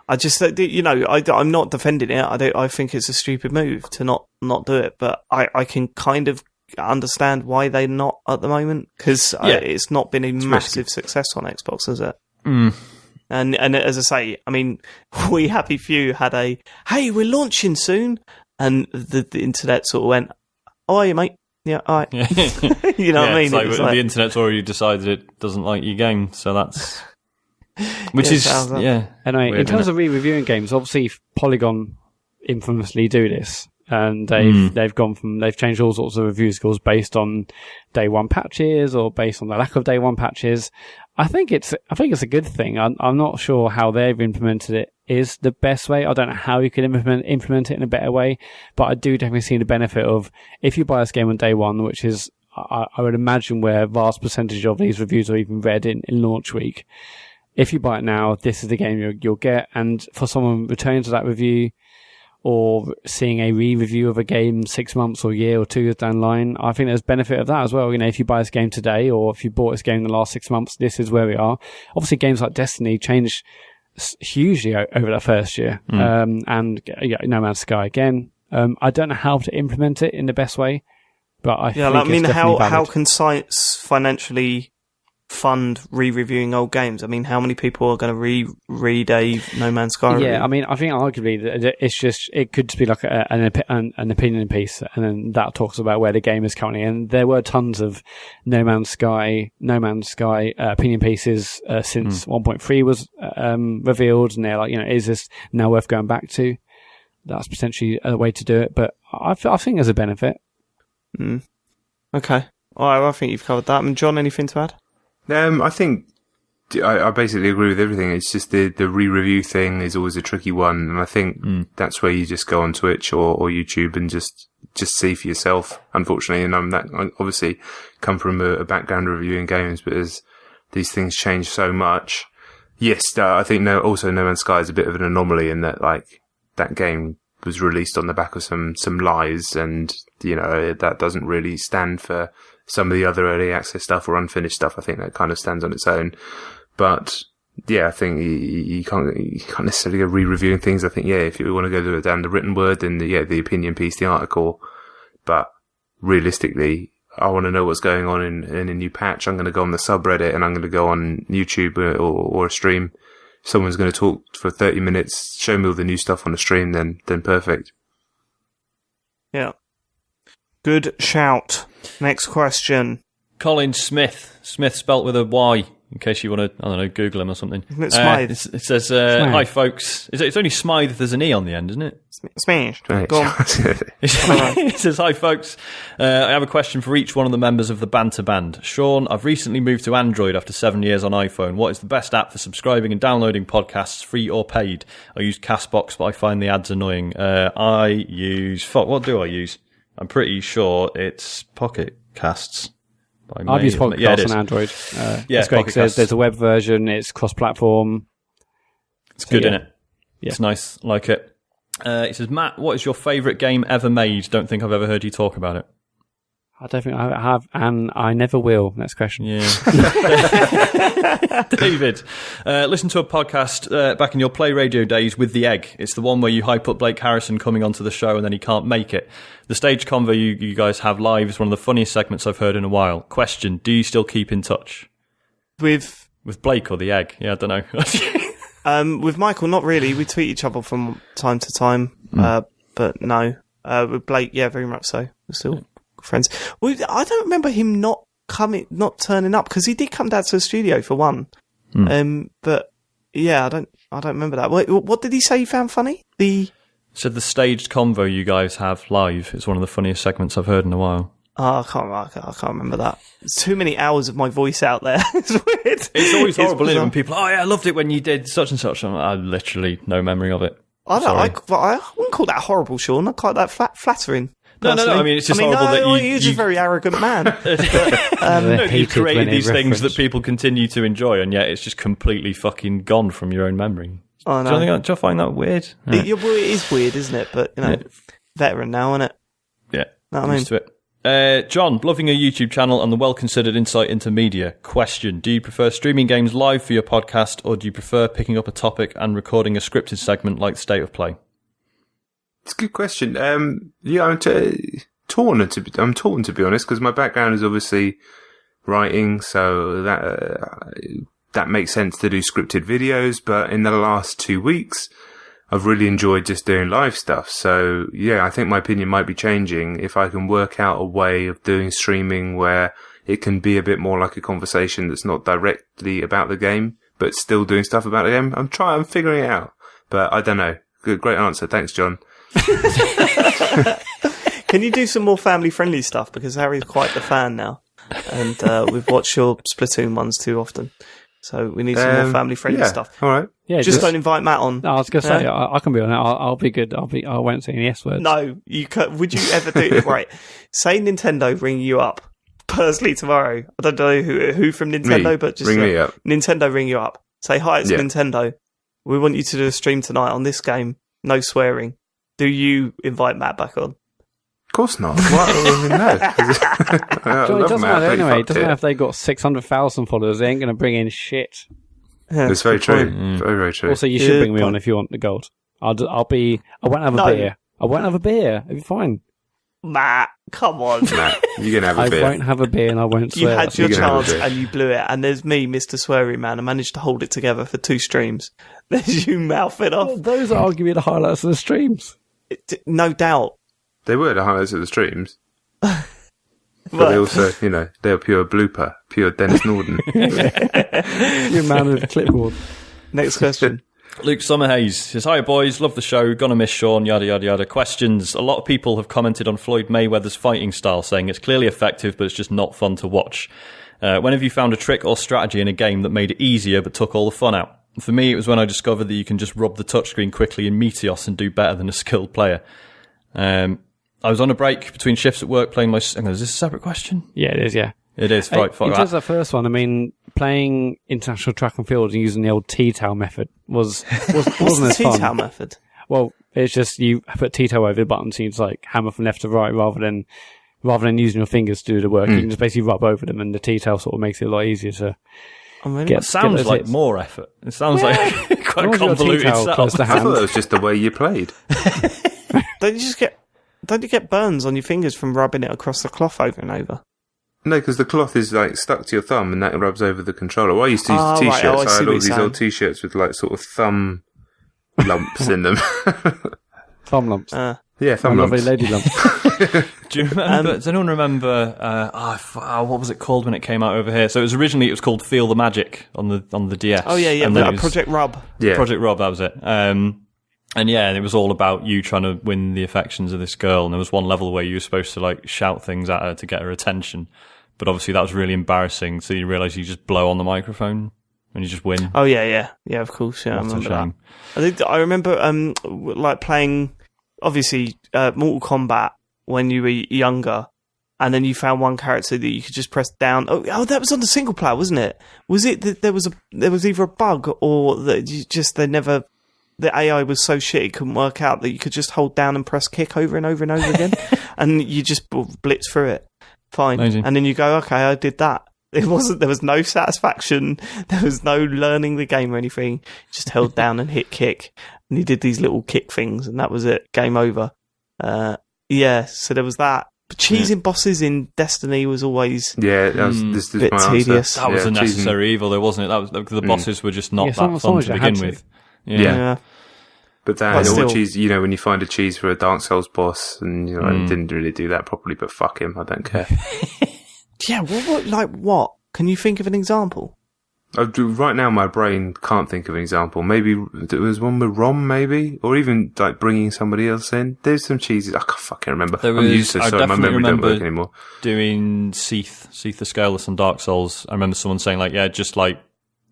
Speaker 3: I just, I'm not defending it. I think it's a stupid move to not do it, but I can kind of understand why they're not at the moment because it's not been a massive success on Xbox, has it? And as I say, I mean, We Happy Few had hey, we're launching soon, and the internet sort of went, "Oh, are you, mate? Yeah, all right." You know what I mean?
Speaker 4: It's like the internet's already decided it doesn't like your game, so that's. Which is,
Speaker 2: Anyway, in terms of re-reviewing games, obviously Polygon infamously do this, and they've changed all sorts of review scores based on day one patches or based on the lack of day one patches. I think it's a good thing. I'm not sure how they've implemented it is the best way. I don't know how you can implement it in a better way, but I do definitely see the benefit of if you buy this game on day one, which is I would imagine where a vast percentage of these reviews are even read in launch week. If you buy it now, this is the game you'll get. And for someone returning to that review or seeing a re-review of a game 6 months or a year or 2 years down the line, I think there's benefit of that as well. You know, if you buy this game today or if you bought this game in the last 6 months, this is where we are. Obviously, games like Destiny change hugely over that first year. And No Man's Sky again. I don't know how to implement it in the best way, but I think
Speaker 3: how can science financially fund re-reviewing old games? I mean, how many people are going to read a No Man's Sky review?
Speaker 2: I mean, I think arguably it could just be like an opinion piece, and then that talks about where the game is currently. And there were tons of No Man's Sky opinion pieces since 1.3 was revealed, and they're like, is this now worth going back to? That's potentially a way to do it, but I think there's a benefit.
Speaker 3: Okay, all right. Well, I think you've covered that. And John, anything to add?
Speaker 1: I think I basically agree with everything. It's just the re-review thing is always a tricky one, and I think that's where you just go on Twitch or YouTube and just see for yourself. Unfortunately, and I obviously come from a background of reviewing games, but as these things change so much, yes, I think No Man's Sky is a bit of an anomaly in that that game was released on the back of some lies, and that doesn't really stand for some of the other early access stuff or unfinished stuff. I think that kind of stands on its own. But yeah, I think you can't necessarily go re-reviewing things. I think, if you want to go down the written word, then the opinion piece, the article. But realistically, I want to know what's going on in a new patch. I'm going to go on the subreddit and I'm going to go on YouTube or a stream. If someone's going to talk for 30 minutes, show me all the new stuff on the stream, then perfect.
Speaker 3: Yeah. Good shout. Next question.
Speaker 4: Colin Smith. Smith spelt with a Y, in case you want to, Google him or something.
Speaker 3: Isn't it Smythe?
Speaker 4: It says, hi folks. It's only Smythe if there's an E on the end, isn't it?
Speaker 3: Smash. Go on.
Speaker 4: It says, hi folks. I have a question for each one of the members of the Banter Band. Sean, I've recently moved to Android after 7 years on iPhone. What is the best app for subscribing and downloading podcasts, free or paid? I use Castbox, but I find the ads annoying. What do I use? I'm pretty sure it's Pocket Casts.
Speaker 2: I've used Pocket Casts on Android. It's great because there's a web version, it's cross-platform.
Speaker 4: It's good, isn't it? Yeah. It's nice, like it. It says, Matt, what is your favourite game ever made? Don't think I've ever heard you talk about it.
Speaker 2: I don't think I have, and I never will. Next question.
Speaker 4: Yeah. David, listen to a podcast back in your Play Radio days with The Egg. It's the one where you hype up Blake Harrison coming onto the show and then he can't make it. The stage convo you guys have live is one of the funniest segments I've heard in a while. Question, do you still keep in touch?
Speaker 3: With
Speaker 4: Blake or The Egg? Yeah, I don't know.
Speaker 3: With Michael, not really. We tweet each other from time to time, but no. With Blake, yeah, very much so. We're still friends. I don't remember him not turning up, because he did come down to the studio for one. But yeah, I don't remember that. What did he say he found funny?
Speaker 4: So the staged convo you guys have live is one of the funniest segments I've heard in a while.
Speaker 3: Oh, I can't remember that. There's too many hours of my voice out there. It's weird.
Speaker 4: It's always horrible, isn't it, when people, I loved it when you did such and such. I literally no memory of it.
Speaker 3: I wouldn't call that horrible, Sean. I call that flattering.
Speaker 4: No. I mean, it's just horrible that
Speaker 3: you're just a very arrogant man.
Speaker 4: You've created these things that people continue to enjoy, and yet it's just completely fucking gone from your own memory.
Speaker 3: Oh, no.
Speaker 4: Do you find that weird?
Speaker 3: It is weird, isn't it? But, veteran now, isn't it?
Speaker 4: Yeah.
Speaker 3: Know what I mean?
Speaker 4: Used to it. John, loving your YouTube channel and the well-considered insight into media. Question, do you prefer streaming games live for your podcast, or do you prefer picking up a topic and recording a scripted segment like State of Play?
Speaker 1: It's a good question. I'm torn to be honest, because my background is obviously writing, so that makes sense to do scripted videos. But in the last 2 weeks, I've really enjoyed just doing live stuff. So yeah, I think my opinion might be changing if I can work out a way of doing streaming where it can be a bit more like a conversation that's not directly about the game, but still doing stuff about the game. I'm figuring it out, but I don't know. Great answer. Thanks, John.
Speaker 3: Can you do some more family-friendly stuff? Because Harry's quite the fan now, and we've watched your Splatoon ones too often. So we need some more family-friendly stuff.
Speaker 1: All right.
Speaker 2: Yeah,
Speaker 3: just don't invite Matt on.
Speaker 2: No, I was going to say, I can be on it. I'll be good. I won't say any S words.
Speaker 3: No, you could. Would you ever do it? Right. Say Nintendo ring you up personally tomorrow. I don't know who from Nintendo, but just
Speaker 1: ring me up.
Speaker 3: Nintendo ring you up. Say, hi, it's Nintendo. We want you to do a stream tonight on this game. No swearing. Do you invite Matt back on?
Speaker 1: Of course not. What? No.
Speaker 2: It doesn't matter anyway. It doesn't matter if they got 600,000 followers. They ain't going to bring in shit.
Speaker 3: Yeah,
Speaker 1: it's very true. Very, very true.
Speaker 2: Also, you should bring me on if you want the gold. I won't have a beer. I won't have a beer. It'll be fine.
Speaker 3: Matt, come on.
Speaker 1: Matt, you can have a beer.
Speaker 2: I won't have a beer and I won't swear.
Speaker 3: You had your chance and you blew it. And there's me, Mr. Sweary Man. I managed to hold it together for 2 streams. There's you mouthing off.
Speaker 2: Well, those are arguably the highlights of the streams.
Speaker 3: No doubt.
Speaker 1: They were the highlights of the streams. But they also, they're pure blooper, pure Dennis Norden.
Speaker 2: You man with a clipboard.
Speaker 3: Next question.
Speaker 4: Luke Summerhays says, hi boys, love the show, gonna miss Sean, yada yada yada. Questions. A lot of people have commented on Floyd Mayweather's fighting style, saying it's clearly effective, but it's just not fun to watch. When have you found a trick or strategy in a game that made it easier but took all the fun out? For me, it was when I discovered that you can just rub the touchscreen quickly in Meteos and do better than a skilled player. I was on a break between shifts at work playing my... Is this a separate question?
Speaker 2: Yeah, it is, yeah.
Speaker 4: It is, right.
Speaker 2: In terms of the first one, I mean, playing international track and field and using the old T-tail method wasn't as fun.
Speaker 3: T-tail method?
Speaker 2: Well, it's just you put T-tail over the button, so you just like hammer from left to right rather than using your fingers to do the work. You can just basically rub over them, and the T-tail sort of makes it a lot easier to
Speaker 4: it sounds like more effort. It sounds like quite a convoluted setup.
Speaker 1: I thought it was just the way you played.
Speaker 3: Don't you get burns on your fingers from rubbing it across the cloth over and over?
Speaker 1: No, because the cloth is like stuck to your thumb and that rubs over the controller. Well, I used to use T-shirts.
Speaker 3: Right.
Speaker 1: I had all these old T-shirts with like sort of thumb lumps in them.
Speaker 2: Thumb lumps.
Speaker 1: Yeah, thumb lumps.
Speaker 2: Lovely lady lump.
Speaker 4: Do you remember? Does anyone remember? What was it called when it came out over here? So it was called Feel the Magic on the DS.
Speaker 3: Oh yeah, Project Rub.
Speaker 4: Yeah, Project Rub. That was it. And it was all about you trying to win the affections of this girl. And there was one level where you were supposed to like shout things at her to get her attention. But obviously that was really embarrassing. So you realise you just blow on the microphone and you just win.
Speaker 3: Oh yeah, of course. Yeah, I remember that. I remember like playing obviously Mortal Kombat when you were younger, and then you found one character that you could just press down. Oh, that was on the single player, wasn't it? Was it that there was either a bug or that the AI was so shit it couldn't work out that you could just hold down and press kick over and over and over again, and you just blitz through it. Fine. Amazing. And then you go, okay, I did that. There was no satisfaction. There was no learning the game or anything. Just held down and hit kick, and you did these little kick things, and that was it. Game over. So there was that. But cheesing bosses in Destiny was always
Speaker 1: that was this
Speaker 3: bit tedious.
Speaker 4: That was a necessary evil, though, wasn't it? That was the bosses were just not that fun to begin with.
Speaker 1: Yeah. But that all cheese, when you find a cheese for a Dark Souls boss, and I didn't really do that properly, but fuck him, I don't care.
Speaker 3: Yeah, what? Can you think of an example?
Speaker 1: Right now, my brain can't think of an example. Maybe there was one with Rom, maybe, or even like bringing somebody else in. There's some cheeses I can't fucking remember.
Speaker 4: I'm useless, sorry, my memory don't work anymore. Doing Seath the Scaleless on Dark Souls. I remember someone saying just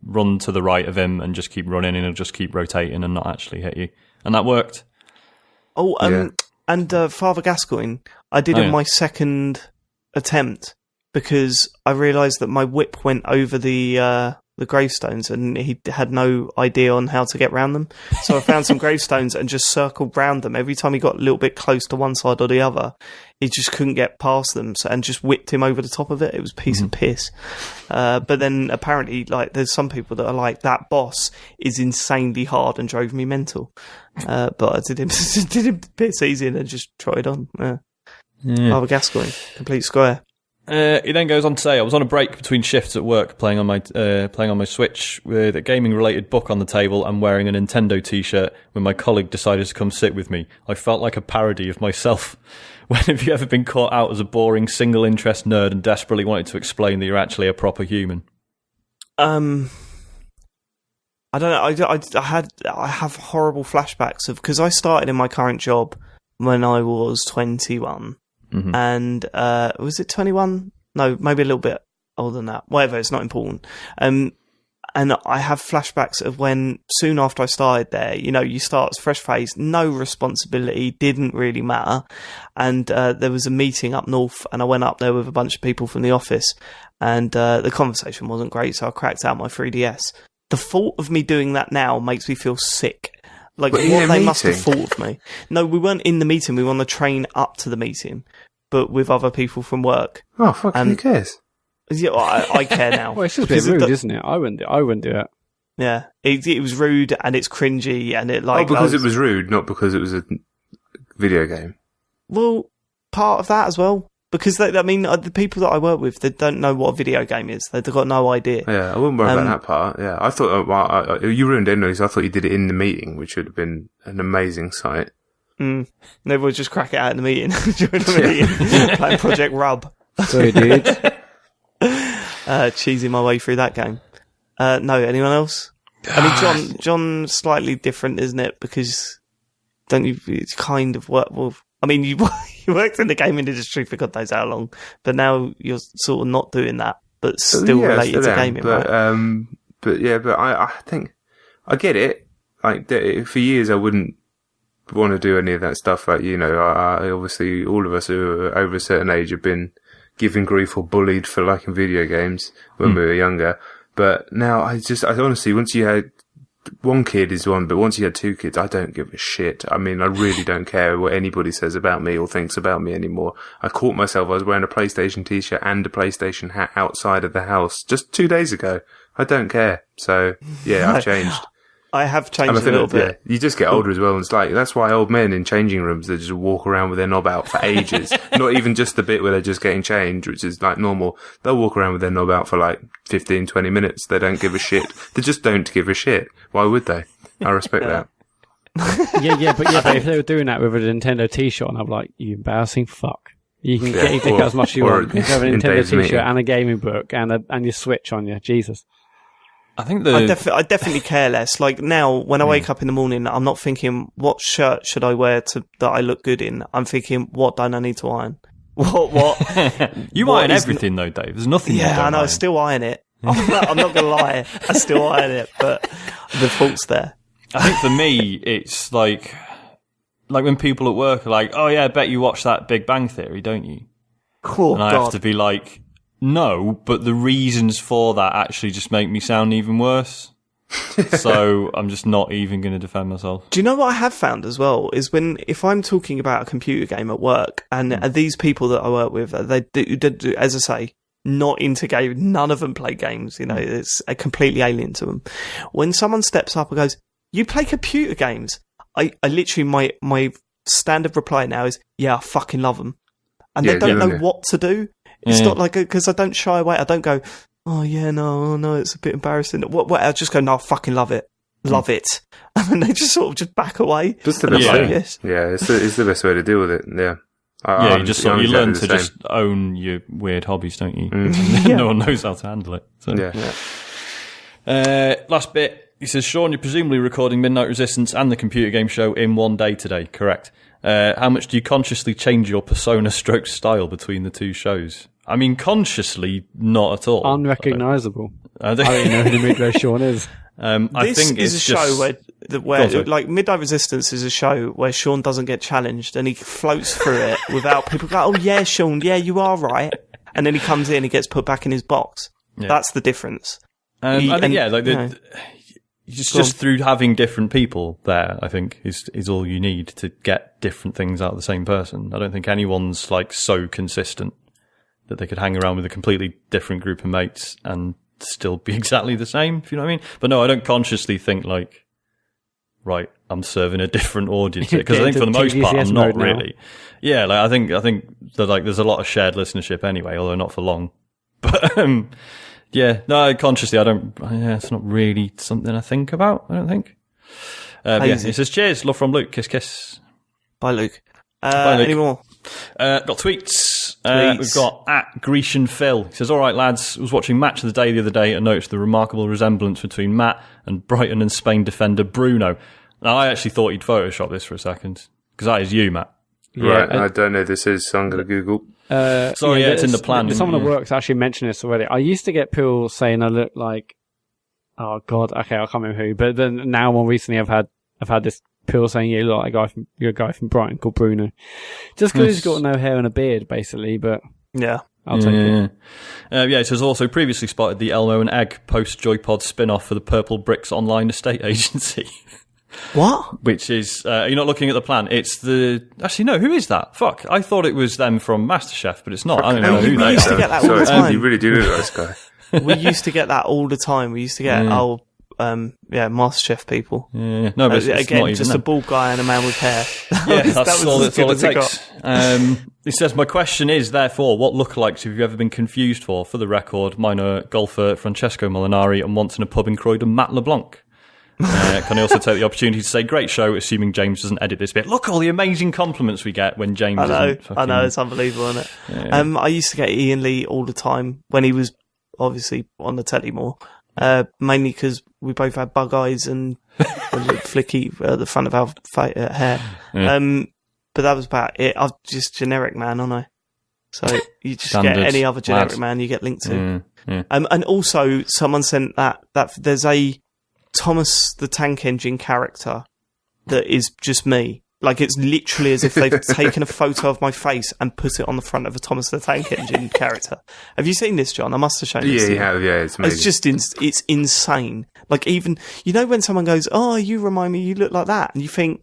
Speaker 4: run to the right of him and just keep running, and he'll just keep rotating and not actually hit you, and that worked. And Father Gascoigne, I did on my second attempt because I realised that my whip went over the gravestones, and he had no idea on how to get round them. So I found some gravestones and just circled round them. Every time he got a little bit close to one side or the other, he just couldn't get past them, and just whipped him over the top of it. It was a piece of piss. But then apparently, there's some people that are like, that boss is insanely hard and drove me mental. But I did him piss easy and then just tried on. Father Gascoigne, complete square. He then goes on to say, I was on a break between shifts at work playing on my Switch with a gaming-related book on the table and wearing a Nintendo t-shirt when my colleague decided to come sit with me. I felt like a parody of myself. When have you ever been caught out as a boring single-interest nerd and desperately wanted to explain that you're actually a proper human?
Speaker 3: I don't know. I have horrible flashbacks of, because I started in my current job when I was 21. Mm-hmm. And was it 21? No, maybe a little bit older than that. Whatever, it's not important. And And I have flashbacks of when, soon after I started there, you start as fresh face, no responsibility, didn't really matter. And there was a meeting up north, and I went up there with a bunch of people from the office, and the conversation wasn't great, so I cracked out my 3DS. The thought of me doing that now makes me feel sick. Like, what they must have thought of me. No, we weren't in the meeting, we were on the train up to the meeting, but with other people from work.
Speaker 1: Oh, fuck, who cares?
Speaker 3: Yeah, I care now.
Speaker 2: Well, it's just a bit rude, isn't it? I wouldn't do it.
Speaker 3: Yeah, it was rude and it's cringy and it like.
Speaker 1: Oh, because it was rude, not because it was a video game.
Speaker 3: Well, part of that as well. Because the people that I work with, they don't know what a video game is. They've got no idea.
Speaker 1: Yeah, I wouldn't worry about that part. Yeah, I thought you ruined it anyway. So I thought you did it in the meeting, which would have been an amazing sight.
Speaker 3: Maybe we'll just crack it out in the meeting during the meeting, playing Project Rub.
Speaker 2: Sorry, dude.
Speaker 3: Cheesing my way through that game. No, anyone else? I mean, John, slightly different, isn't it? Because don't you? It's kind of work. Well, I mean, you worked in the gaming industry for God knows how long, but now you're sort of not doing that, but still related to gaming, right?
Speaker 1: But I think I get it. Like for years, I wouldn't want to do any of that stuff. Like I obviously all of us who are over a certain age have been given grief or bullied for liking video games when we were younger. But now I honestly, once you had one kid is one, but once you had two kids, I don't give a shit. I mean, I really don't care what anybody says about me or thinks about me anymore. I caught myself, I was wearing a PlayStation t-shirt and a PlayStation hat outside of the house just 2 days ago. I don't care. So, yeah, I've changed.
Speaker 3: I have changed a little bit.
Speaker 1: Yeah, you just get older as well, and it's like, that's why old men in changing rooms, they just walk around with their knob out for ages. Not even just the bit where they're just getting changed, which is like normal. They'll walk around with their knob out for like 15, 20 minutes. They don't give a shit. They just don't give a shit. Why would they? I respect that.
Speaker 2: But if they were doing that with a Nintendo t-shirt, and I'm like, you embarrassing fuck. You can get your dick out as much as you want. You can have a Nintendo t-shirt and a gaming book and your Switch on you. Jesus.
Speaker 4: I think
Speaker 3: I definitely care less. Like now, when I wake up in the morning, I'm not thinking what shirt should I wear that I look good in. I'm thinking what don't I need to iron. What?
Speaker 4: You iron everything though, Dave. There's nothing.
Speaker 3: Yeah, I know. I still iron it. I'm not gonna lie. I still iron it, but the fault's there.
Speaker 4: I think for me, it's like when people at work are like, "Oh yeah, I bet you watch that Big Bang Theory, don't you?"
Speaker 3: Cool.
Speaker 4: And I have to be like, no, but the reasons for that actually just make me sound even worse. So I'm just not even going to defend myself.
Speaker 3: Do you know what I have found as well is if I'm talking about a computer game at work and these people that I work with, they do, as I say, not into games. None of them play games. It's completely alien to them. When someone steps up and goes, "You play computer games?" I literally my standard reply now is, "Yeah, I fucking love them," and they don't know what to do. It's not like, because I don't shy away. I don't go, "Oh yeah, no, it's a bit embarrassing." What? I just go, "No, I fucking love it, love it," and they just sort of just back away.
Speaker 1: Just the best way. Yes. Yeah, it's the best way to deal with it. Yeah.
Speaker 4: You learn to just own your weird hobbies, don't you? No one knows how to handle it. So. Yeah. Last bit. He says, Sean, you're presumably recording Midnight Resistance and the computer game show in one day today, correct? How much do you consciously change your persona stroke style between the two shows? I mean, consciously, not at all.
Speaker 2: Unrecognisable. I don't even know who the Midway Sean is.
Speaker 3: I think is a show where like Midnight Resistance is a show where Sean doesn't get challenged and he floats through it without people going, "Oh yeah, Sean, yeah, you are right," and then he comes in and gets put back in his box. Yeah. That's the difference.
Speaker 4: Just through having different people there, I think is all you need to get different things out of the same person. I don't think anyone's like so consistent that they could hang around with a completely different group of mates and still be exactly the same, if you know what I mean. But no, I don't consciously think like, right, I'm serving a different audience because I think for the most part I'm not really. Yeah, like I think that like there's a lot of shared listenership anyway, although not for long. But yeah, no, consciously I don't. Yeah, it's not really something I think about. I don't think. It says cheers, love from Luke, kiss kiss.
Speaker 3: Bye, Luke. Bye, Luke. Any more?
Speaker 4: Got tweets. We've got at Grecian Phil. He says, all right, lads, I was watching Match of the Day the other day and noticed the remarkable resemblance between Matt and Brighton and Spain defender Bruno. Now, I actually thought he'd Photoshop this for a second, because that is you, Matt.
Speaker 1: Yeah, right, I don't know who this is, so I'm going to Google.
Speaker 4: Sorry, it's in the plan.
Speaker 2: Someone at work's actually mentioned this already. I used to get people saying I look like Oh God, okay, I can't remember who. But then now more recently, I've had this people saying you look like you're a guy from Brighton called Bruno, just because he's got no hair and a beard, basically. But
Speaker 3: yeah.
Speaker 2: I'll take it.
Speaker 4: It has also previously spotted the Elmo and Egg post-Joypod spin-off for the Purple Bricks online estate agency.
Speaker 3: What?
Speaker 4: Which is, you're not looking at the plan. It's the... Actually, no, who is that? Fuck, I thought it was them from MasterChef, but it's not. I don't know who
Speaker 3: We used to get that all the time.
Speaker 1: You really do know this guy.
Speaker 3: We used to get that all the time. We used to get MasterChef people.
Speaker 4: Yeah. No, but it's
Speaker 3: again,
Speaker 4: not even
Speaker 3: just
Speaker 4: them.
Speaker 3: a bald guy and a man with hair.
Speaker 4: That's all it takes. It says, my question is, therefore, what lookalikes have you ever been confused for? For the record, mine are golfer Francesco Molinari and once in a pub in Croydon, Matt LeBlanc. Can I also take the opportunity to say, great show, assuming James doesn't edit this bit. Look all the amazing compliments we get when James
Speaker 3: I know, it's unbelievable, isn't it? Yeah. I used to get Ian Lee all the time when he was obviously on the telly more. Mainly because we both had bug eyes and flicky at the front of our hair. Yeah. But that was about it. I'm just generic man, aren't I? So you just get any other generic man you get linked to. And also, someone sent that there's a Thomas the Tank Engine character that is just me. Like, it's literally as if they've taken a photo of my face and put it on the front of a Thomas the Tank Engine character. Have you seen this, John? I must have shown this to you.
Speaker 1: Yeah, it's amazing.
Speaker 3: It's just, it's insane. Like, even, when someone goes, oh, you remind me, you look like that, and you think,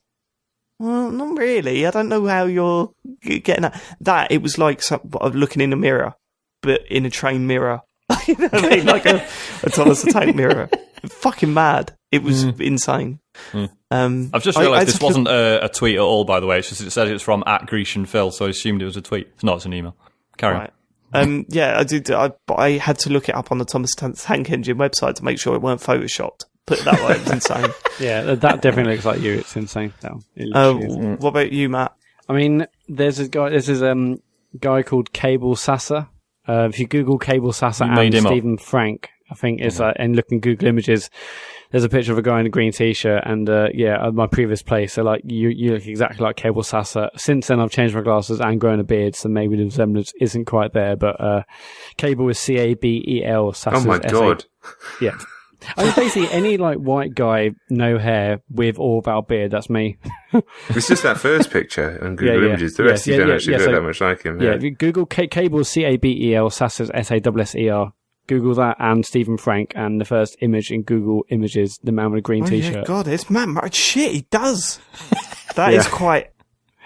Speaker 3: well, not really. I don't know how you're getting that. It was like looking in a mirror, but in a train mirror. You know what I mean? Like a Thomas the Tank mirror. Fucking mad. It was insane.
Speaker 4: I've just realised this wasn't a tweet at all, by the way. It's just, it says it's from @GrecianPhil, so I assumed it was a tweet. It's not, it's an email. Carry on.
Speaker 3: Yeah, I did. I had to look it up on the Thomas Tank Engine website to make sure it weren't photoshopped. Put it that way, it's insane.
Speaker 2: Yeah, that definitely looks like you. It's insane.
Speaker 3: What about you, Matt?
Speaker 2: I mean, there's a guy. This is a guy called Cable Sasser. If you Google Cable Sasser and Stephen Frank, I think it's and look in Google Images, there's a picture of a guy in a green t-shirt and at my previous place. So like you look exactly like Cable Sasser. Since then I've changed my glasses and grown a beard, so maybe the resemblance isn't quite there. But Cable is Cabel, Sasser.
Speaker 1: Oh my god!
Speaker 2: Yeah. I mean, basically any like white guy, no hair, with or without beard, that's me.
Speaker 1: It's just that first picture on Google Images. The rest you don't actually look that much like him.
Speaker 2: Yeah, if you Google Cable Cabel, Sasser's Sasser. Google that and Stephen Frank, and the first image in Google Images, the man with a green t-shirt.
Speaker 3: Yeah, God, it's Matt. Shit, he does. That is quite.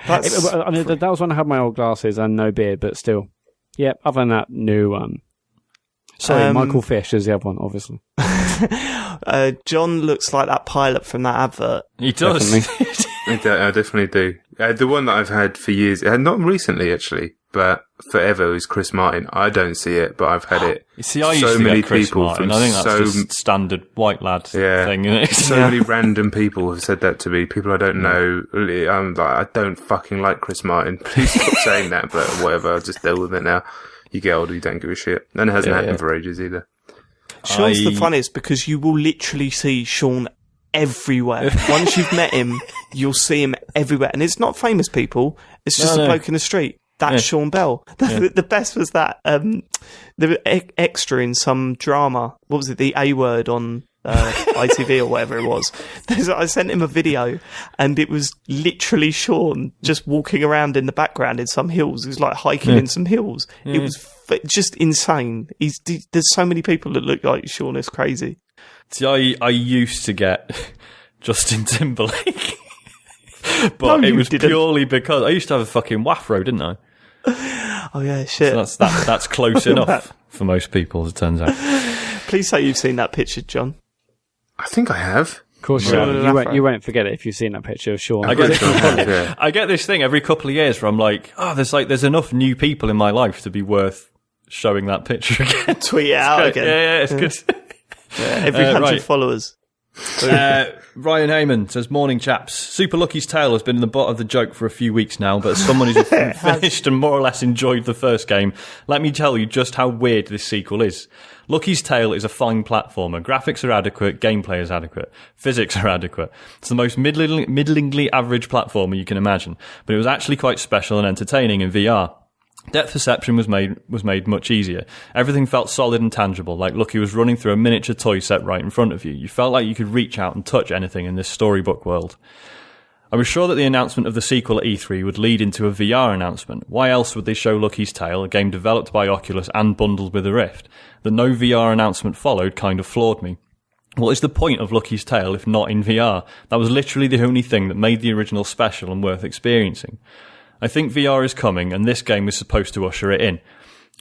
Speaker 2: I mean, that was when I had my old glasses and no beard, but still. Yeah, other than that, new one. Sorry, Michael Fish is the other one, obviously.
Speaker 3: John looks like that pilot from that advert.
Speaker 4: He does.
Speaker 1: I definitely do. The one that I've had for years, not recently actually, but forever, is Chris Martin. I don't see it, but I've had it.
Speaker 4: See, I used to get Chris Martin. I think that's just standard white lad thing, isn't it?
Speaker 1: So many random people have said that to me. People I don't know. I'm like, I don't fucking like Chris Martin. Please stop saying that, but whatever, I'll just deal with it now. You get older, you don't give a shit. And it hasn't happened for ages either.
Speaker 3: Sean's the funniest because you will literally see Sean everywhere. Once you've met him, you'll see him everywhere. And it's not famous people. It's just a bloke in the street. That's Sean Bell. The best was that the extra in some drama. What was it? The A Word on ITV or whatever it was. I sent him a video, and it was literally Sean just walking around in the background in some hills. He was like hiking in some hills. It was just insane. There's so many people that look like Sean. It's crazy.
Speaker 4: See, I used to get Justin Timberlake. But it was purely because I used to have a fucking wafro, didn't I?
Speaker 3: Oh yeah, shit.
Speaker 4: So that's close enough for most people, as it turns out.
Speaker 3: Please say you've seen that picture, John.
Speaker 1: I think I have.
Speaker 2: Of course, you won't forget it if you've seen that picture of Sean.
Speaker 4: I get this thing every couple of years where I'm like, there's enough new people in my life to be worth showing that picture again.
Speaker 3: Tweet it out again.
Speaker 4: Yeah, it's good.
Speaker 3: Every 100 followers.
Speaker 4: Ryan Heyman says, morning chaps. Super Lucky's tale has been in the butt of the joke for a few weeks now, but as someone who's finished and more or less enjoyed the first game, let me tell you just how weird this sequel is. Lucky's Tale is a fine platformer. Graphics are adequate, gameplay is adequate, physics are adequate. It's the most middlingly average platformer you can imagine, but it was actually quite special and entertaining in VR. Depth perception was made much easier. Everything felt solid and tangible, like Lucky was running through a miniature toy set right in front of you. You felt like you could reach out and touch anything in this storybook world. I was sure that the announcement of the sequel at E3 would lead into a VR announcement. Why else would they show Lucky's Tale, a game developed by Oculus and bundled with the Rift? The no VR announcement followed kind of floored me. What is the point of Lucky's Tale if not in VR? That was literally the only thing that made the original special and worth experiencing. I think VR is coming, and this game is supposed to usher it in.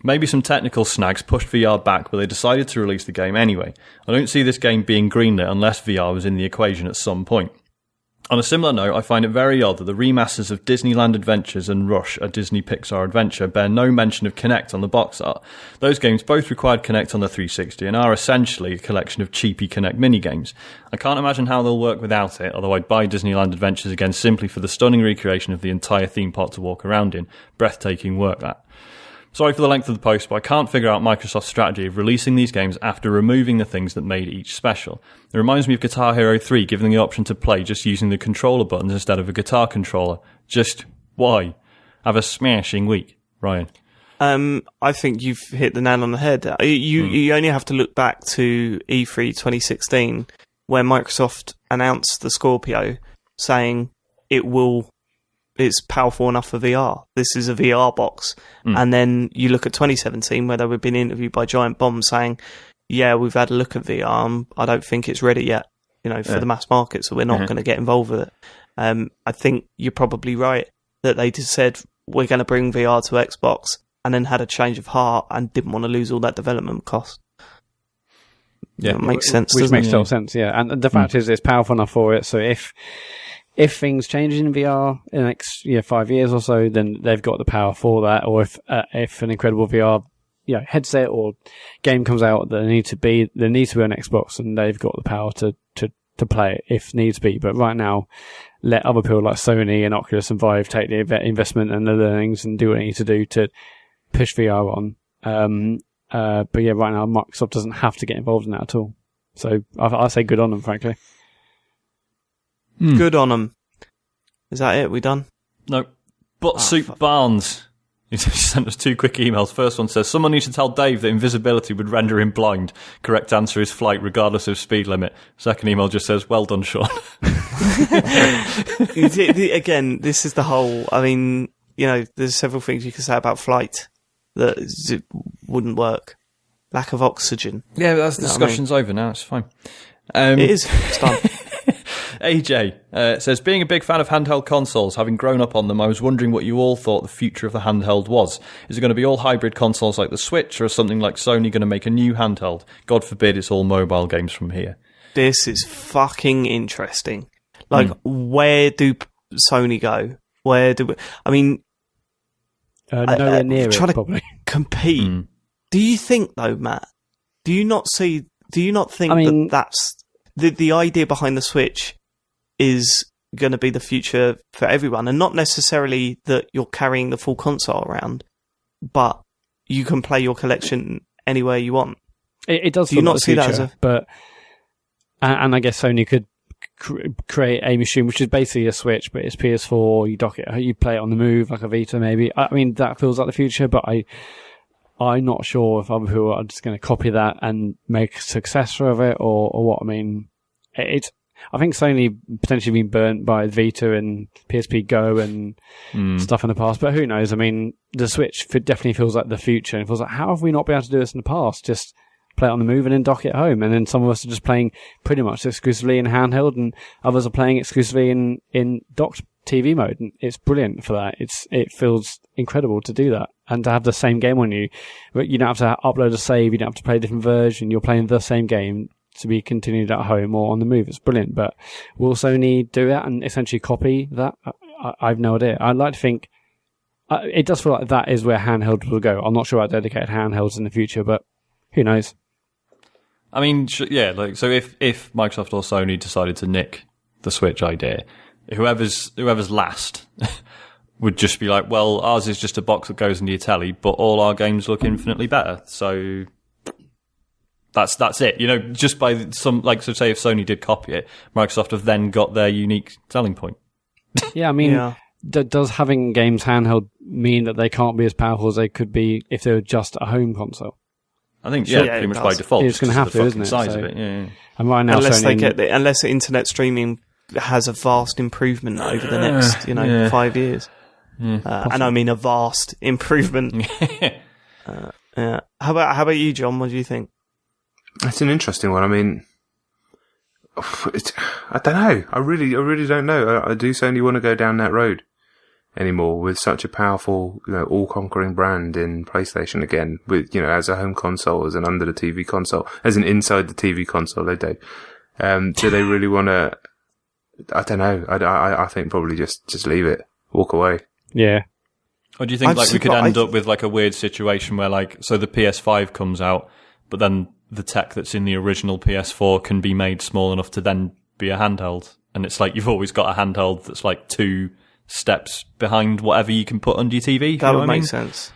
Speaker 4: Maybe some technical snags pushed VR back, but they decided to release the game anyway. I don't see this game being greenlit unless VR was in the equation at some point. On a similar note, I find it very odd that the remasters of Disneyland Adventures and Rush, a Disney Pixar adventure, bear no mention of Kinect on the box art. Those games both required Kinect on the 360 and are essentially a collection of cheapy Kinect minigames. I can't imagine how they'll work without it, although I'd buy Disneyland Adventures again simply for the stunning recreation of the entire theme park to walk around in. Breathtaking work, that. Sorry for the length of the post, but I can't figure out Microsoft's strategy of releasing these games after removing the things that made each special. It reminds me of Guitar Hero 3 giving the option to play just using the controller buttons instead of a guitar controller. Just why? Have a smashing week, Ryan.
Speaker 3: I think you've hit the nail on the head. You only have to look back to E3 2016, where Microsoft announced the Scorpio, saying it's powerful enough for VR. This is a VR box. And then you look at 2017, where they were being interviewed by Giant Bomb saying, yeah, we've had a look at VR. I don't think it's ready yet, for the mass market, so we're not going to get involved with it. I think you're probably right that they just said, we're going to bring VR to Xbox, and then had a change of heart and didn't want to lose all that development cost. Yeah, it makes sense.
Speaker 2: Which makes total sense, yeah. And the fact is, it's powerful enough for it, so if things change in VR in the next 5 years or so, then they've got the power for that. Or if an incredible VR headset or game comes out that needs to be on Xbox, and they've got the power to play it if needs be. But right now, let other people like Sony and Oculus and Vive take the investment and the learnings and do what they need to do to push VR on. But yeah, right now Microsoft doesn't have to get involved in that at all. So I say good on them, frankly.
Speaker 3: Good on them. Is that it? We done?
Speaker 4: No. Butt-Soup Barnes. He sent us 2 quick emails. First one says, someone needs to tell Dave that invisibility would render him blind. Correct answer is flight, regardless of speed limit. Second email just says, well done, Sean.
Speaker 3: Again, this is the whole... I mean, there's several things you can say about flight that it wouldn't work. Lack of oxygen.
Speaker 4: Yeah, but the discussion's over now. It's fine.
Speaker 3: It is. It's done.
Speaker 4: AJ says, being a big fan of handheld consoles, having grown up on them, I was wondering what you all thought the future of the handheld was. Is it going to be all hybrid consoles like the Switch, or is something like Sony going to make a new handheld? God forbid it's all mobile games from here.
Speaker 3: This is fucking interesting. Like, where do Sony go? Where do we... I mean...
Speaker 2: nowhere near it, probably.
Speaker 3: Compete. Do you think, though, Matt? Do you not think that that's... The idea behind the Switch is going to be the future for everyone, and not necessarily that you're carrying the full console around, but you can play your collection anywhere you want.
Speaker 2: It does. Do you not see that as a... But and I guess Sony could create a machine which is basically a Switch, but it's PS4. You dock it, you play it on the move like a Vita, maybe. I mean, that feels like the future, but I'm not sure if other people are just going to copy that and make a successor of it, or what. I mean, I think Sony potentially been burnt by Vita and PSP Go and stuff in the past, but who knows? I mean, the Switch definitely feels like the future, and it feels like, how have we not been able to do this in the past? Just play it on the move and then dock it home, and then some of us are just playing pretty much exclusively in handheld, and others are playing exclusively in docked TV mode, and it's brilliant for that. It feels incredible to do that, and to have the same game on you. You don't have to upload a save, you don't have to play a different version, you're playing the same game to be continued at home or on the move. It's brilliant, but will Sony do that and essentially copy that? I've no idea. I'd like to think it does feel like that is where handheld will go. I'm not sure about dedicated handhelds in the future, but who knows?
Speaker 4: I mean, yeah, like, so if Microsoft or Sony decided to nick the Switch idea, whoever's last would just be like, well, ours is just a box that goes into your telly, but all our games look infinitely better. So that's it. Just by some, like, so say if Sony did copy it, Microsoft have then got their unique selling point.
Speaker 2: Yeah, I mean, does having games handheld mean that they can't be as powerful as they could be if they were just a home console?
Speaker 4: I think pretty much by default.
Speaker 2: It's going to have to, isn't it?
Speaker 4: Size of it, yeah.
Speaker 2: And right now,
Speaker 3: unless the internet streaming has a vast improvement over the next 5 years. Yeah. And I mean a vast improvement. How about you, John? What do you think?
Speaker 1: It's an interesting one. I mean, I don't know. I really don't know. I do certainly want to go down that road anymore with such a powerful, all-conquering brand in PlayStation again. With as a home console, as an under the TV console, as an inside the TV console. They do. Do they really want to? I don't know. I think probably just leave it, walk away.
Speaker 2: Yeah.
Speaker 4: Or do you think we could end up with a weird situation where so the PS5 comes out, but then the tech that's in the original PS4 can be made small enough to then be a handheld, and it's you've always got a handheld that's 2 steps behind whatever you can put under your TV.
Speaker 3: That would make sense.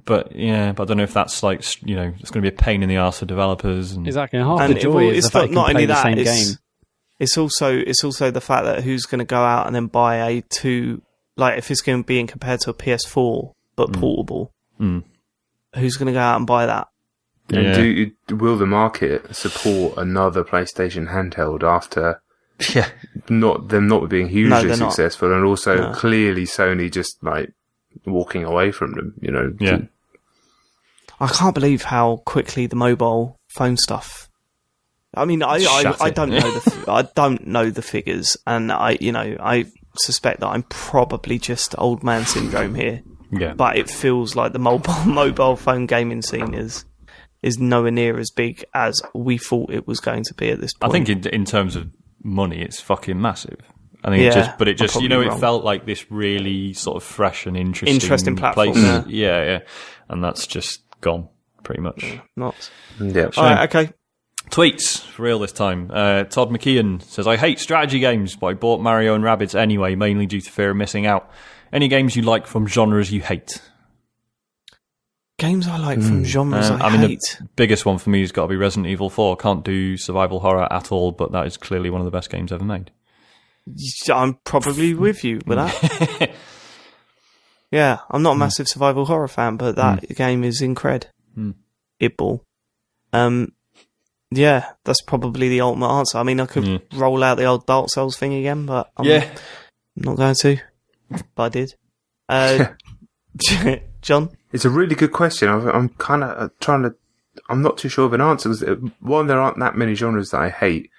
Speaker 4: But I don't know if that's it's going to be a pain in the arse for developers. And
Speaker 2: exactly. And half the joy is the fact you can play the same game.
Speaker 3: It's also the fact that who's going to go out and then buy a 2. If it's going to be compared to a PS4 but portable, who's going to go out and buy that?
Speaker 1: And will the market support another PlayStation handheld after not being hugely successful, and also clearly Sony just walking away from them?
Speaker 3: I can't believe how quickly the mobile phone stuff. I mean, I don't know I don't know the figures, and I suspect that I'm probably just old man syndrome here.
Speaker 4: Yeah.
Speaker 3: But it feels like the mobile phone gaming scene is nowhere near as big as we thought it was going to be at this point.
Speaker 4: I think in terms of money, it's fucking massive. I think it felt like this really sort of fresh and interesting
Speaker 3: platform.
Speaker 4: Place. Yeah. And that's just gone, pretty much.
Speaker 3: Not.
Speaker 1: Yeah.
Speaker 3: All right, okay.
Speaker 4: Tweets for real this time. Todd McKeon says, I hate strategy games, but I bought Mario and Rabbids anyway, mainly due to fear of missing out. Any games you like from genres you hate?
Speaker 3: Games I like from genres I hate.
Speaker 4: The biggest one for me has got to be Resident Evil 4. Can't do survival horror at all, but that is clearly one of the best games ever made.
Speaker 3: I'm probably with you with that. Yeah, I'm not a massive survival horror fan, but that game is incred. Ibble. Yeah, that's probably the ultimate answer. I mean, I could roll out the old Dark Souls thing again, but I'm not going to. But I did. John?
Speaker 1: It's a really good question. I'm kind of I'm not too sure of an answer. One, there aren't that many genres that I hate.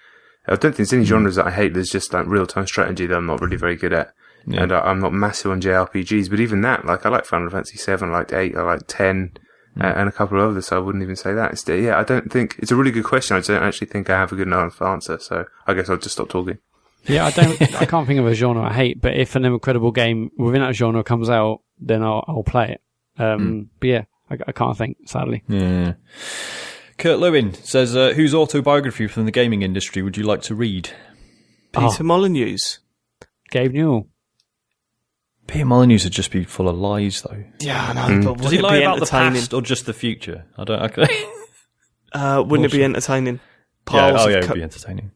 Speaker 1: I don't think there's any genres that I hate. There's just real-time strategy that I'm not really very good at. Yeah. And I'm not massive on JRPGs, but even that, I like Final Fantasy 7, I like 8, I like 10, and a couple of others, so I wouldn't even say that. I don't think, it's a really good question. I don't actually think I have a good enough answer, so I guess I'll just stop talking.
Speaker 2: Yeah, I can't think of a genre I hate, but if an incredible game within that genre comes out, then I'll play it. But yeah, I can't think, sadly.
Speaker 4: Yeah. Kurt Lewin says, whose autobiography from the gaming industry would you like to read?
Speaker 3: Peter Molyneux's.
Speaker 2: Gabe Newell.
Speaker 4: Peter Molyneux would just be full of lies, though.
Speaker 3: Yeah, I know. But
Speaker 4: does he lie about the past or just the future? I don't.
Speaker 3: Wouldn't it be entertaining?
Speaker 4: It would be entertaining.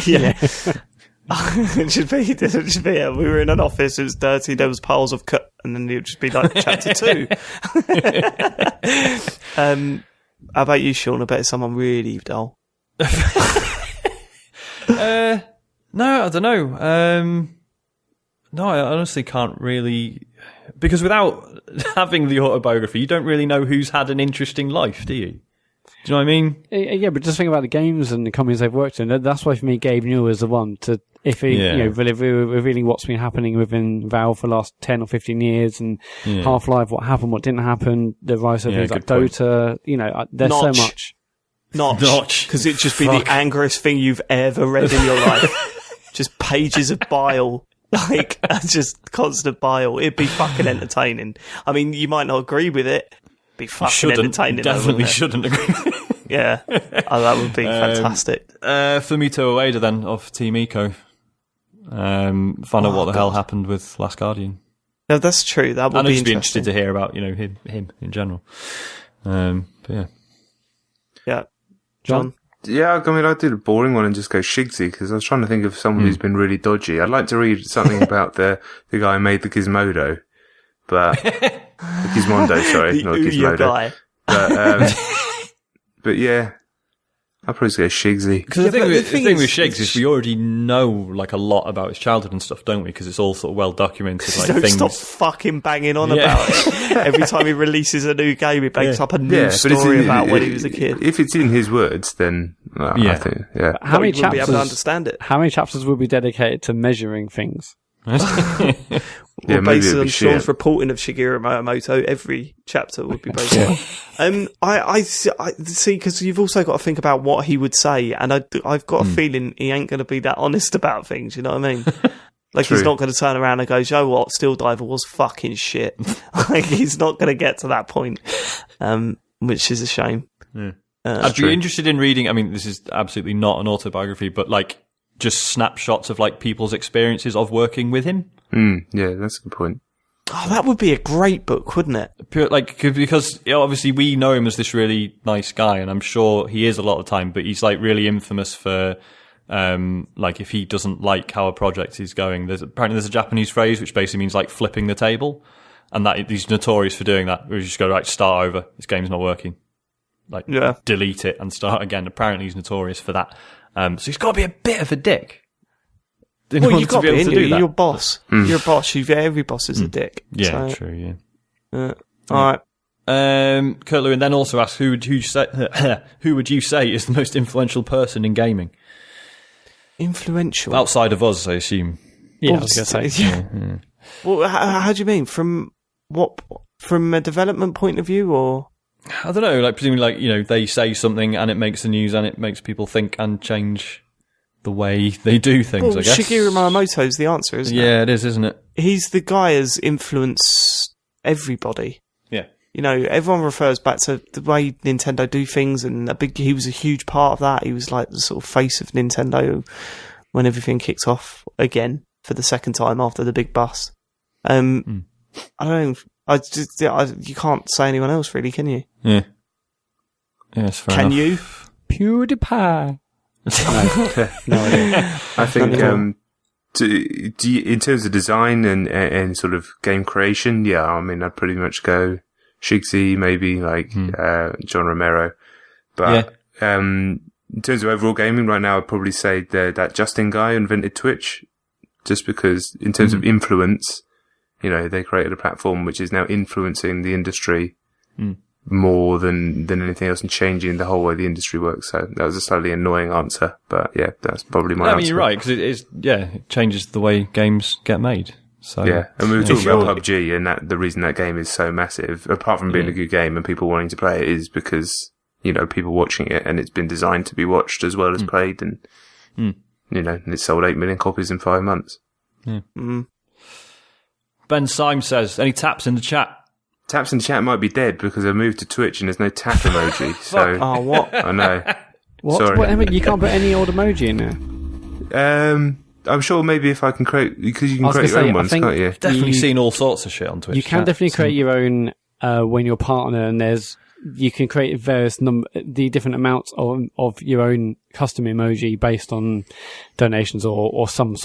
Speaker 3: Yeah. It should be. We were in an office. It was dirty. There was piles of cut, and then it would just be like chapter 2. How about you, Sean? I bet it's someone really dull.
Speaker 4: No, I don't know. No, I honestly can't really, because without having the autobiography, you don't really know who's had an interesting life, do you? Do you know what I mean?
Speaker 2: Yeah, but just think about the games and the companies they've worked in. That's why for me, Gabe Newell is the one to, if he, revealing what's been happening within Valve for the last 10 or 15 years and Half-Life, what happened, what didn't happen, the rise of things like Dota, there's
Speaker 3: Notch.
Speaker 2: so much.
Speaker 3: Notch. Because it'd just be the angriest thing you've ever read in your life. Just pages of bile. Just constant bile. It'd be fucking entertaining. I mean, you might not agree with it. It'd be fucking entertaining.
Speaker 4: Definitely shouldn't agree.
Speaker 3: Yeah. That would be fantastic.
Speaker 4: Fumito Ueda then, of Team Eco. Find out what the hell happened with Last Guardian.
Speaker 3: No, that's true. That would be interesting.
Speaker 4: I'd just be interested to hear about, him in general. But yeah.
Speaker 3: Yeah. John?
Speaker 1: Yeah, I mean, I'd do the boring one and just go Shigsy, because I was trying to think of someone who's been really dodgy. I'd like to read something about the guy who made the Gizmodo, but Gizmondo, sorry, not Gizmodo. Guy. But yeah, I'd probably go Shigsy.
Speaker 4: Because the thing with Shigs is we already know like a lot about his childhood and stuff, don't we? Because it's all sort of well documented. Like,
Speaker 3: don't stop fucking banging on about it. Every time he releases a new game, he makes up a new story about when he was a kid.
Speaker 1: If it's in his words, then I think,
Speaker 2: How many chapters?
Speaker 3: Be able to understand it.
Speaker 2: How many chapters will be dedicated to measuring things?
Speaker 3: Well, based on Sean's reporting of Shigeru Miyamoto, every chapter would be based on. I see, because you've also got to think about what he would say, and I've got a feeling he ain't going to be that honest about things. You know what I mean? Like He's not going to turn around and go, "You know what? Steel Diver was fucking shit." Like he's not going to get to that point, which is a shame.
Speaker 4: Yeah. I'd be interested in reading. I mean, this is absolutely not an autobiography, but like just snapshots of like people's experiences of working with him.
Speaker 1: Yeah, that's a good point.
Speaker 3: Oh, that would be a great book, wouldn't it?
Speaker 4: Because obviously we know him as this really nice guy, and I'm sure he is a lot of the time, but he's like really infamous for, like if he doesn't like how a project is going, apparently there's a Japanese phrase which basically means like flipping the table, and that he's notorious for doing that. We just go, right, start over. This game's not working. Like, delete it and start again. Apparently he's notorious for that. So he's got to be a bit of a dick.
Speaker 3: Well, you've got to be, you're your boss. You're a boss. Every boss is a dick.
Speaker 4: Yeah, so, true, yeah.
Speaker 3: All right.
Speaker 4: Kurt Lewin then also asks, who would you say is the most influential person in gaming?
Speaker 3: Influential?
Speaker 4: Outside of us, I assume.
Speaker 2: Yeah, I was going to say.
Speaker 3: Yeah. Well, how do you mean? From a development point of view, or?
Speaker 4: I don't know, like presumably like, they say something and it makes the news and it makes people think and change the way they do things, I guess.
Speaker 3: Shigeru Miyamoto's the answer, isn't it?
Speaker 4: Yeah, it is, isn't it?
Speaker 3: He's the guy who's influenced everybody.
Speaker 4: Yeah.
Speaker 3: Everyone refers back to the way Nintendo do things, and he was a huge part of that. He was like the sort of face of Nintendo when everything kicked off again for the second time after the big bust. I don't know. You can't say anyone else, really, can you?
Speaker 4: Yeah. Yes, fair
Speaker 3: enough. Can
Speaker 4: you?
Speaker 2: PewDiePie.
Speaker 1: No idea. I think in terms of design and sort of game creation, I mean, I'd pretty much go Shigsy, maybe like John Romero. But in terms of overall gaming, right now, I'd probably say that Justin guy invented Twitch, just because in terms of influence, they created a platform which is now influencing the industry more than anything else and changing the whole way the industry works. So that was a slightly annoying answer, but yeah, that's probably my answer.
Speaker 4: I mean, you're right, because it changes the way games get made. So
Speaker 1: yeah, and we were talking about PUBG, and the reason that game is so massive, apart from being a good game and people wanting to play it, is because people watching it, and it's been designed to be watched as well as played, and and it sold 8 million copies in 5 months.
Speaker 4: Yeah. Ben Syme says, any taps in the chat?
Speaker 1: Taps in the chat might be dead because I moved to Twitch and there's no tap emoji. So
Speaker 3: what?
Speaker 1: I know.
Speaker 2: What?
Speaker 1: Sorry.
Speaker 2: You can't put any old emoji in there.
Speaker 1: I'm sure maybe if I can create, because you can create your own ones, can't you?
Speaker 4: Definitely seen all sorts of shit on Twitch.
Speaker 2: You can definitely create your own when you're a partner, and you can create various the different amounts of your own custom emoji based on donations or some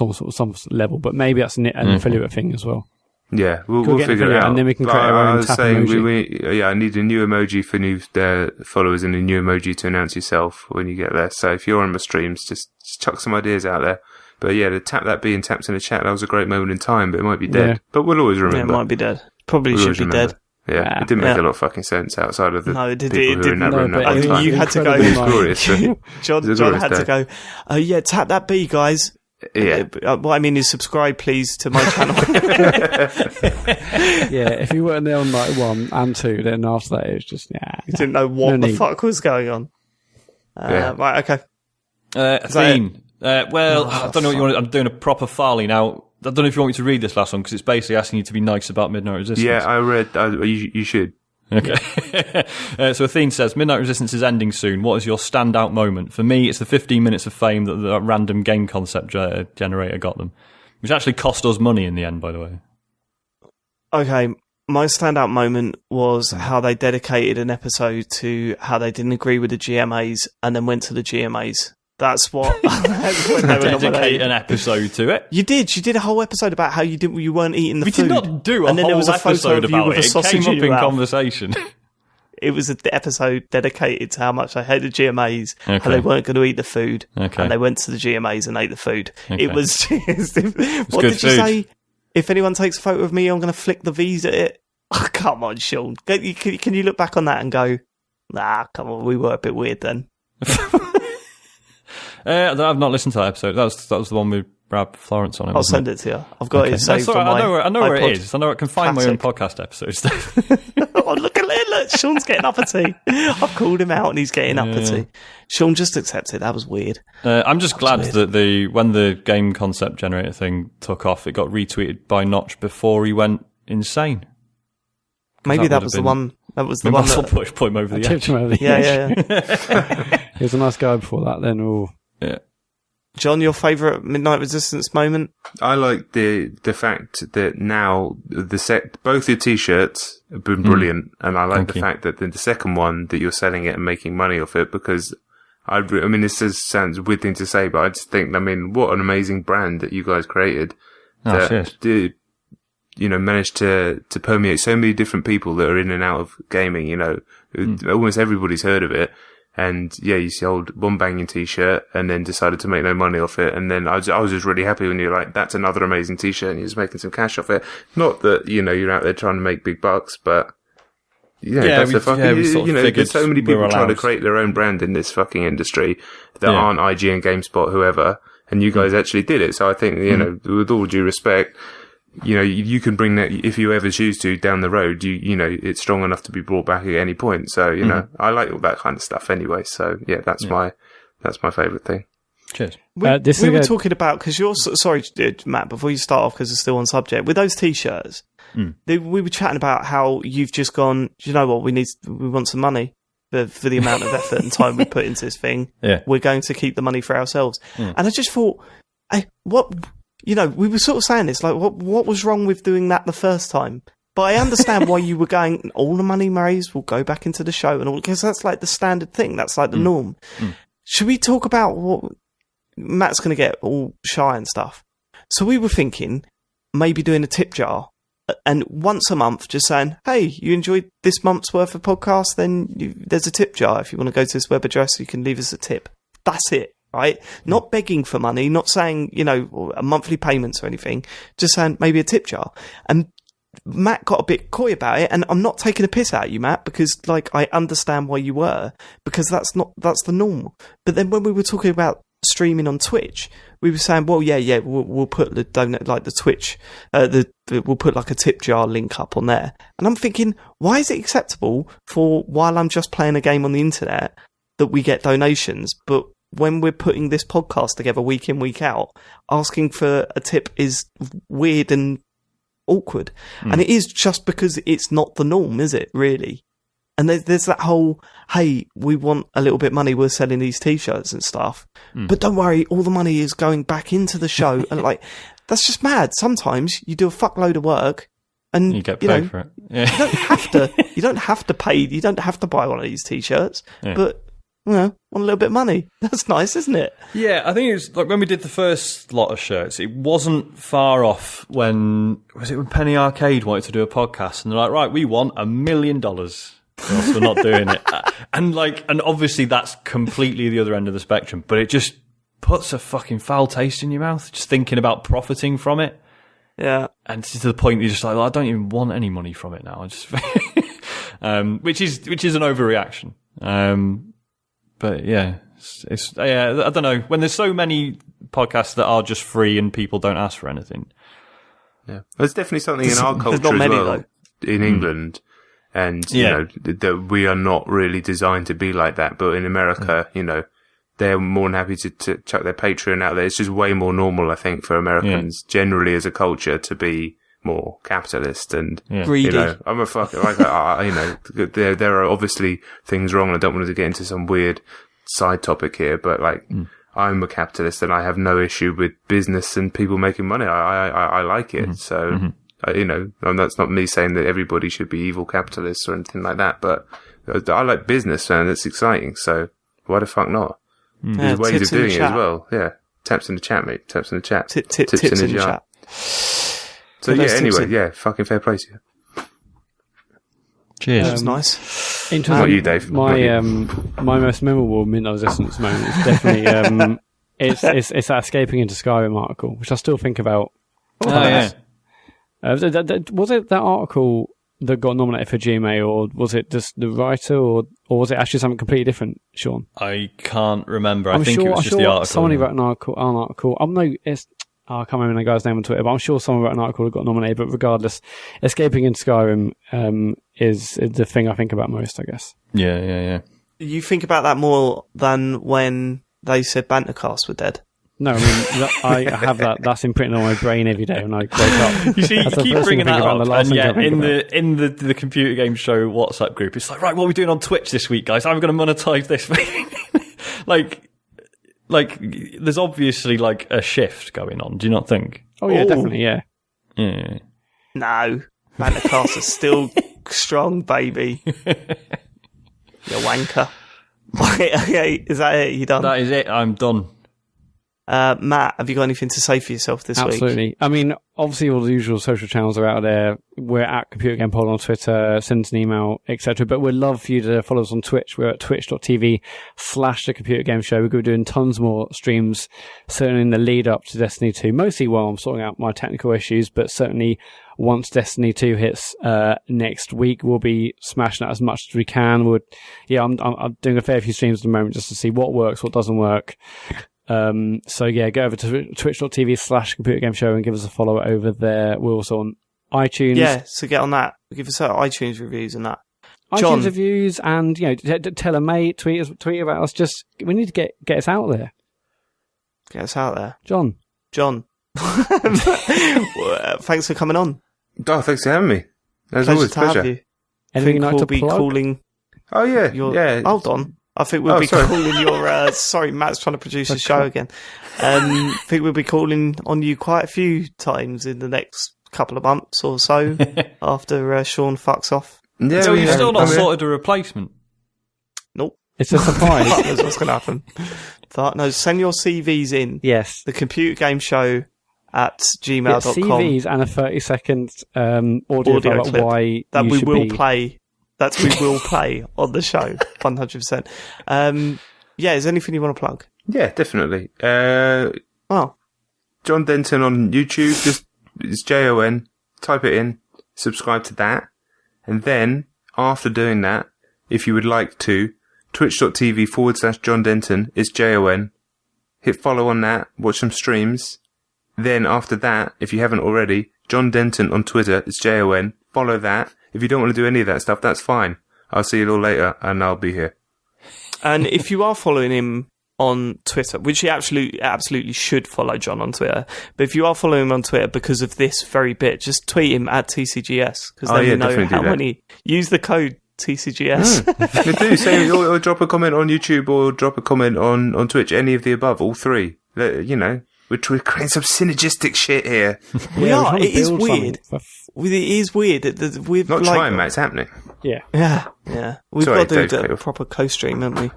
Speaker 2: level. But maybe that's an affiliate thing as well.
Speaker 1: Yeah, we'll figure it out.
Speaker 2: And then we can create our own tap emoji.
Speaker 1: I need a new emoji for new followers and a new emoji to announce yourself when you get there. So if you're on my streams, just chuck some ideas out there. But yeah, the tap that B and taps in the chat, that was a great moment in time, but it might be dead. Yeah. But we'll always remember.
Speaker 3: Yeah, it might be dead. Probably should be dead.
Speaker 1: Yeah, it didn't make a lot of fucking sense outside of the people who were in that room.
Speaker 3: You had to go.
Speaker 1: It was glorious.
Speaker 3: John had to go, tap that B, guys.
Speaker 1: Yeah.
Speaker 3: What I mean is subscribe, please, to my channel.
Speaker 2: Yeah, if you weren't there on like 1 and 2, then after that it was just,
Speaker 3: you didn't know what the fuck was going on. Right, okay.
Speaker 4: Athene. I don't know what you want. I'm doing a proper Farley now. I don't know if you want me to read this last one, because it's basically asking you to be nice about Midnight Resistance.
Speaker 1: Yeah, I read. You should.
Speaker 4: Okay. So Athene says, Midnight Resistance is ending soon. What is your standout moment? For me, it's the 15 minutes of fame that the random game concept generator got them, which actually cost us money in the end, by the way.
Speaker 3: Okay. My standout moment was how they dedicated an episode to how they didn't agree with the GMAs and then went to the GMAs. That's what. That's when they were
Speaker 4: dedicate an episode to it.
Speaker 3: You did a whole episode about how you weren't eating the food.
Speaker 4: We did not do a whole episode about it. It came up in conversation.
Speaker 3: It was an episode dedicated to how much they hated the GMAs, how they weren't going to eat the food, and they went to the GMAs and ate the food. It was just... What did you say? If anyone takes a photo of me, I'm going to flick the V's at it. Oh, come on, Sean. Can you look back on that and go, nah, come on, we were a bit weird then.
Speaker 4: I've not listened to that episode. That was the one with Brad Florence on it.
Speaker 3: I'll send it to you. I've got it saved on my
Speaker 4: I know where it is. I know I can find my own podcast episodes.
Speaker 3: Oh, look, Sean's getting uppity. I've called him out and he's getting uppity. Sean just accepted. That was weird.
Speaker 4: I'm just glad that when the game concept generator thing took off, it got retweeted by Notch before he went insane.
Speaker 3: Maybe that was the one. That was the one that
Speaker 4: put him over the edge.
Speaker 3: Yeah.
Speaker 2: He was a nice guy before that. Then,
Speaker 4: yeah.
Speaker 3: John, your favourite Midnight Resistance moment?
Speaker 1: I like the fact that now both your t-shirts have been brilliant, and I like the fact that the second one that you're selling it and making money off it, because I mean, this sounds a weird thing to say, but I just think, I mean, what an amazing brand that you guys created. Managed to permeate so many different people that are in and out of gaming. Almost everybody's heard of it. And you sold one banging t-shirt and then decided to make no money off it. And then I was just really happy when you're like, that's another amazing t-shirt and you're just making some cash off it. Not that, you're out there trying to make big bucks, but there's so many people trying to create their own brand in this fucking industry that aren't IGN, GameSpot, whoever. And you guys actually did it. So I think, with all due respect, you can bring that if you ever choose to down the road. It's strong enough to be brought back at any point. So I like all that kind of stuff anyway. So that's my favourite thing.
Speaker 4: Cheers.
Speaker 3: We were talking about, because you're sorry, Matt, before you start off, because it's still on subject with those t-shirts. We were chatting about how you've just gone, you know what, we want some money for the amount of effort and time we put into this thing. We're going to keep the money for ourselves. And I just thought, we were sort of saying this, like, what was wrong with doing that the first time? But I understand why you were going, all the money raised will go back into the show and all, because that's like the standard thing. That's like the norm. Should we talk about what Matt's going to get all shy and stuff? So we were thinking maybe doing a tip jar, and once a month just saying, hey, you enjoyed this month's worth of podcast, then there's a tip jar. If you want to go to this web address, you can leave us a tip. That's it. Right? Not begging for money, not saying, a monthly payments or anything, just saying maybe a tip jar. And Matt got a bit coy about it, and I'm not taking a piss out of you, Matt, because I understand why you were, because that's the normal. But then when we were talking about streaming on Twitch, we were saying, well, we'll put the donate, like the Twitch, we'll put like a tip jar link up on there. And I'm thinking, why is it acceptable for while I'm just playing a game on the internet that we get donations, but when we're putting this podcast together week in, week out, asking for a tip is weird and awkward. And it is just because it's not the norm, is it, really? And there's that whole, hey, we want a little bit of money, we're selling these t-shirts and stuff. But don't worry, all the money is going back into the show. And that's just mad. Sometimes you do a fuckload of work and
Speaker 4: you get paid for it. Yeah.
Speaker 3: You don't have to pay, you don't have to buy one of these t-shirts, but want a little bit of money. That's nice, isn't it?
Speaker 4: Yeah, I think it was like when we did the first lot of shirts, it wasn't far off when Penny Arcade wanted to do a podcast and they're like, right, we want $1 million. Or else we're not doing it. And obviously that's completely the other end of the spectrum, but it just puts a fucking foul taste in your mouth, just thinking about profiting from it.
Speaker 3: Yeah.
Speaker 4: And to the point you're just like, well, I don't even want any money from it now. I just, which is an overreaction. But it's I don't know, when there's so many podcasts that are just free and people don't ask for anything.
Speaker 1: Yeah, there's definitely something in our culture as well, in England, and that we are not really designed to be like that. But in America, they're more than happy to chuck their Patreon out there. It's just way more normal, I think, for Americans generally as a culture to be more capitalist and
Speaker 3: greedy.
Speaker 1: I'm a fucker. There are obviously things wrong. I don't want to get into some weird side topic here, but I'm a capitalist and I have no issue with business and people making money. I like it. So And that's not me saying that everybody should be evil capitalists or anything like that, but I like business, man. It's exciting. So why the fuck not? There's ways of doing it as well. Yeah. Taps in the chat, mate. Taps in the chat.
Speaker 3: Tips in the chat.
Speaker 1: So anyway, fucking fair play to you.
Speaker 4: Cheers.
Speaker 3: That was nice.
Speaker 2: In terms
Speaker 1: Not
Speaker 2: of
Speaker 1: you, Dave.
Speaker 2: my most memorable Midnight Resistance moment is definitely it's that escaping into Skyrim article, which I still think about.
Speaker 4: Yeah.
Speaker 2: Was it that article that got nominated for GMA, or was it just the writer, or was it actually something completely different, Sean?
Speaker 4: I can't remember. I think it was just the article.
Speaker 2: Somebody wrote an article. I can't remember the guy's name on Twitter, but I'm sure someone wrote an article that got nominated. But regardless, escaping into Skyrim is the thing I think about most, I guess.
Speaker 4: Yeah.
Speaker 3: You think about that more than when they said Bantercast were dead.
Speaker 2: No, I mean, I have that. That's imprinted on my brain every day when I wake up.
Speaker 4: You see, you keep bringing that up, and yeah, in the computer game show WhatsApp group, it's like, right, what are we doing on Twitch this week, guys? I'm going to monetize this. like, there's obviously like a shift going on. Do you not think?
Speaker 2: Oh yeah, definitely, yeah.
Speaker 4: Yeah.
Speaker 3: No, Bantercast is still strong, baby. You wanker. Okay, is that it? You done?
Speaker 4: That is it. I'm done.
Speaker 3: Matt, have you got anything to say for yourself this week?
Speaker 2: Absolutely. I mean, obviously all the usual social channels are out there. We're at Computer Game Pod on Twitter, send us an email, etc. But we'd love for you to follow us on Twitch. We're at twitch.tv/The Computer Game Show. We're going to be doing tons more streams, certainly in the lead up to Destiny 2, mostly while I'm sorting out my technical issues, but certainly once Destiny 2 hits next week, we'll be smashing out as much as we can. I'm doing a fair few streams at the moment just to see what works, what doesn't work. So yeah, go over to twitch.tv/Computer Game Show and give us a follow over there. We're also on iTunes.
Speaker 3: Yeah, so get on that. Give us our iTunes reviews and that.
Speaker 2: iTunes reviews, and tell a mate, tweet about us. Just we need to get us out there.
Speaker 3: Get us out there,
Speaker 2: John.
Speaker 3: Thanks for coming on.
Speaker 1: Oh, thanks for having me. As
Speaker 3: Pleasure
Speaker 1: always,
Speaker 3: to have
Speaker 1: pleasure.
Speaker 3: you.
Speaker 2: Anything you'd like to
Speaker 3: be
Speaker 2: plug?
Speaker 3: calling.
Speaker 1: Oh yeah,
Speaker 3: yeah. Hold on. I think we'll be calling your... sorry, Matt's trying to produce a show again. I think we'll be calling on you quite a few times in the next couple of months or so after Sean fucks off.
Speaker 1: Yeah,
Speaker 4: so you've still not sorted a replacement?
Speaker 3: Nope.
Speaker 2: It's a surprise.
Speaker 3: Fuck knows what's going to happen. No, send your CVs in.
Speaker 2: Yes.
Speaker 3: The Computer Game Show at gmail.com.
Speaker 2: CVs and a 30-second audio clip why
Speaker 3: that
Speaker 2: you
Speaker 3: we
Speaker 2: should
Speaker 3: will
Speaker 2: be...
Speaker 3: play. That we will play on the show, 100%. Yeah, is there anything you want to plug?
Speaker 1: Yeah, definitely. Jon Denton on YouTube, it's JON, type it in, subscribe to that, and then, after doing that, if you would like to, twitch.tv/Jon Denton, it's JON, hit follow on that, watch some streams, then after that, if you haven't already, Jon Denton on Twitter, it's JON, follow that. If you don't want to do any of that stuff, that's fine. I'll see you all later, and I'll be here.
Speaker 3: And if you are following him on Twitter, which you absolutely should follow John on Twitter, but if you are following him on Twitter because of this very bit, just tweet him at TCGS, because then you know how many... Use the code TCGS.
Speaker 1: You do, say, or drop a comment on YouTube, or drop a comment on Twitch, any of the above, all three. You know, we're creating some synergistic shit here.
Speaker 3: We are. It is weird. It is weird. We've
Speaker 1: not trying, mate. It's happening.
Speaker 2: Yeah.
Speaker 3: We've got to do a proper co-stream, haven't we?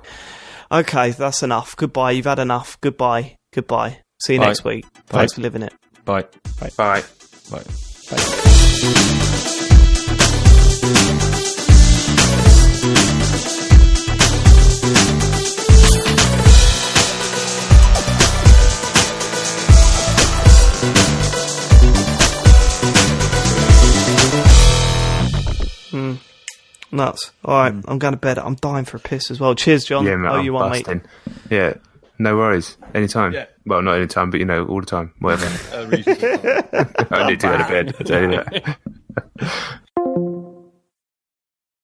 Speaker 3: Okay, that's enough. Goodbye. You've had enough. Goodbye. See you next week. Thanks for living it.
Speaker 4: Bye.
Speaker 1: Bye.
Speaker 3: Nuts. Alright, I'm going to bed. I'm dying for a piss as well. Cheers, John.
Speaker 1: Yeah, mate,
Speaker 3: you want, mate?
Speaker 1: Yeah, no worries. Anytime.
Speaker 4: Yeah.
Speaker 1: Well, not anytime, but all the time. Whatever. I need to go to bed. I tell you that.